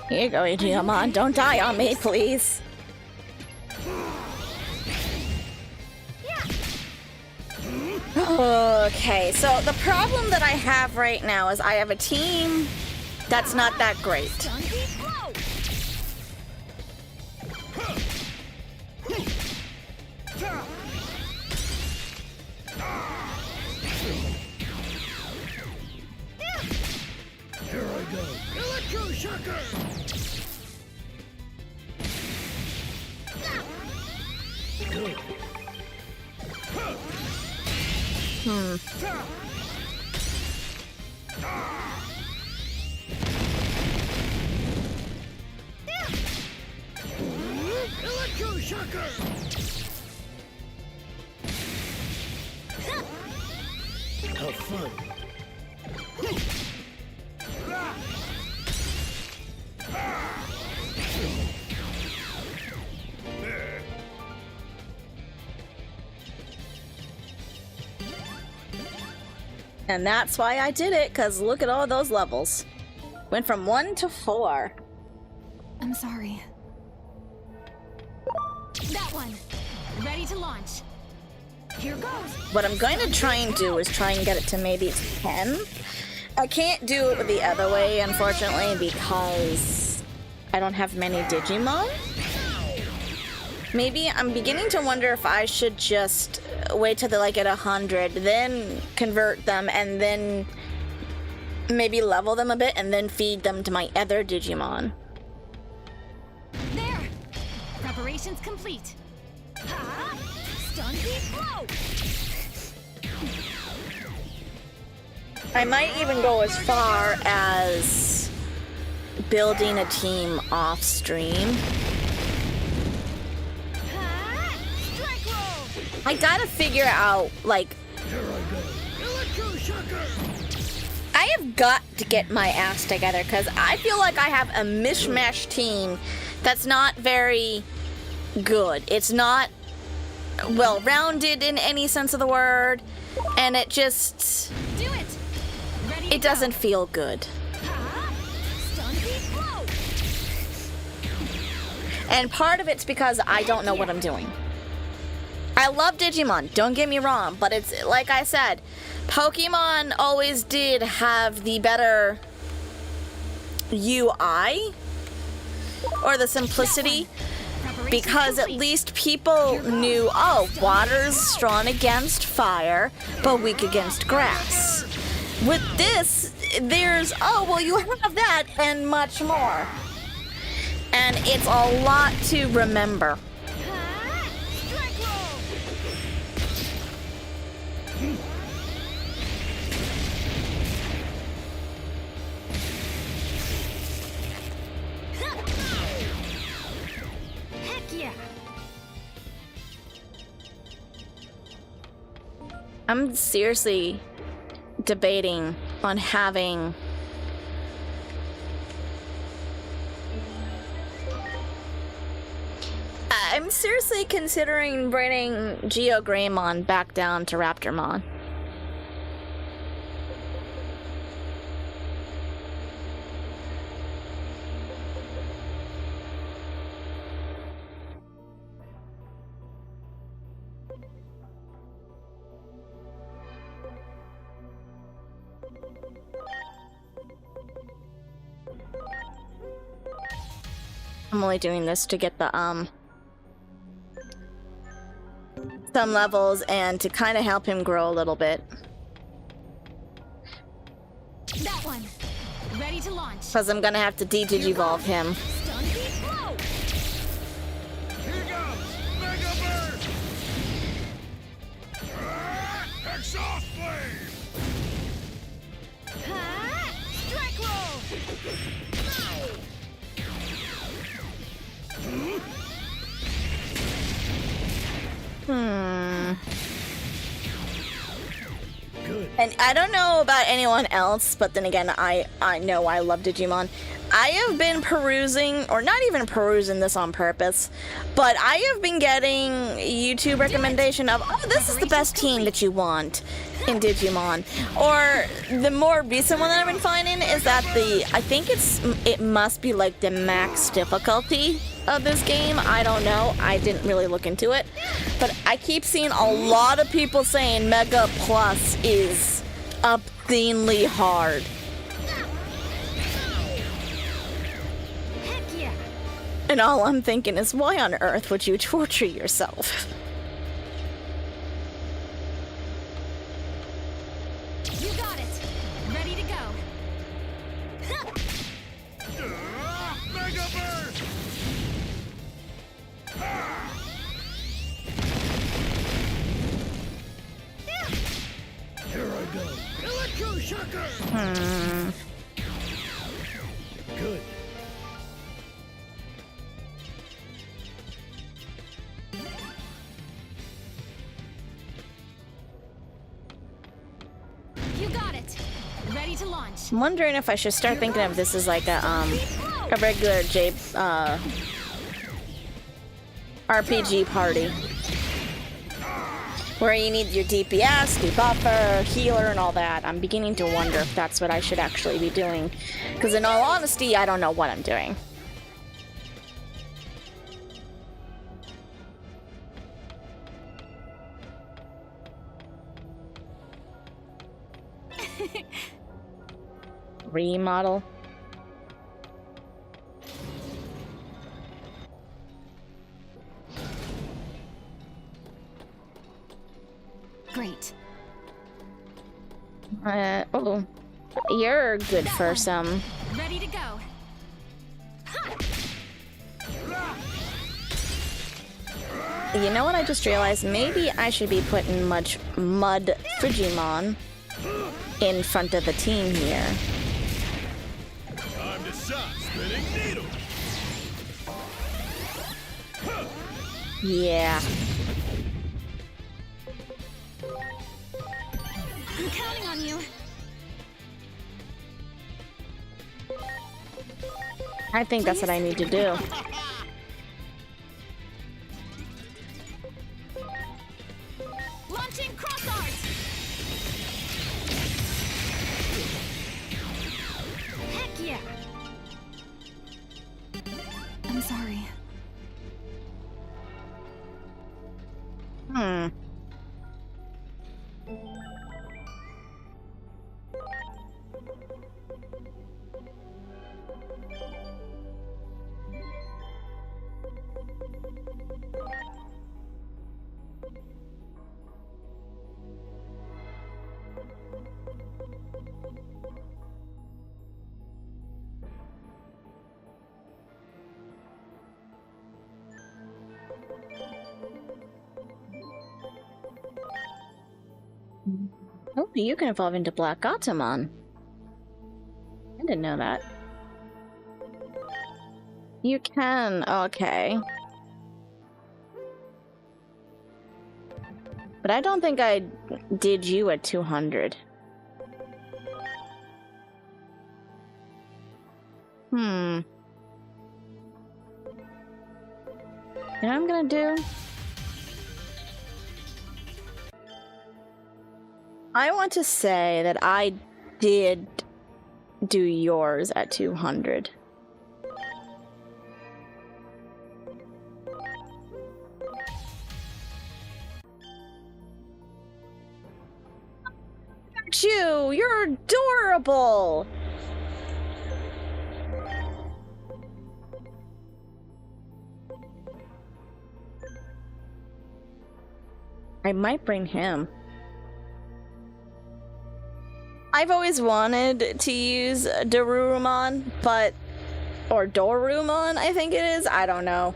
Here you go, Digimon. Don't die on me, please. Okay, so the problem that I have right now is I have a team that's not that great. Here I go. Electroshocker! Good. Electroshocker! Have fun. And that's why I did it, because look at all those levels. Went from 1 to 4. I'm sorry. That one. Ready to launch. Here goes. What I'm going to try and do is try and get it to maybe 10. I can't do it the other way, unfortunately, because I don't have many Digimon. Maybe I'm beginning to wonder if I should just wait till they like at 100, then convert them, and then maybe level them a bit, and then feed them to my other Digimon. There. Preparations complete. Ha! Stun beat blow. I might even go as far as building a team off stream. Ha! Strike roll. I gotta figure out, like, Here I go. Electroshocker! I have got to get my ass together because I feel like I have a mishmash team that's not very good. It's not well-rounded in any sense of the word, and it just, Do it. Ready to it doesn't feel good. go. Ha! Stun beat blow. And part of it's because I don't know what I'm doing. I love Digimon, don't get me wrong, but it's like I said, Pokemon always did have the better UI or the simplicity, because at least people knew, oh, water's strong against fire, but weak against grass. With this, there's, oh, well, you have that and much more. And it's a lot to remember. Ha! Strike roll. Heck yeah. I'm seriously debating on having I'm seriously considering bringing Geogreymon back down to Raptormon. I'm only doing this to get the some levels and to kind of help him grow a little bit. That one. Ready to launch. Because I'm gonna have to de-digivolve him. Stun beat blow. Here goes! Mega Burst! Exhaust Blade! Ha! Strike roll. Good. And I don't know about anyone else, but then again, I know I love Digimon. I have been perusing, or not even perusing this on purpose, but I have been getting YouTube recommendation of, oh, this is the best team that you want in Digimon. Or the more recent one that I've been finding is that I think it must be like the max difficulty of this game. I don't know. I didn't really look into it. But I keep seeing a lot of people saying Mega Plus is obscenely hard. Heck yeah. And all I'm thinking is, why on earth would you torture yourself? You got it. Ready to go. Mega Burst! shocker! Good. You got it. Ready to launch. I'm wondering if I should start thinking of this as like a regular RPG party. Where you need your DPS, debuffer, healer, and all that. I'm beginning to wonder if that's what I should actually be doing. Because in all honesty, I don't know what I'm doing. Remodel. Great. Oh, you're good for some. Ready to go. You know what I just realized? Maybe I should be putting Mud Digimon in front of the team here. Time to shot spinning needle. Yeah. I'm counting on you. I think that's what I need to do. Launching cross arts. Heck yeah. I'm sorry. Hmm. Oh, you can evolve into Black Gatomon. I didn't know that. You can, okay. But I don't think I did you at 200. You know what I'm gonna do? I want to say that I did do yours at 200. You're adorable! I might bring him. I've always wanted to use Darurumon, or Dorumon, I think it is. I don't know.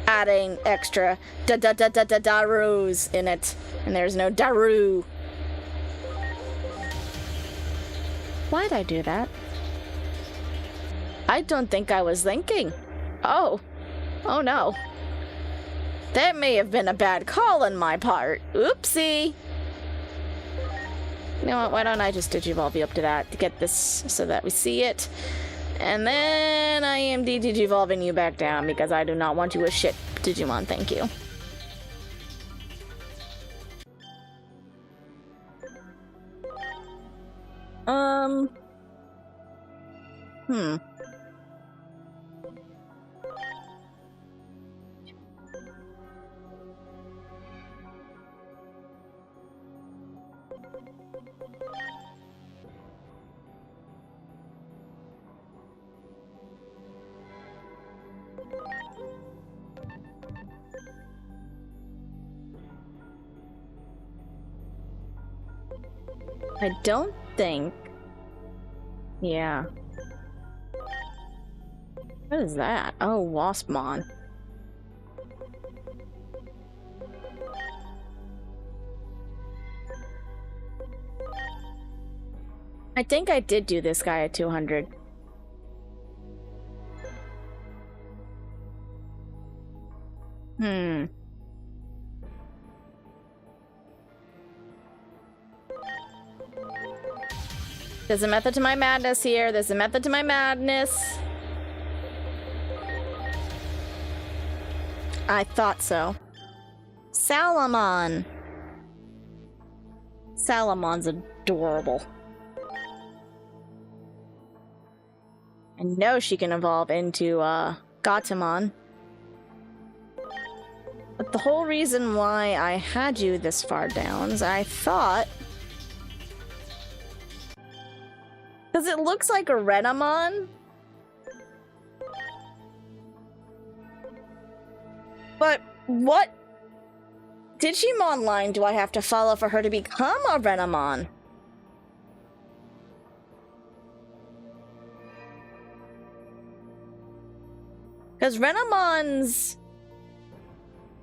Adding extra Darus in it, and there's no Daru. Why'd I do that? I don't think I was thinking. Oh no. That may have been a bad call on my part. Oopsie. You know what, why don't I just Digivolve you up to that to get this so that we see it. And then I am Digivolving you back down because I do not want you a shit Digimon, thank you. I don't think... Yeah. What is that? Oh, Waspmon. I think I did do this guy at 200. There's a method to my madness here. There's a method to my madness. I thought so. Salamon. Salamon's adorable. I know she can evolve into Gatomon. But the whole reason why I had you this far down is I thought... Because it looks like a Renamon. But what Digimon line do I have to follow for her to become a Renamon? Because Renamon's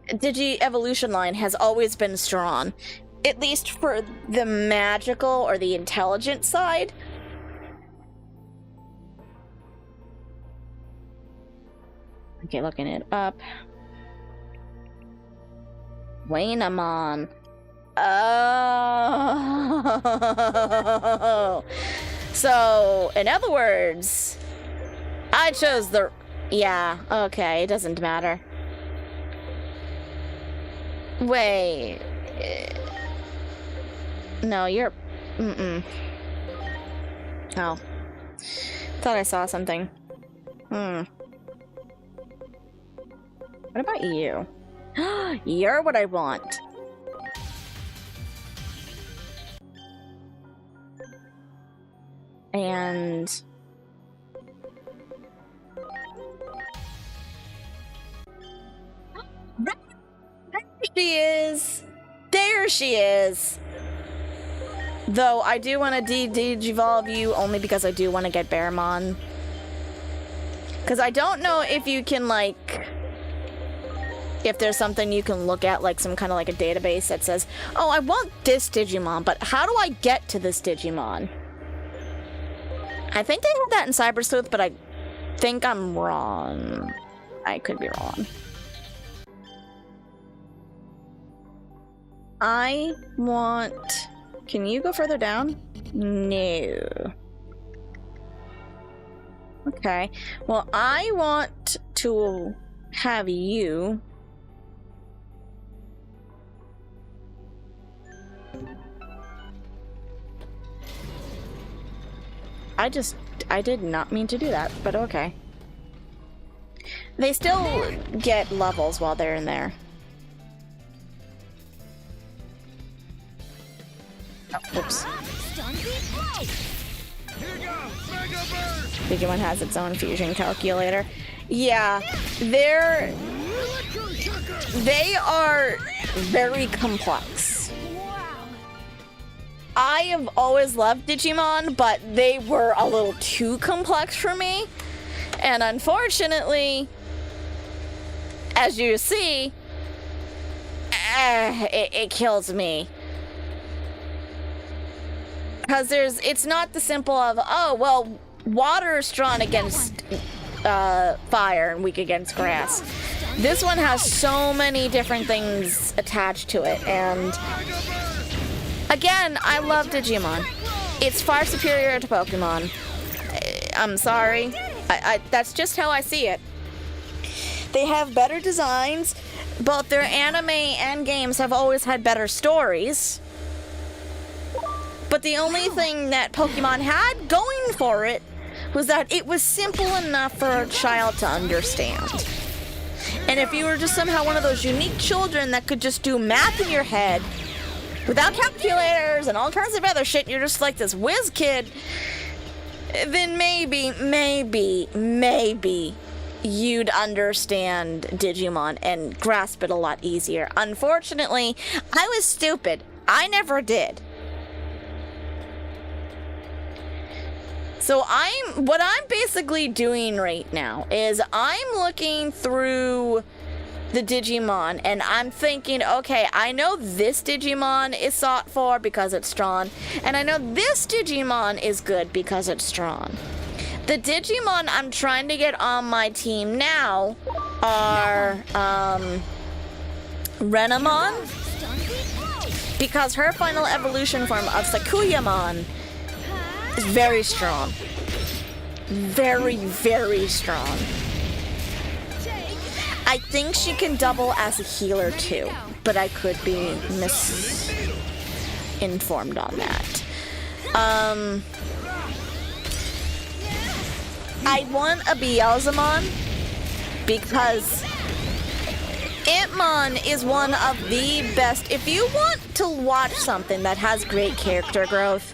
Digi-evolution line has always been strong. At least for the magical or the intelligent side. Okay, looking it up. Wainamon. Oh. So, in other words, I chose the... Yeah, okay, it doesn't matter. Wait. No, you're... Oh. Thought I saw something. What about you? You're what I want. And... There she is! There she is! Though I do want to Digivolve you only because I do want to get Bearmon. Because I don't know if you can, like... If there's something you can look at, like some kind of like a database that says, oh, I want this Digimon, but how do I get to this Digimon? I think they have that in Cyber Sleuth, but I think I'm wrong. I could be wrong. I want... Can you go further down? No. Okay. Well, I want to have you... I did not mean to do that, but okay. They still get levels while they're in there. Oh, oops. Digimon has its own fusion calculator. Yeah, they are very complex. I have always loved Digimon, but they were a little too complex for me. And unfortunately, as you see, it kills me. Because it's not the simple of, oh, well, water is strong against fire and weak against grass. This one has so many different things attached to it, and again, I love Digimon. It's far superior to Pokemon. I'm sorry. That's just how I see it. They have better designs. Both their anime and games have always had better stories. But the only thing that Pokemon had going for it was that it was simple enough for a child to understand. And if you were just somehow one of those unique children that could just do math in your head without calculators and all kinds of other shit, you're just like this whiz kid, then maybe you'd understand Digimon and grasp it a lot easier. Unfortunately, I was stupid. I never did. So what I'm basically doing right now is I'm looking through the Digimon, and I'm thinking, okay, I know this Digimon is sought for because it's strong, and I know this Digimon is good because it's strong. The Digimon I'm trying to get on my team now are Renamon, because her final evolution form of Sakuyamon is very strong. Very, very strong. I think she can double as a healer too, but I could be misinformed on that. I want a Beelzemon because Antmon is one of the best. If you want to watch something that has great character growth,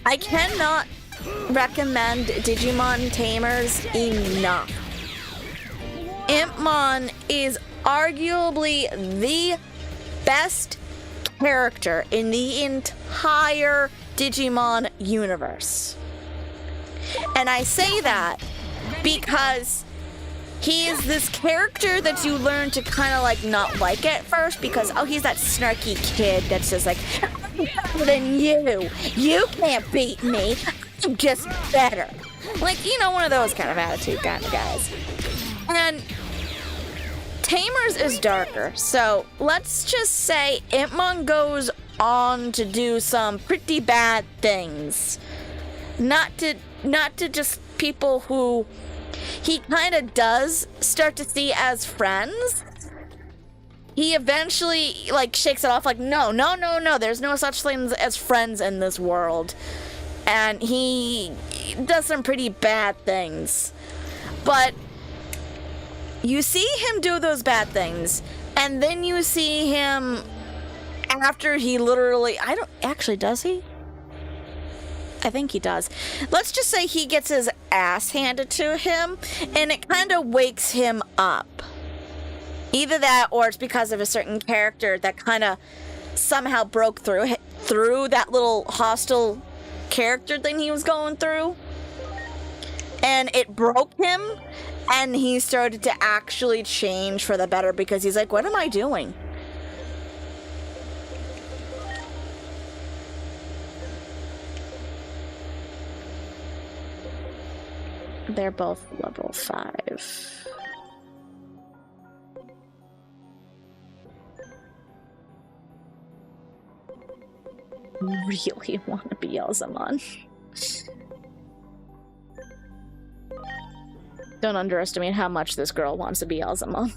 I cannot recommend Digimon Tamers enough. Antmon is arguably the best character in the entire Digimon universe. And I say that because he is this character that you learn to kind of like not like at first because, oh, he's that snarky kid that's just like, I'm better than you. You can't beat me. I'm just better. Like, you know, one of those kind of attitude kind of guys. And Tamers is darker, so let's just say Antmon goes on to do some pretty bad things. Not to just people who he kind of does start to see as friends. He eventually like shakes it off like, no, there's no such things as friends in this world. And he does some pretty bad things. But you see him do those bad things, and then you see him after he literally, does he? I think he does. Let's just say he gets his ass handed to him, and it kind of wakes him up. Either that, or it's because of a certain character that kind of somehow broke through that little hostile character thing he was going through. And it broke him, and he started to actually change for the better because he's like, what am I doing? They're both level 5. Really want to be Beelzemon. Don't underestimate how much this girl wants to be Beelzemon.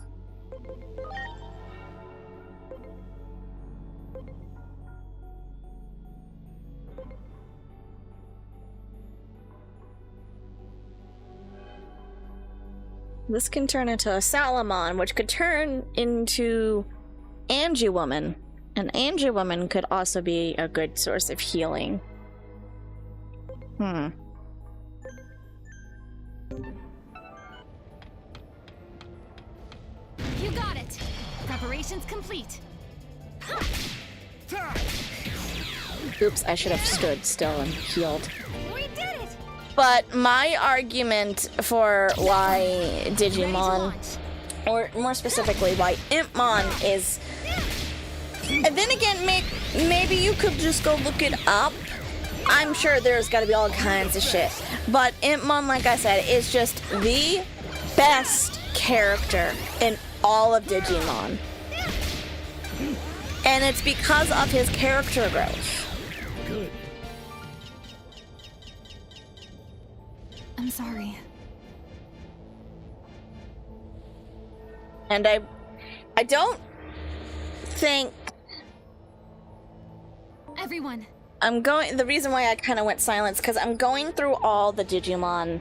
This can turn into a Salamon, which could turn into ENG Woman. An ENG Woman could also be a good source of healing. You got it. Preparations complete. Oops, I should have stood still and healed. We did it. But my argument for why Digimon, or more specifically why Impmon is... And then again, maybe you could just go look it up. I'm sure there's gotta be all kinds of shit. But Impmon, like I said, is just the best character in all of Digimon. And it's because of his character growth. Good. I'm sorry. And I don't think... Everyone. The reason why I kind of went silent is because I'm going through all the Digimon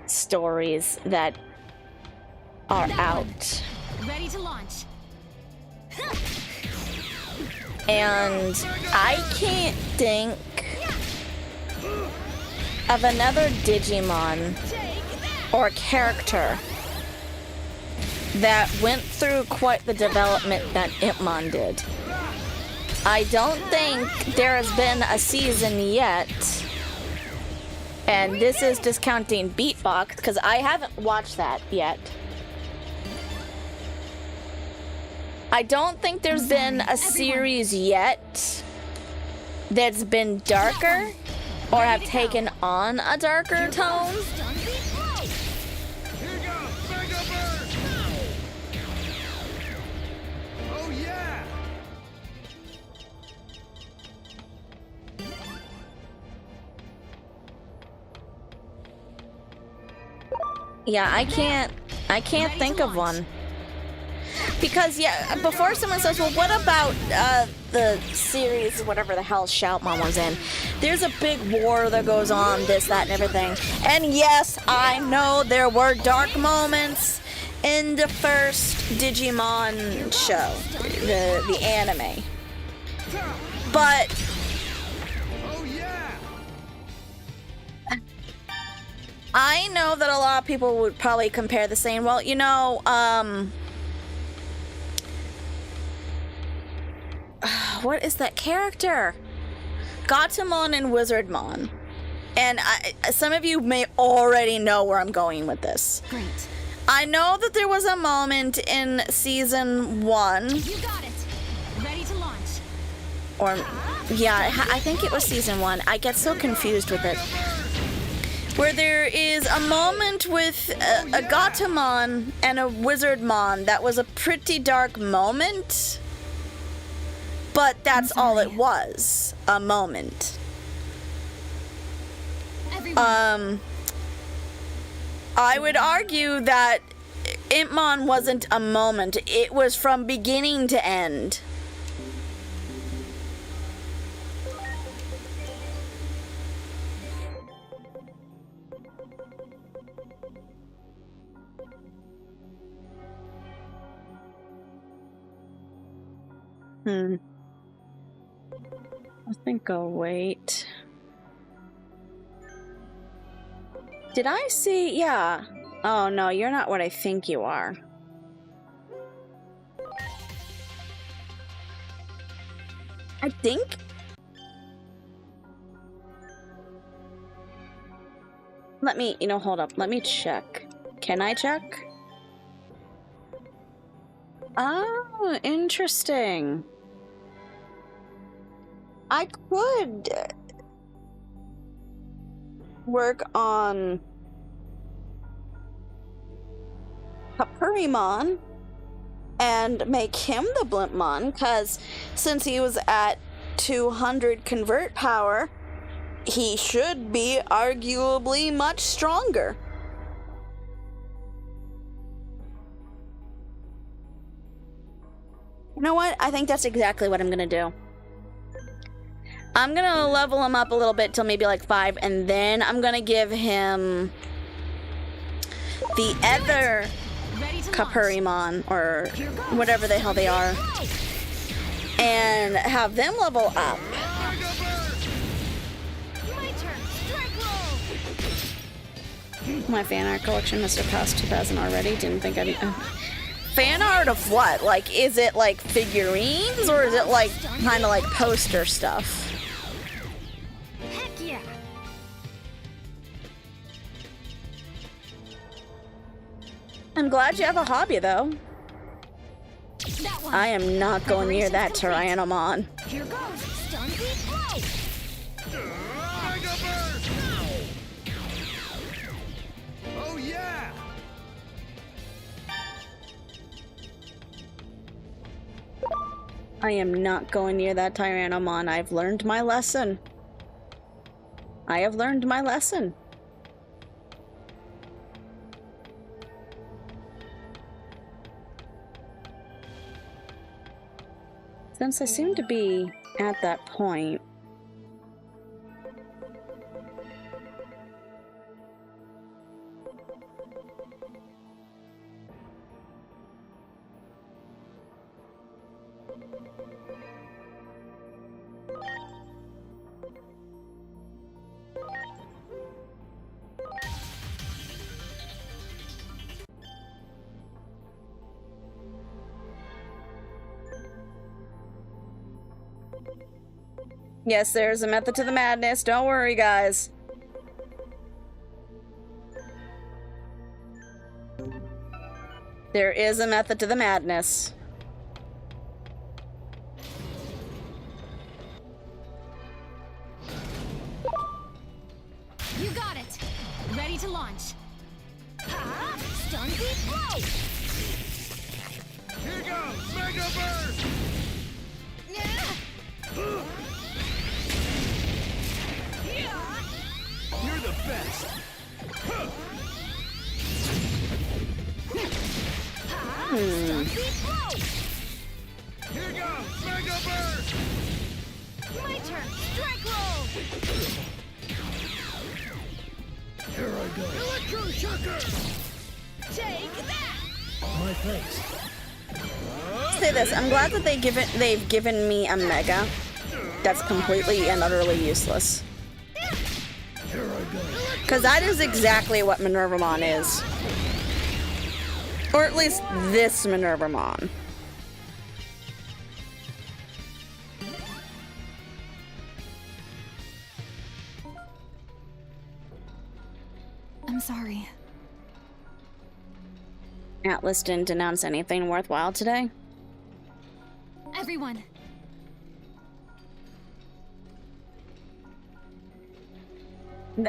stories that are out. Ready to launch. And I can't think of another Digimon or character that went through quite the development that Impmon did. I don't think there has been a season yet, and this is discounting Beatbox because I haven't watched that yet. I don't think there's been a series yet that's been darker or have taken on a darker tone. Here you go! Mega Burst! Oh yeah! Yeah, I can't think of one. Because, yeah, before someone says, well, what about the series, whatever the hell Shoutmon was in? There's a big war that goes on, this, that, and everything. And yes, I know there were dark moments in the first Digimon show, the anime. But Oh yeah! I know that a lot of people would probably compare the saying, well, you know, what is that character? Gatomon and Wizardmon. And some of you may already know where I'm going with this. Great. I know that there was a moment in season 1, You got it. Ready to launch. or yeah, I think it was season 1. I get so confused with it. Where there is a moment with a Gatomon and a Wizardmon that was a pretty dark moment. But that's all it was, a moment. Everyone. I would argue that Impmon wasn't a moment. It was from beginning to end. I think I'll wait. Did I see? Yeah. Oh no, you're not what I think you are. I think. Let me, hold up. Let me check. Can I check? Oh, interesting. I could work on Hapurimon and make him the Blimpmon, because since he was at 200 convert power, he should be arguably much stronger. You know what? I think that's exactly what I'm gonna do. I'm gonna level him up a little bit till maybe like 5, and then I'm gonna give him the other Ready to launch. Kapurimon, or whatever the hell they are, and have them level up. My turn. Strike roll. My fan art collection has surpassed 2,000 already. Didn't think I'd... Fan art of what? Like, is it like figurines, or is it like kind of like poster stuff? Heck yeah. I'm glad you have a hobby, though. That one. I am not going near that Preparations Tyrannomon. Here goes. Stun beat blow. Mega Burst! Oh yeah! I am not going near that Tyrannomon. I've learned my lesson. I have learned my lesson. Since I seem to be at that point, yes, there's a method to the madness. Don't worry, guys. There is a method to the madness. Ready to launch. Ha! Stun beat blow! Here goes! Mega Burst! You're the best! Stun beat blow! Here goes! Mega Burst! My turn! Strike roll! Here I go! Electro Shocker! Take that! My thanks. Say this, I'm glad that they've given me a mega that's completely and utterly useless. Here I go! Because that is exactly what Minervamon is. Or at least this Minervamon. I'm sorry. Atlas didn't announce anything worthwhile today. Everyone,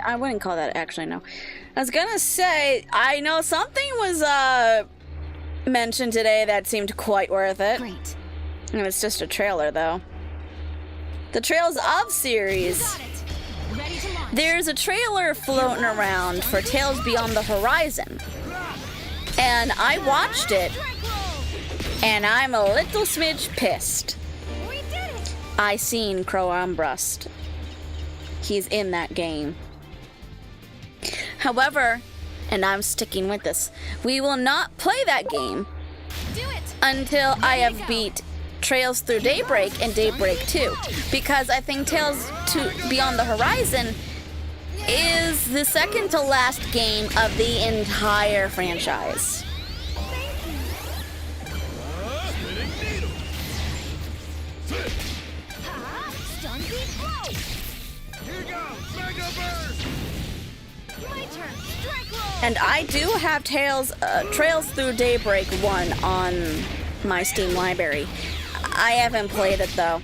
I wouldn't call that actually, no. I was gonna say, I know something was mentioned today that seemed quite worth it. Great. And it's just a trailer though. The Trails of series. got it. Ready to launch. There's a trailer floating around for Tales Beyond the Horizon. And I watched it, Strike roll! and I'm a little smidge pissed. We did it! I seen Crow Armbrust. He's in that game. However, and I'm sticking with this, we will not play that game Do it! until I have beat Trails Through Daybreak and Daybreak 2. Because I think Tales Beyond the Horizon is the second to last game of the entire franchise. Spinning needle! Ha! Stun beat blow! Here goes! Mega Burst! My turn! Strike roll! And I do have Trails Through Daybreak 1 on my Steam library. I haven't played it though.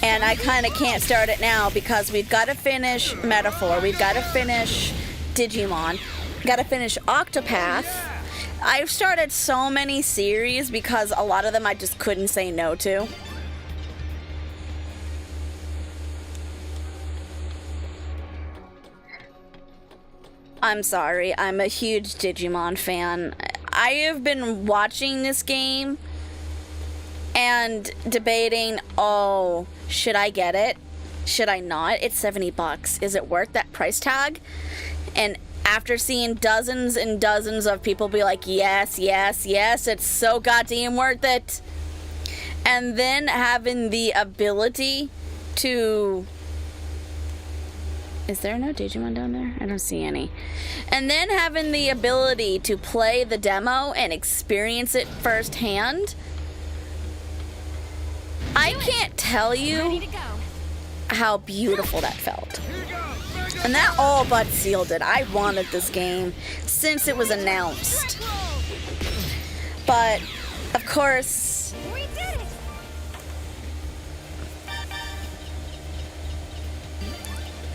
And I kind of can't start it now because we've got to finish Metaphor, we've got to finish Digimon, got to finish Octopath. I've started so many series because a lot of them I just couldn't say no to. I'm sorry, I'm a huge Digimon fan. I have been watching this game and debating, oh, should I get it? Should I not? It's $70. Is it worth that price tag? And after seeing dozens and dozens of people be like, yes, yes, yes, it's so goddamn worth it. And then having the ability to... Is there no Digimon down there? I don't see any. And then having the ability to play the demo and experience it firsthand. I can't tell Ready you to go. how beautiful that felt. And that all but sealed it. I wanted this game since it was announced. Strike roll! But, of course, We did it!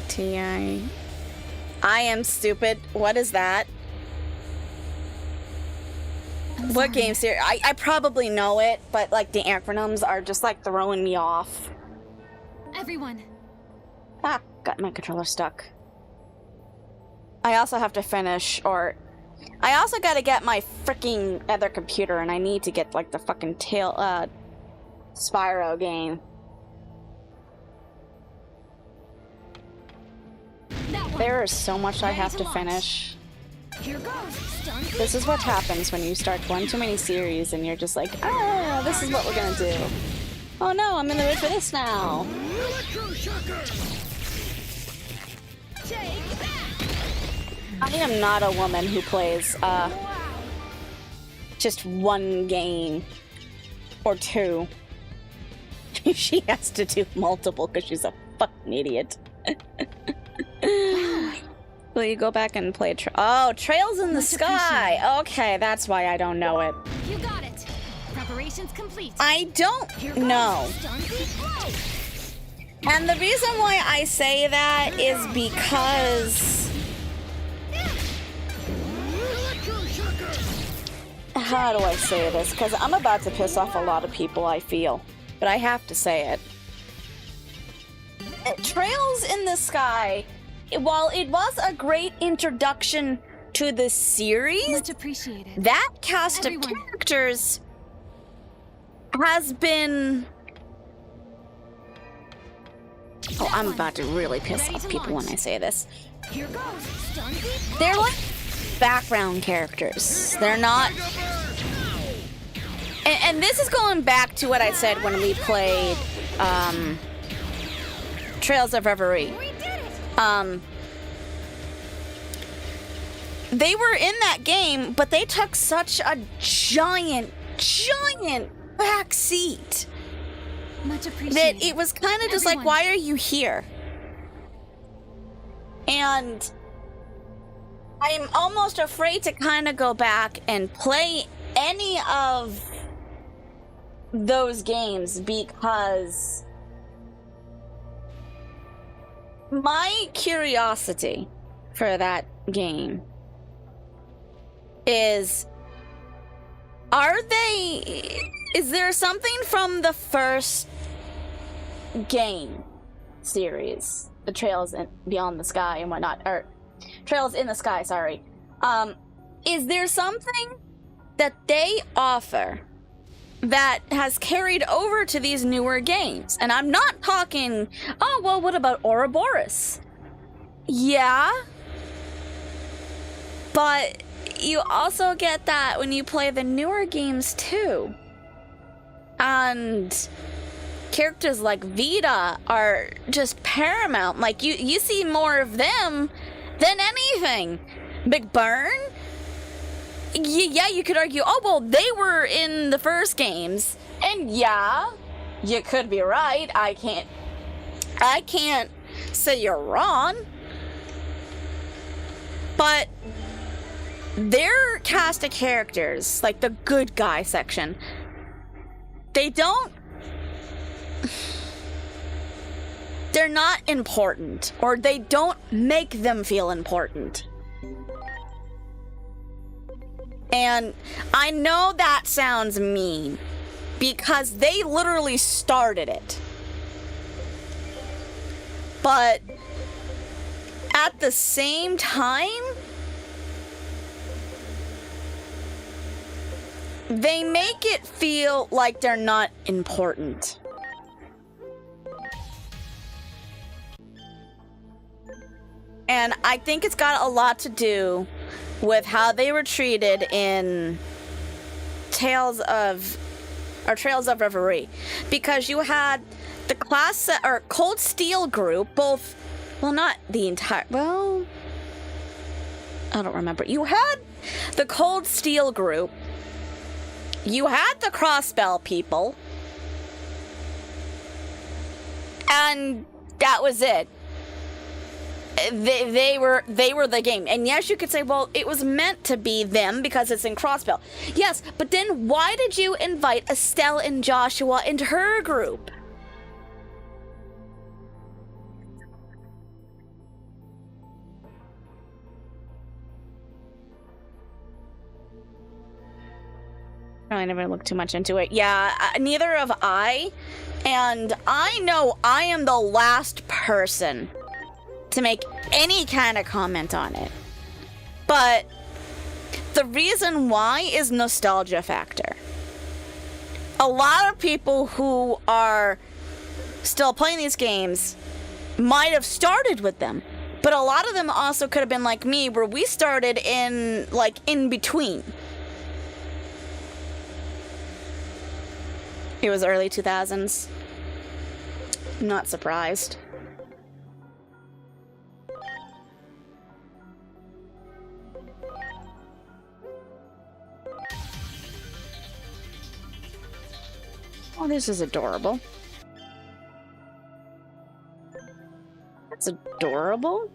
TI. I am stupid. What is that? What game series? I probably know it, but like the acronyms are just like throwing me off. Everyone, Ah, got my controller stuck. I also have to finish, or I also got to get my freaking other computer, and I need to get like the fucking Spyro game. that one. There is so much I Ready have to to launch. finish. Here goes. Stun beat This is what happens when you start one too many series, and you're just like, ah, this is what we're gonna do. Oh no, I'm in the mood for this now. Electro Shocker! Take that! I am not a woman who plays just one game or two. She has to do multiple because she's a fucking idiot. Will you go back and play Trails in the Much Sky? Okay, that's why I don't know it. You got it. Preparations complete. I don't Here goes. know. Stun beat blow. And the reason why I say that is because how do I say this? Because I'm about to piss off a lot of people, I feel. But I have to say it. Trails in the Sky, while it was a great introduction to the series, Much appreciated. that cast Everyone. of characters has been... Oh, I'm about to really piss Ready off to people when launch. I say this. Here goes. Stun deep. They're like background characters. They're not... And this is going back to what I said when we played Trails of Reverie. We did it. They were in that game, but they took such a giant back seat Much appreciated. that it was kind of just like, Everyone. why are you here? And I'm almost afraid to kind of go back and play any of those games because my curiosity for that game is is there something from the first game series, the Trails Beyond the Sky and whatnot, or Trails in the Sky, sorry, is there something that they offer that has carried over to these newer games? And I'm not talking, oh, well, what about Ouroboros? Yeah. But you also get that when you play the newer games too. And characters like Vita are just paramount. Like, you see more of them than anything. Big Burn? Yeah, you could argue, oh, well, they were in the first games. And yeah, you could be right. I can't say you're wrong. But their cast of characters, like the good guy section, they're not important, or they don't make them feel important. And I know that sounds mean, because they literally started it. But at the same time, they make it feel like they're not important. And I think it's got a lot to do with how they were treated in Trails of Reverie. Because you had the Cold Steel group, both, well, not the entire, well, I don't remember. You had the Cold Steel group, you had the Crossbell people, and that was it. They were the game. And yes, you could say, well, it was meant to be them because it's in Crossbell. Yes, but then why did you invite Estelle and Joshua into her group? I never looked too much into it. Yeah, neither have I. And I know I am the last person to make any kind of comment on it. But the reason why is nostalgia factor. A lot of people who are still playing these games might have started with them. But a lot of them also could have been like me, where we started in between. It was early 2000s. Not surprised. Oh, this is adorable. That's adorable.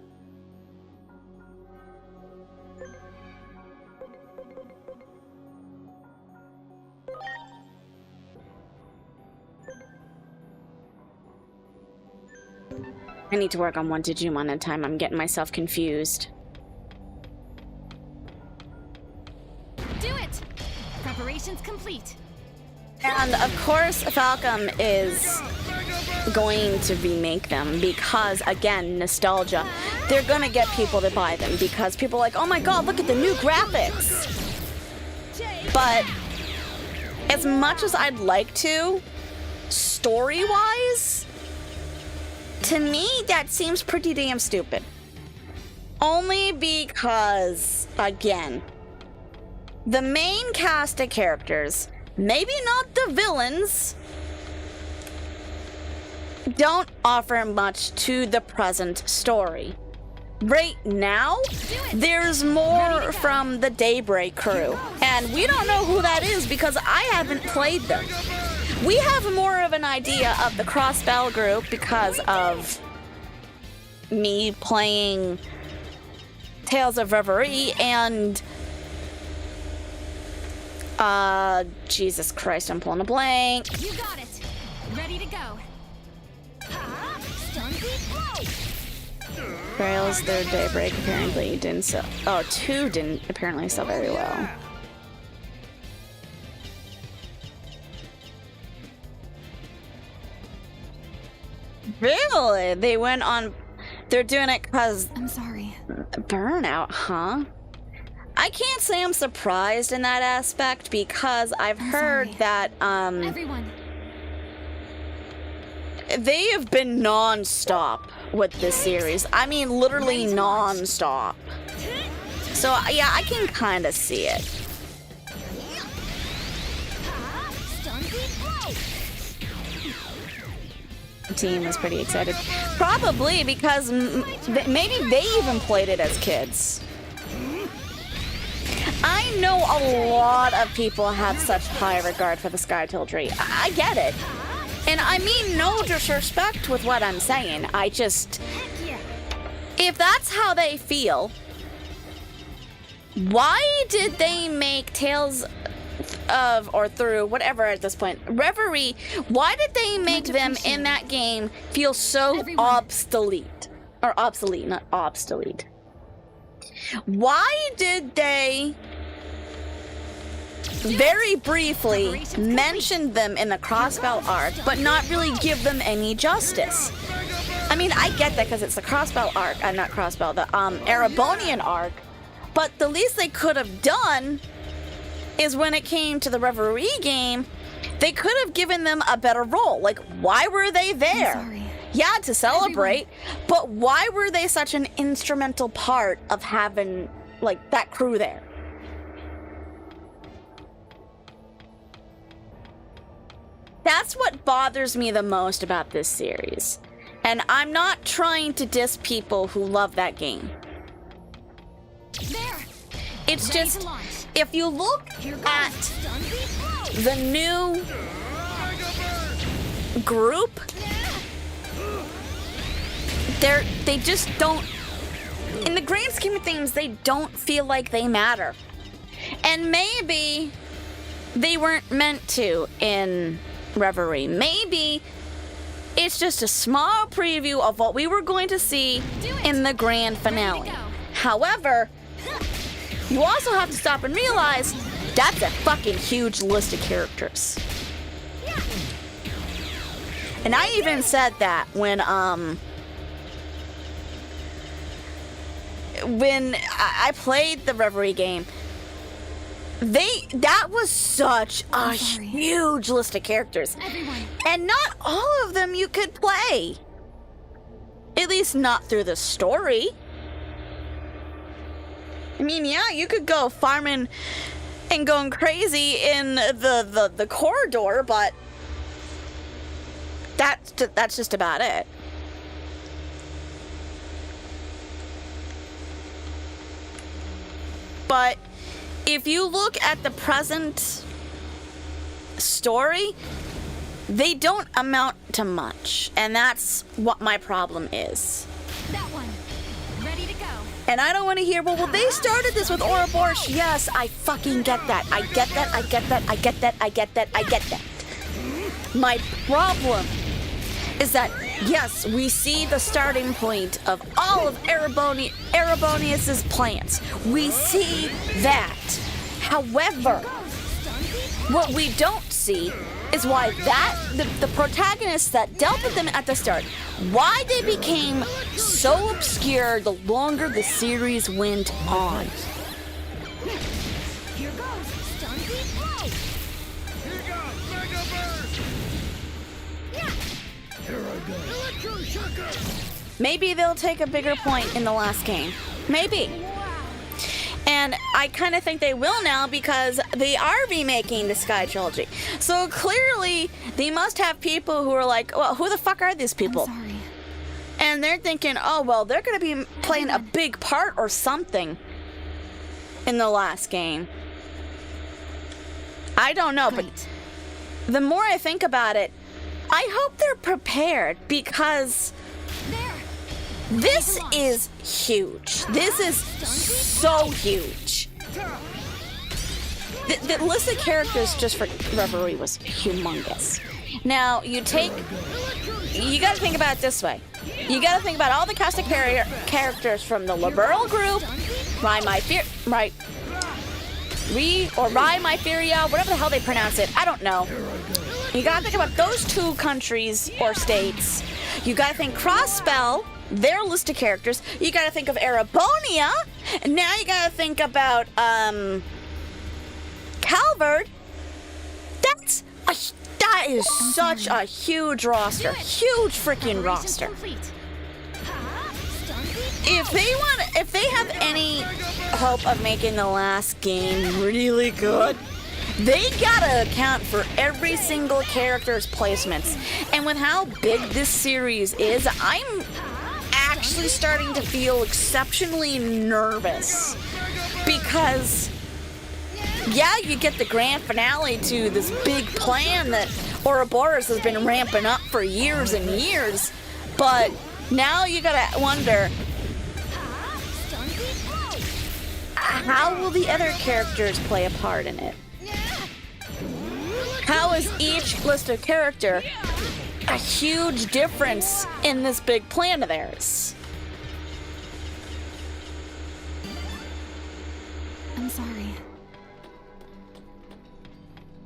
I need to work on one Digimon at a time. I'm getting myself confused. Do it. complete. And of course, Falcom is going to remake them because, again, nostalgia. They're gonna get people to buy them because people are like, oh my god, look at the new graphics. But as much as I'd like to, story-wise, to me, that seems pretty damn stupid. Only because, again, the main cast of characters, maybe not the villains, don't offer much to the present story. Right now, there's more from the Daybreak crew, and we don't know who that is because I haven't played them. We have more of an idea of the Crossbell group because of me playing Tales of Reverie and Jesus Christ, I'm pulling a blank. You got it. Ready to go. Stun beat blow. Trails, their Daybreak apparently didn't sell. Oh, 2 didn't apparently sell very well. Really? They went on. They're doing it because I'm sorry. burnout, huh? I can't say I'm surprised in that aspect because I've heard sorry. that Everyone. they have been non-stop with this series. I mean, literally non-stop. So yeah, I can kind of see it. Stun beat blow. The team is pretty excited. Probably because maybe they even played it as kids. I know a lot of people have such high regard for the Sky Tiltree. I get it. And I mean no disrespect with what I'm saying. I just... If that's how they feel, why did they make Tales of, or through, whatever at this point, Reverie, why did they make them in that game feel so obsolete? Or obsolete, not obsolete. Why did they very briefly mention them in the Crossbell arc, but not really give them any justice? I mean, I get that because it's the Crossbell arc, not Crossbell, the Erebonian arc, but the least they could have done is when it came to the Reverie game, they could have given them a better role. Like, why were they there? I'm sorry. Yeah, to celebrate, but why were they such an instrumental part of having, like, that crew there? That's what bothers me the most about this series. And I'm not trying to diss people who love that game. There. It's Ready just, to launch. if you look Here goes. at Stun beat blow. the new group, they just don't, in the grand scheme of things, they don't feel like they matter. And maybe they weren't meant to in Reverie. Maybe it's just a small preview of what we were going to see in the grand finale. Ready to go. However, you also have to stop and realize that's a fucking huge list of characters. And I even said that when I played the Reverie game. That was such a huge list of characters. Everyone. And not all of them you could play. At least not through the story. I mean, yeah, you could go farming and going crazy in the corridor, but that's just about it. But if you look at the present story, they don't amount to much, and that's what my problem is. That one. Ready to go. And I don't want to hear, well, they started this with Ouroboros. Yes, I fucking get that. I get that, I get that, I get that, I get that, I get that. My problem is that, yes, we see the starting point of all of Erebonius's plans. We see that. However, Stun beat blow. What we don't see is why the protagonists that dealt with them at the start, why they became so obscure the longer the series went on. Here goes. Stun beat blow. Here goes Mega Burst! Here I go. Electroshocker! Maybe they'll take a bigger point in the last game. Maybe. And I kind of think they will now because they are remaking the Sky Trilogy. So clearly, they must have people who are like, well, who the fuck are these people? I'm sorry. And they're thinking, oh, well, they're going to be playing a big part or something in the last game. I don't know, but the more I think about it, I hope they're prepared because this is huge. This is so huge. The list of characters just for Reverie was humongous. Now, you gotta think about it this way. You gotta think about all the cast of characters from the Liberal group, Rai My Furia, whatever the hell they pronounce it, I don't know. You gotta think about those two countries or states. You gotta think Crossspell, their list of characters. You gotta think of Erebonia, and now you gotta think about Calvard. That is such a huge roster, huge freaking roster. Complete. If they have any hope of making the last game really good, they gotta account for every single character's placements. And with how big this series is, I'm actually starting to feel exceptionally nervous because, yeah, you get the grand finale to this big plan that Ouroboros has been ramping up for years and years, but now you gotta wonder, how will the other characters play a part in it? How is each list of character a huge difference in this big plan of theirs? I'm sorry.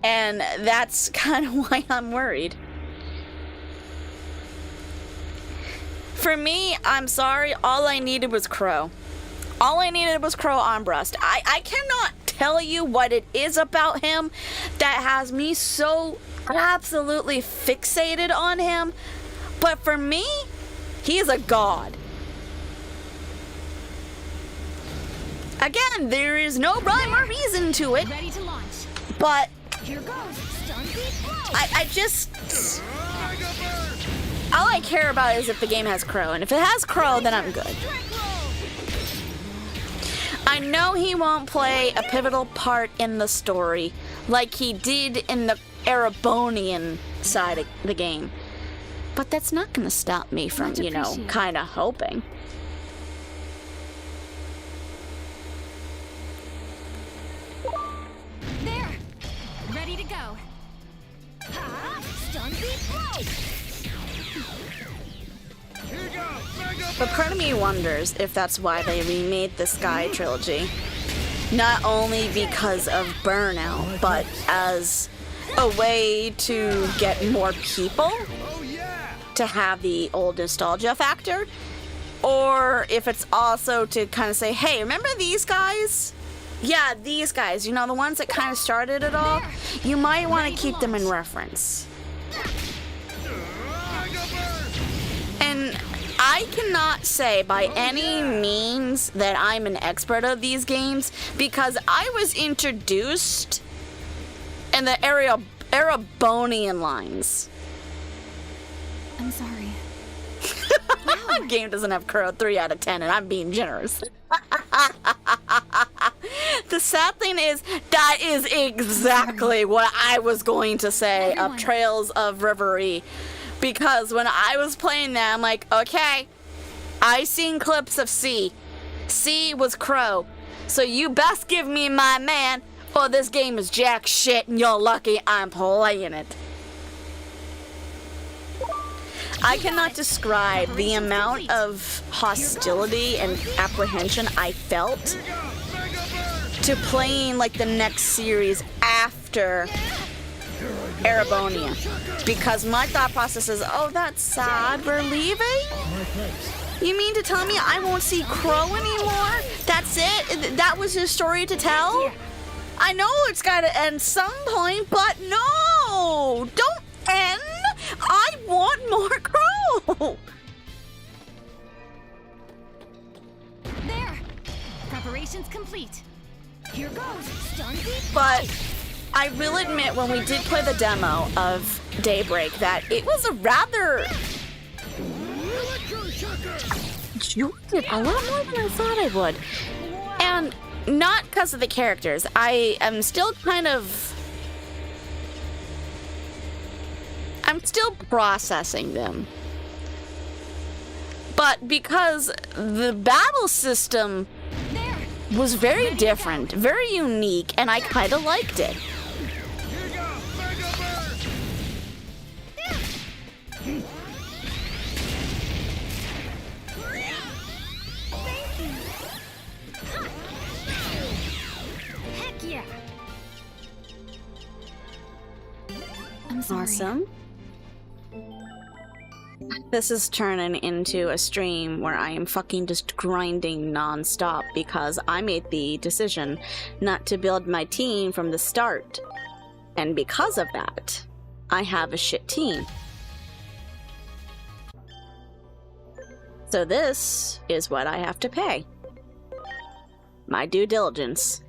And that's kind of why I'm worried. For me, I'm sorry, all I needed was Crow. All I needed was Crow Armbrust. I cannot tell you what it is about him that has me so absolutely fixated on him. But for me, he is a god. Again, there is no rhyme or reason to it, Ready to launch. but Here goes. Stun beat blow. I just... all I care about is if the game has Crow, and if it has Crow, then I'm good. I know he won't play a pivotal part in the story like he did in the Erebonian side of the game. But that's not going to stop me from, Much appreciated. kind of hoping. There. Ready to go. Stun beat blow. Here goes Mega But part of me wonders if that's why they remade the Sky Trilogy. Not only because of Burnout, but as a way to get more people Oh yeah! to have the old nostalgia factor. Or if it's also to kind of say, hey, remember these guys? Yeah, these guys, the ones that kind of started it all? You might want to keep them in reference. And I cannot say by any means that I'm an expert of these games because I was introduced in the Erebonian lines. I'm sorry. That game doesn't have Crow 3 out of 10, and I'm being generous. The sad thing is, that is exactly what I was going to say of Trails of Reverie. Because when I was playing that, I'm like, okay, I seen clips of C. C was Crow. So you best give me my man, or this game is jack shit and you're lucky I'm playing it. I cannot describe the amount of hostility and apprehension I felt to playing like the next series after after Erebonia. Because my thought process is, oh, that's sad, we're leaving? My place. You mean to tell me I won't see Crow anymore? That's it? That was his story to tell? I know it's gotta end some point, but no! Don't end! I want more Crow! There! Preparations complete. Here goes. Stun beat. But I will admit, when we did play the demo of Daybreak, that it was a rather... You did a lot more than I thought I would. And not because of the characters. I am still kind of... I'm still processing them. But because the battle system was very different, very unique, and I kind of liked it. Heck yeah! I'm sorry. Awesome. This is turning into a stream where I am fucking just grinding non-stop because I made the decision not to build my team from the start. And because of that, I have a shit team. So this is what I have to pay. My due diligence.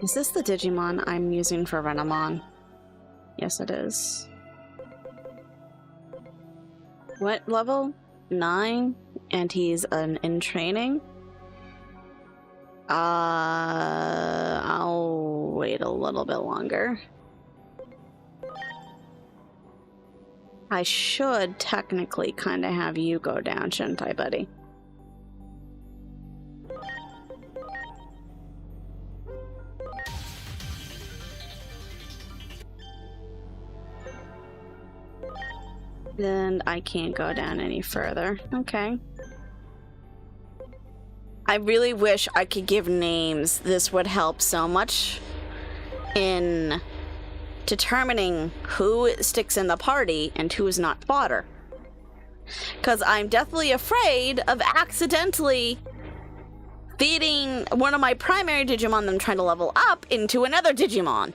Is this the Digimon I'm using for Renamon? Yes, it is. What level? 9? And he's in training? I'll wait a little bit longer. I should technically kind of have you go down, shouldn't I, buddy? Then I can't go down any further. Okay. I really wish I could give names. This would help so much in determining who sticks in the party and who is not fodder. Because I'm deathly afraid of accidentally feeding one of my primary Digimon that I'm trying to level up into another Digimon.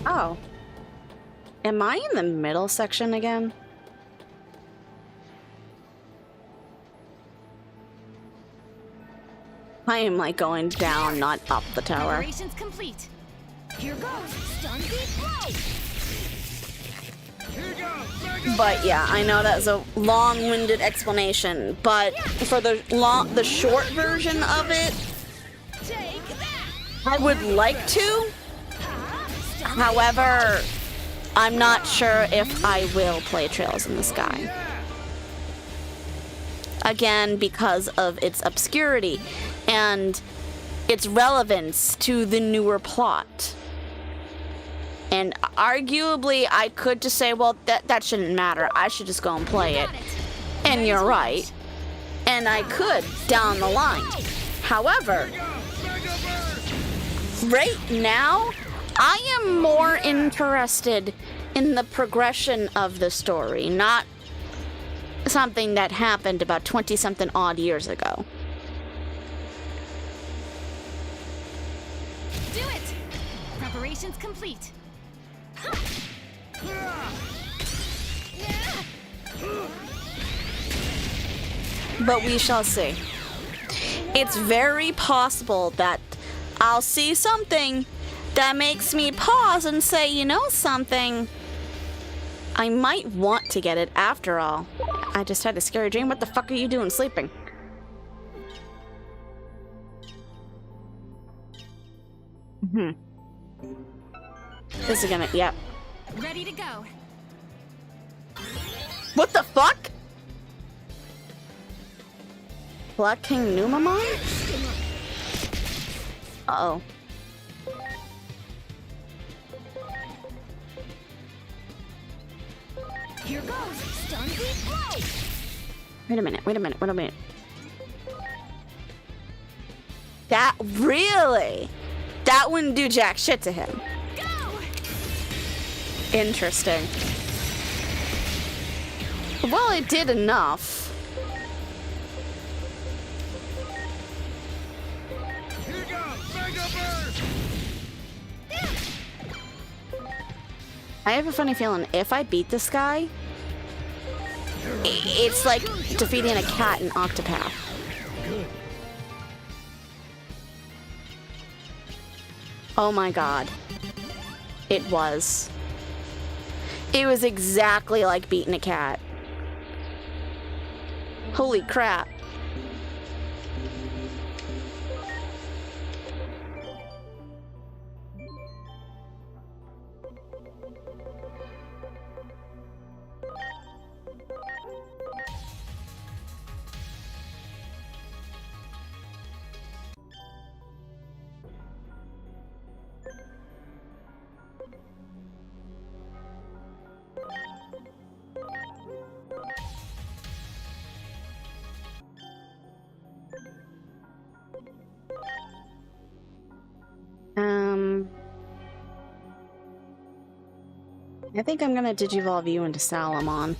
Oh. Am I in the middle section again? I am like going down, not up the tower. Preparations complete. Here goes. Stun beat. But yeah, I know that's a long-winded explanation, but for the short version of it, Take that. I would like to. However, I'm not sure if I will play Trails in the Sky. Again, because of its obscurity and its relevance to the newer plot. And arguably, I could just say, well, that shouldn't matter. I should just go and play it. And you're right. And I could down the line. However, right now, I am more interested in the progression of the story, not something that happened about 20-something odd years ago. Do it. Preparations complete. But we shall see. It's very possible that I'll see something that makes me pause and say, you know something? I might want to get it after all. I just had a scary dream. What the fuck are you doing sleeping? This is gonna, yep. Ready to go. What the fuck? Black King Numamon? Uh-oh. Here goes. Stun deep blow. Wait a minute. That really? That wouldn't do jack shit to him. Go. Interesting. Well, it did enough. Here goes Mega Burst! I have a funny feeling if I beat this guy, it's like defeating a cat in Octopath. Good. Oh my god. It was. It was exactly like beating a cat. Holy crap. I think I'm gonna digivolve you into Salamon.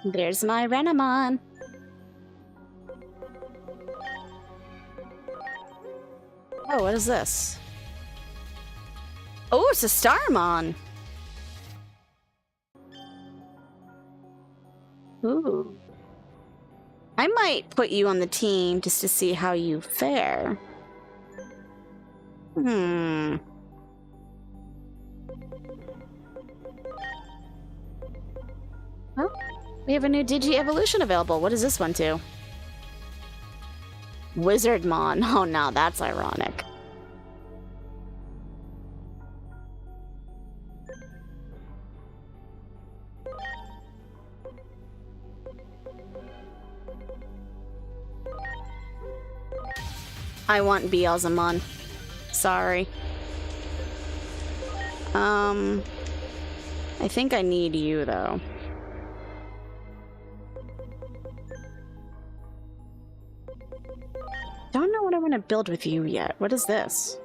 There's my Renamon. Oh, what is this? Oh, it's a Starmon. Ooh. I might put you on the team just to see how you fare. Oh, we have a new Digi-Evolution available. What does this one do? Wizardmon. Oh, now that's ironic. I want Beelzemon. Sorry. I think I need you, though. Don't know what I want to build with you yet. What is this?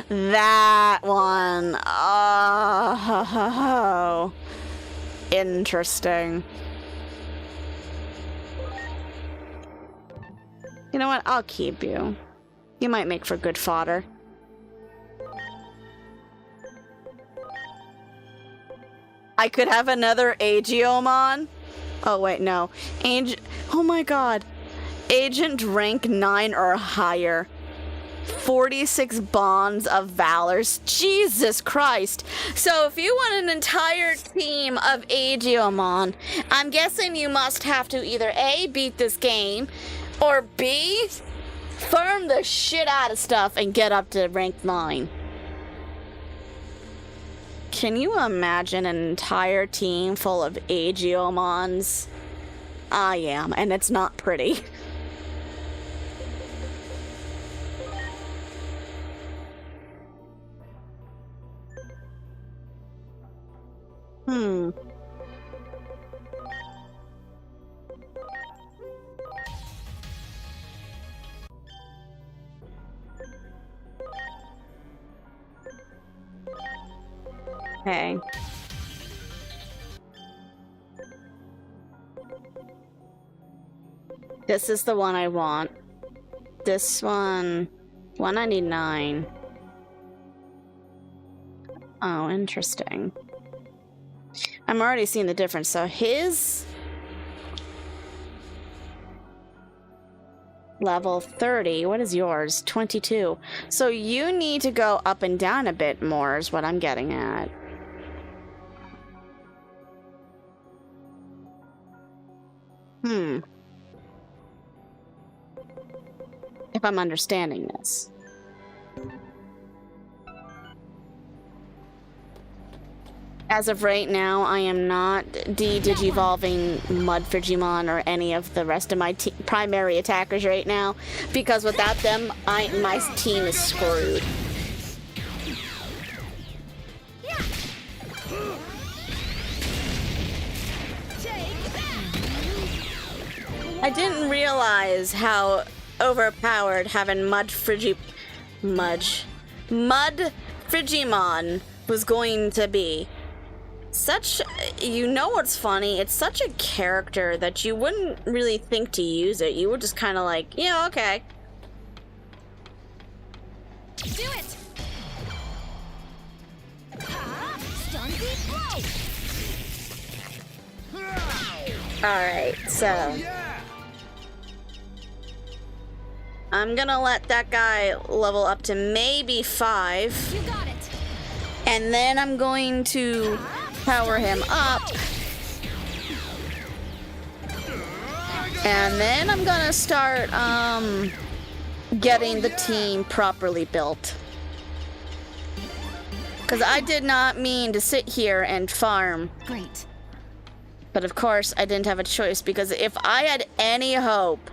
That one. Oh. Interesting. You know what? I'll keep you. You might make for good fodder. I could have another Aegiomon. Oh, wait, no. Oh my god. Agent rank 9 or higher. 46 bonds of valors. Jesus Christ. So if you want an entire team of Aegiomon, I'm guessing you must have to either A, beat this game, or B, farm the shit out of stuff and get up to rank 9. Can you imagine an entire team full of Aegiomons? I am, and it's not pretty. Okay. This is the one I want. This one... 199. Oh, interesting. I'm already seeing the difference. So his... level 30. What is yours? 22. So you need to go up and down a bit more is what I'm getting at. If I'm understanding this. As of right now, I am not de-digivolving Mud Frigimon or any of the rest of my primary attackers right now, because without them, my team is screwed. I didn't realize how overpowered having Mud Frigimon was going to be. Such, you know what's funny? It's such a character that you wouldn't really think to use it. You would just kind of like, yeah, okay. Do it! Stun beat blow! Alright, so... I'm gonna let that guy level up to maybe 5. You got it! And then I'm going to power him up. And then I'm gonna start, getting the team properly built. Because I did not mean to sit here and farm. Great. But of course, I didn't have a choice, because if I had any hope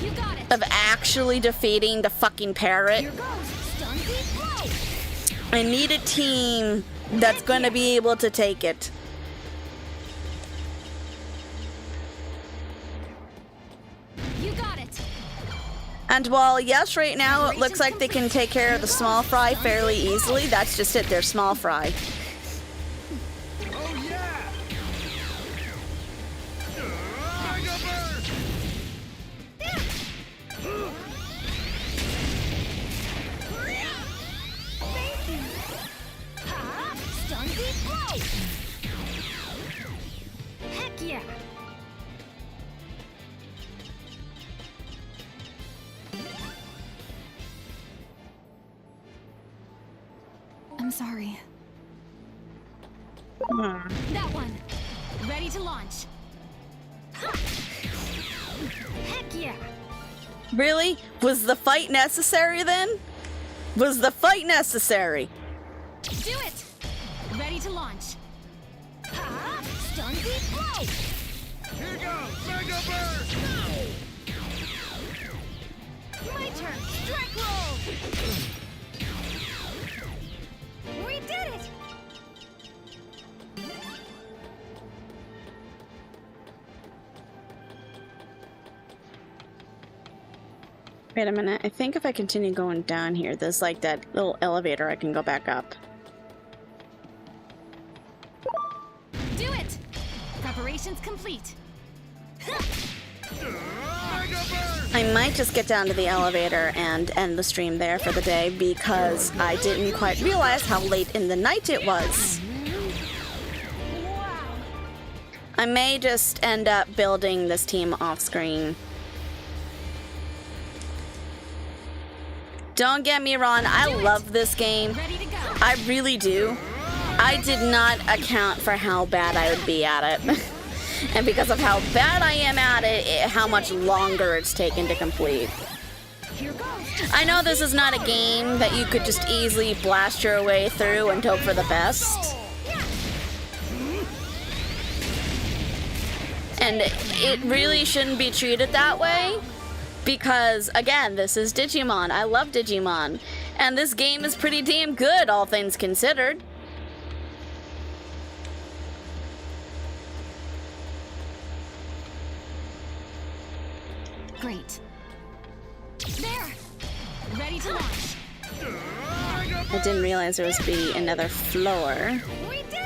You got it! of actually defeating the fucking parrot, Here goes! Stun beat blow! I need a team that's gonna be able to take it. You got it! And while, yes, right now it looks like they can take care of the small fry fairly easily, that's just it, they're small fry. Oh yeah! Mega Burst! Stun beat blow! Heck yeah! I'm sorry. That one. Ready to launch. Heck yeah! Really? Was the fight necessary then? Was the fight necessary? Do it! Ready to launch. Stun beat blow! Here goes! Mega Burst! My turn! Strike roll! We did it! Wait a minute, I think if I continue going down here, there's like that little elevator I can go back up. Do it! Preparations complete. Mega Burst! I might just get down to the elevator and end the stream there for the day, because I didn't quite realize how late in the night it was. Wow! I may just end up building this team off screen. Don't get me wrong, I love this game. Ready to go! I really do. I did not account for how bad I would be at it. And because of how bad I am at it, how much longer it's taken to complete. Here goes! I know this is not a game that you could just easily blast your way through and hope for the best. And it really shouldn't be treated that way. Because, again, this is Digimon. I love Digimon. And this game is pretty damn good, all things considered. Great. There! Ready to launch. I didn't realize there was be another floor. We did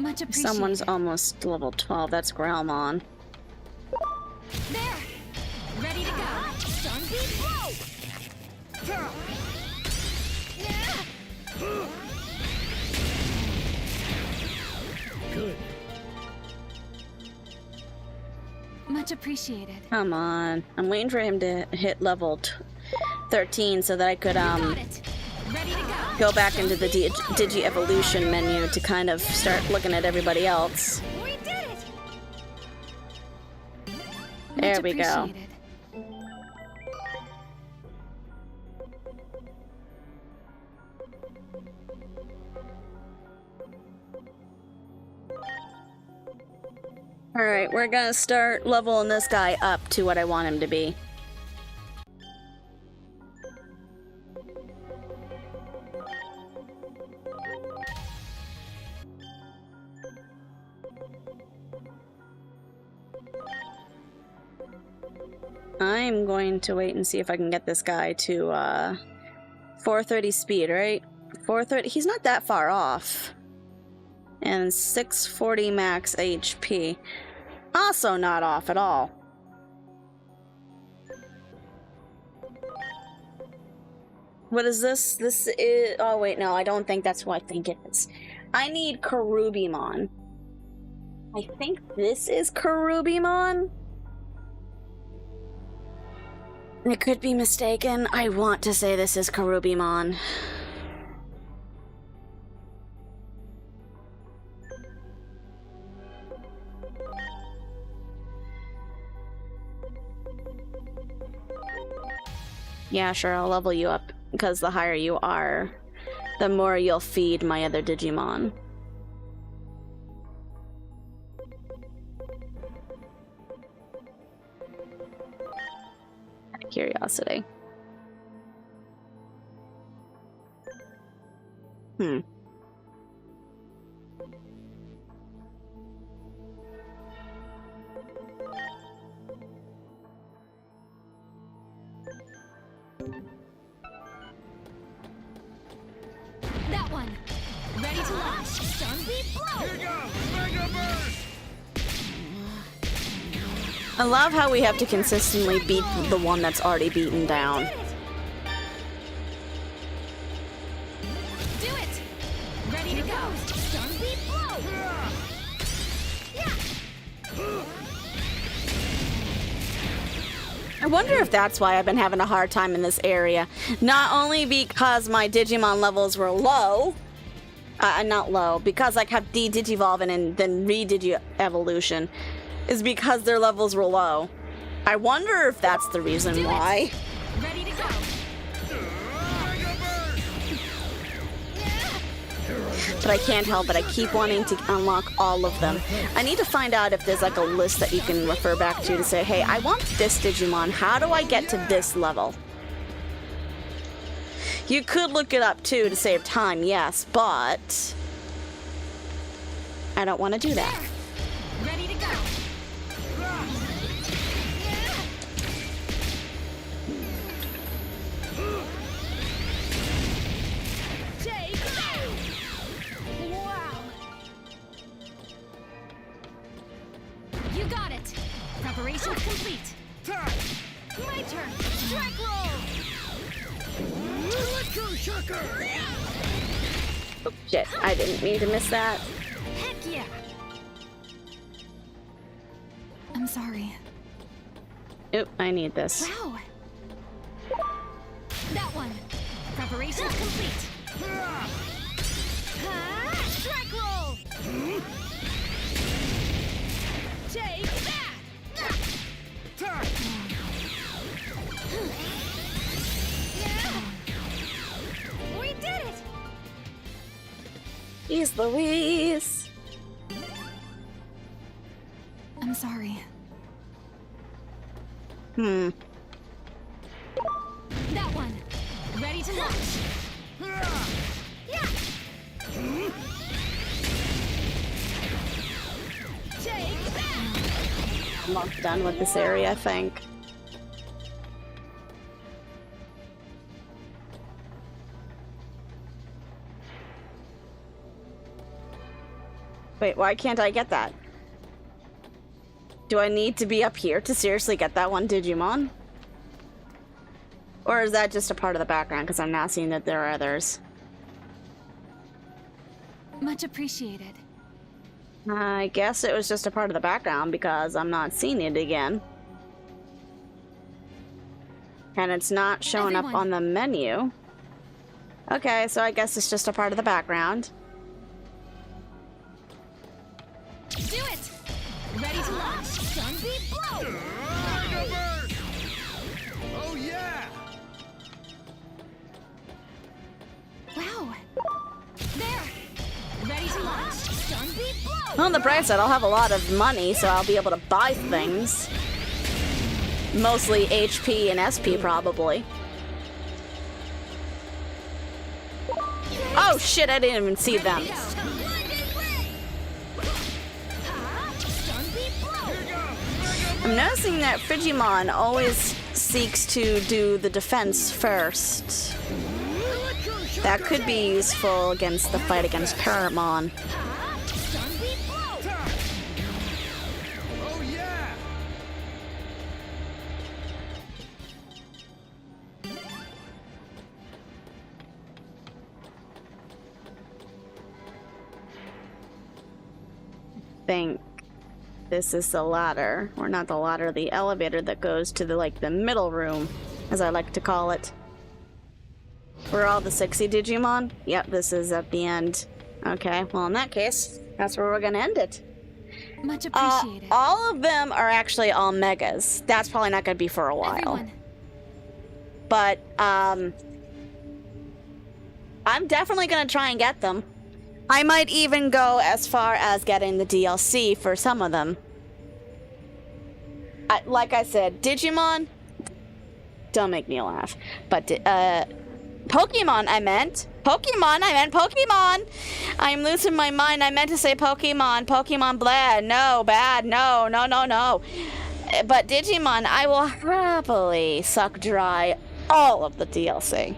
Much appreciated. Someone's almost level 12. That's Grelmon. There! Ready to go! Sunbeam blow! Good. Much appreciated. Come on. I'm waiting for him to hit level 13 so that I could Got it! Ready to go! go back into the Digi-Evolution menu to kind of start looking at everybody else. We did it! There Much we go. appreciated. Alright, we're gonna start leveling this guy up to what I want him to be. I'm going to wait and see if I can get this guy to 430 speed, right? 430. He's not that far off. And 640 max HP. Also not off at all. What is this? This is... Oh, wait, no. I don't think that's what I think it is. I need Karubimon. I think this is Karubimon? I could be mistaken. I want to say this is Karubimon. Yeah, sure, I'll level you up, because the higher you are, the more you'll feed my other Digimon. Out of curiosity. That one! Ready to launch! Sunbeam blow! Here goes! Mega burst! I love how we have to consistently beat the one that's already beaten down. Do it! Ready to go! Sunbeam blow! I wonder if that's why I've been having a hard time in this area. Not only because my Digimon levels were low, not low, because I kept de-digivolving and then re-digi-evolution, is because their levels were low. I wonder if that's the reason why. Ready to go! Mega burst! But I can't help it. I keep wanting to unlock all of them. I need to find out if there's like a list that you can refer back to say, hey, I want this Digimon. How do I get to this level? You could look it up too to save time, yes, but I don't want to do that. Ready to go! Take that! Wow! You got it! Preparations complete! Time! My turn! Strike roll! Electro shocker! Oh, shit, I didn't mean to miss that. Heck yeah! I'm sorry. Oop, I need this. Wow! That one! Preparations complete! Strike roll! Take that! Time! We did it! Jeez Louise. I'm sorry. That one! Ready to launch! Take that! I'm all done with this area, I think. Wait, why can't I get that? Do I need to be up here to seriously get that one Digimon? Or is that just a part of the background because I'm not seeing that there are others? Much appreciated. I guess it was just a part of the background because I'm not seeing it again. And it's not showing up on the menu. Okay, so I guess it's just a part of the background. Do it! Ready to launch! Sunbeam blow! Mega Burst! Oh yeah! Wow. There! Ready to launch! Sunbeam blow! On the bright side, I'll have a lot of money, so I'll be able to buy things. Mostly HP and SP, probably. Oh shit, I didn't even see them. I'm noticing that Frigimon always seeks to do the defense first. That could be useful against the fight against Paramon. Oh yeah! Think this is the ladder, or not the ladder, the elevator that goes to the the middle room, as I like to call it. Where all the 60 Digimon? Yep, this is at the end. Okay, well in that case, that's where we're gonna end it. Much appreciated. All of them are actually all megas. That's probably not gonna be for a while. Everyone. But I'm definitely gonna try and get them. I might even go as far as getting the DLC for some of them. Like I said, Digimon, don't make me laugh. But Pokemon, I meant Pokemon. I'm losing my mind. I meant to say Pokemon. Pokemon blah. No, bad. No. But Digimon, I will happily suck dry all of the DLC.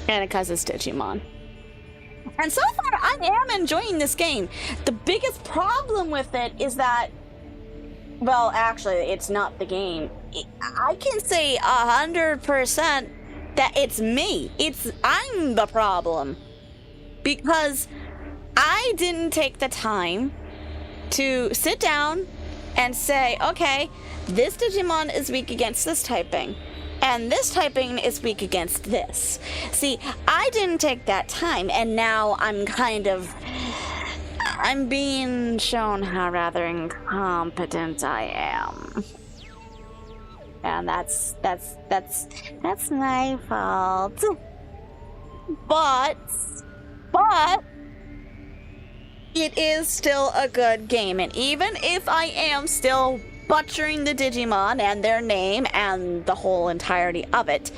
And because it's Digimon. And so far, I am enjoying this game. The biggest problem with it is that, well, actually, it's not the game. I can say 100% that it's me. I'm the problem. Because I didn't take the time to sit down and say, okay, this Digimon is weak against this typing. And this typing is weak against this. See, I didn't take that time, and now I'm being shown how rather incompetent I am. And that's my fault. But it is still a good game, and even if I am still butchering the Digimon and their name and the whole entirety of it,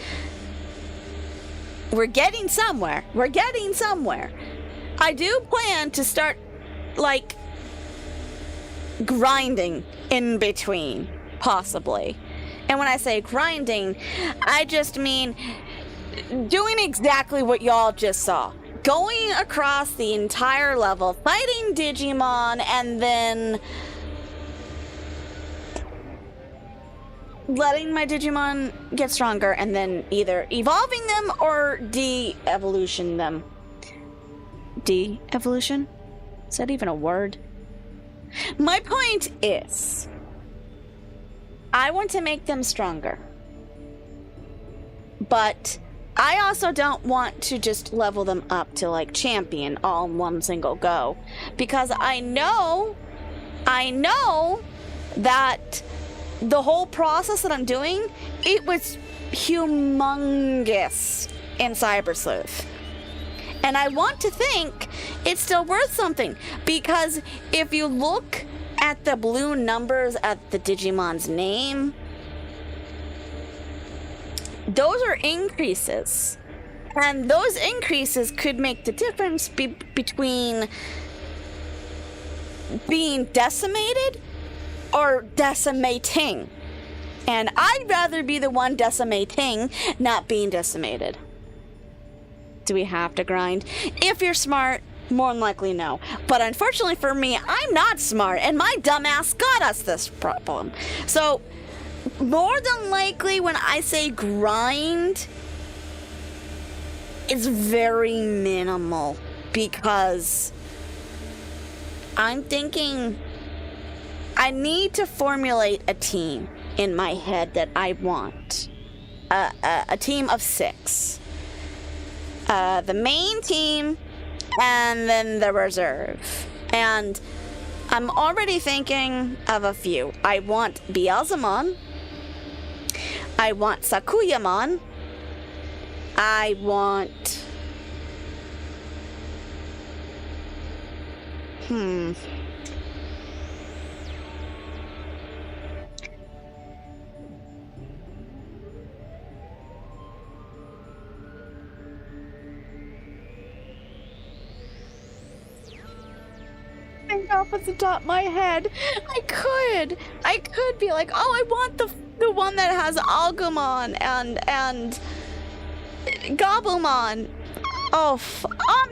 we're getting somewhere. I do plan to start, grinding in between, possibly. And when I say grinding, I just mean doing exactly what y'all just saw. Going across the entire level, fighting Digimon, and then letting my Digimon get stronger, and then either evolving them or de-evolution them. De-evolution? Is that even a word? My point is, I want to make them stronger. But I also don't want to just level them up to champion all in one single go. Because I know that the whole process that I'm doing, it was humongous in Cyber Sleuth. And I want to think it's still worth something, because if you look at the blue numbers at the Digimon's name, those are increases. And those increases could make the difference between being decimated or decimating. And I'd rather be the one decimating, not being decimated. Do we have to grind? If you're smart, More than likely, no. But unfortunately for me, I'm not smart, and my dumbass got us this problem. So, more than likely, when I say grind, it's very minimal, because I'm thinking I need to formulate a team in my head that I want. A team of 6. The main team, and then the reserve. And I'm already thinking of a few. I want Beelzemon. I want Sakuyamon. I want... off at the top of my head. I could be like, oh, I want the one that has Agumon and Gabumon. Oh,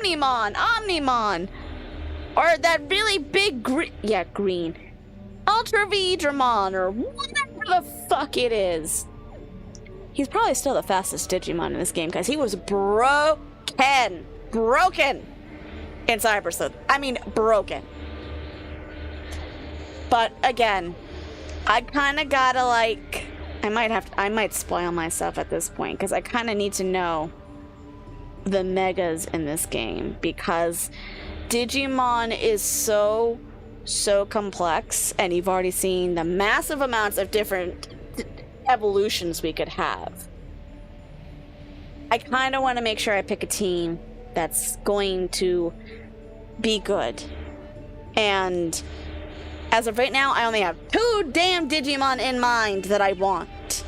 Omnimon. Or that really big green. Ultra Vidramon, or whatever the fuck it is. He's probably still the fastest Digimon in this game, because he was broken in Cyber Sleuth. I mean, broken. But again, I kind of gotta like, I might spoil myself at this point, because I kind of need to know the megas in this game, because Digimon is so complex, and you've already seen the massive amounts of different evolutions we could have. I kind of want to make sure I pick a team that's going to be good. And as of right now, I only have 2 damn Digimon in mind that I want.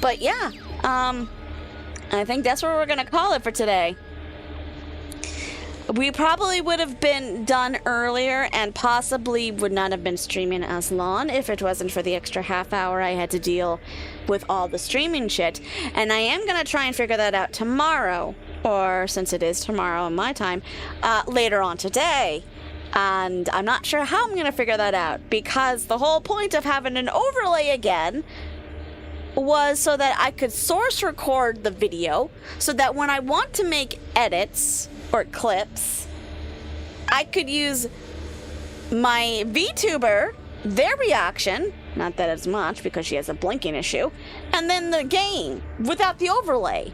But yeah, I think that's what we're gonna call it for today. We probably would have been done earlier and possibly would not have been streaming as long if it wasn't for the extra half hour I had to deal with all the streaming shit. And I am gonna try and figure that out tomorrow, or since it is tomorrow in my time, later on today. And I'm not sure how I'm gonna figure that out, because the whole point of having an overlay again was so that I could source record the video, so that when I want to make edits or clips, I could use my VTuber, their reaction, not that it's much because she has a blinking issue, and then the game without the overlay.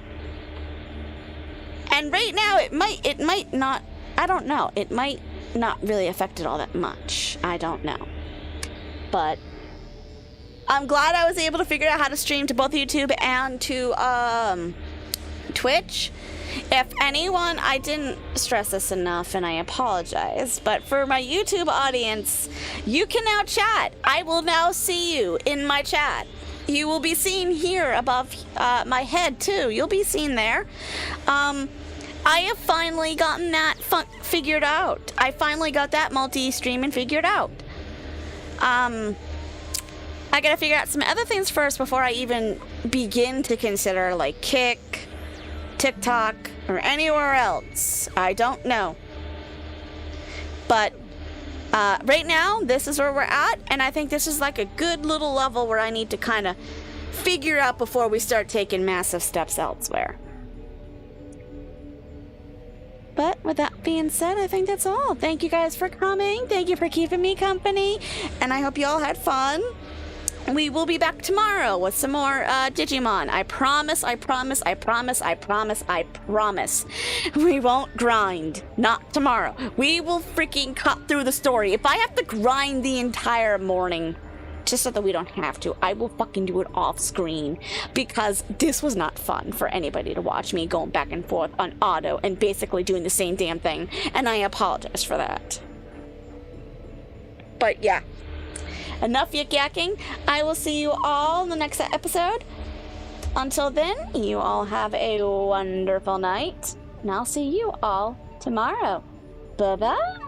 And right now it might not, I don't know, it might not really affect it all that much. I don't know. But I'm glad I was able to figure out how to stream to both YouTube and to Twitch. If anyone, I didn't stress this enough and I apologize, but for my YouTube audience, you can now chat. I will now see you in my chat. You will be seen here above my head too. You'll be seen there. I have finally gotten that figured out. I finally got that multi-streaming figured out. I gotta figure out some other things first before I even begin to consider like Kick, TikTok, or anywhere else. I don't know. But right now, this is where we're at, and I think this is like a good little level where I need to kind of figure out before we start taking massive steps elsewhere. But with that being said, I think that's all. Thank you guys for coming. Thank you for keeping me company. And I hope you all had fun. We will be back tomorrow with some more Digimon. I promise. We won't grind. Not tomorrow. We will freaking cut through the story. If I have to grind the entire morning, just so that we don't have to, I will fucking do it off screen, because this was not fun for anybody to watch me going back and forth on auto and basically doing the same damn thing, and I apologize for that. But yeah, enough yik-yakking. I will see you all in the next episode. Until then, you all have a wonderful night, and I'll see you all tomorrow. Bye-bye.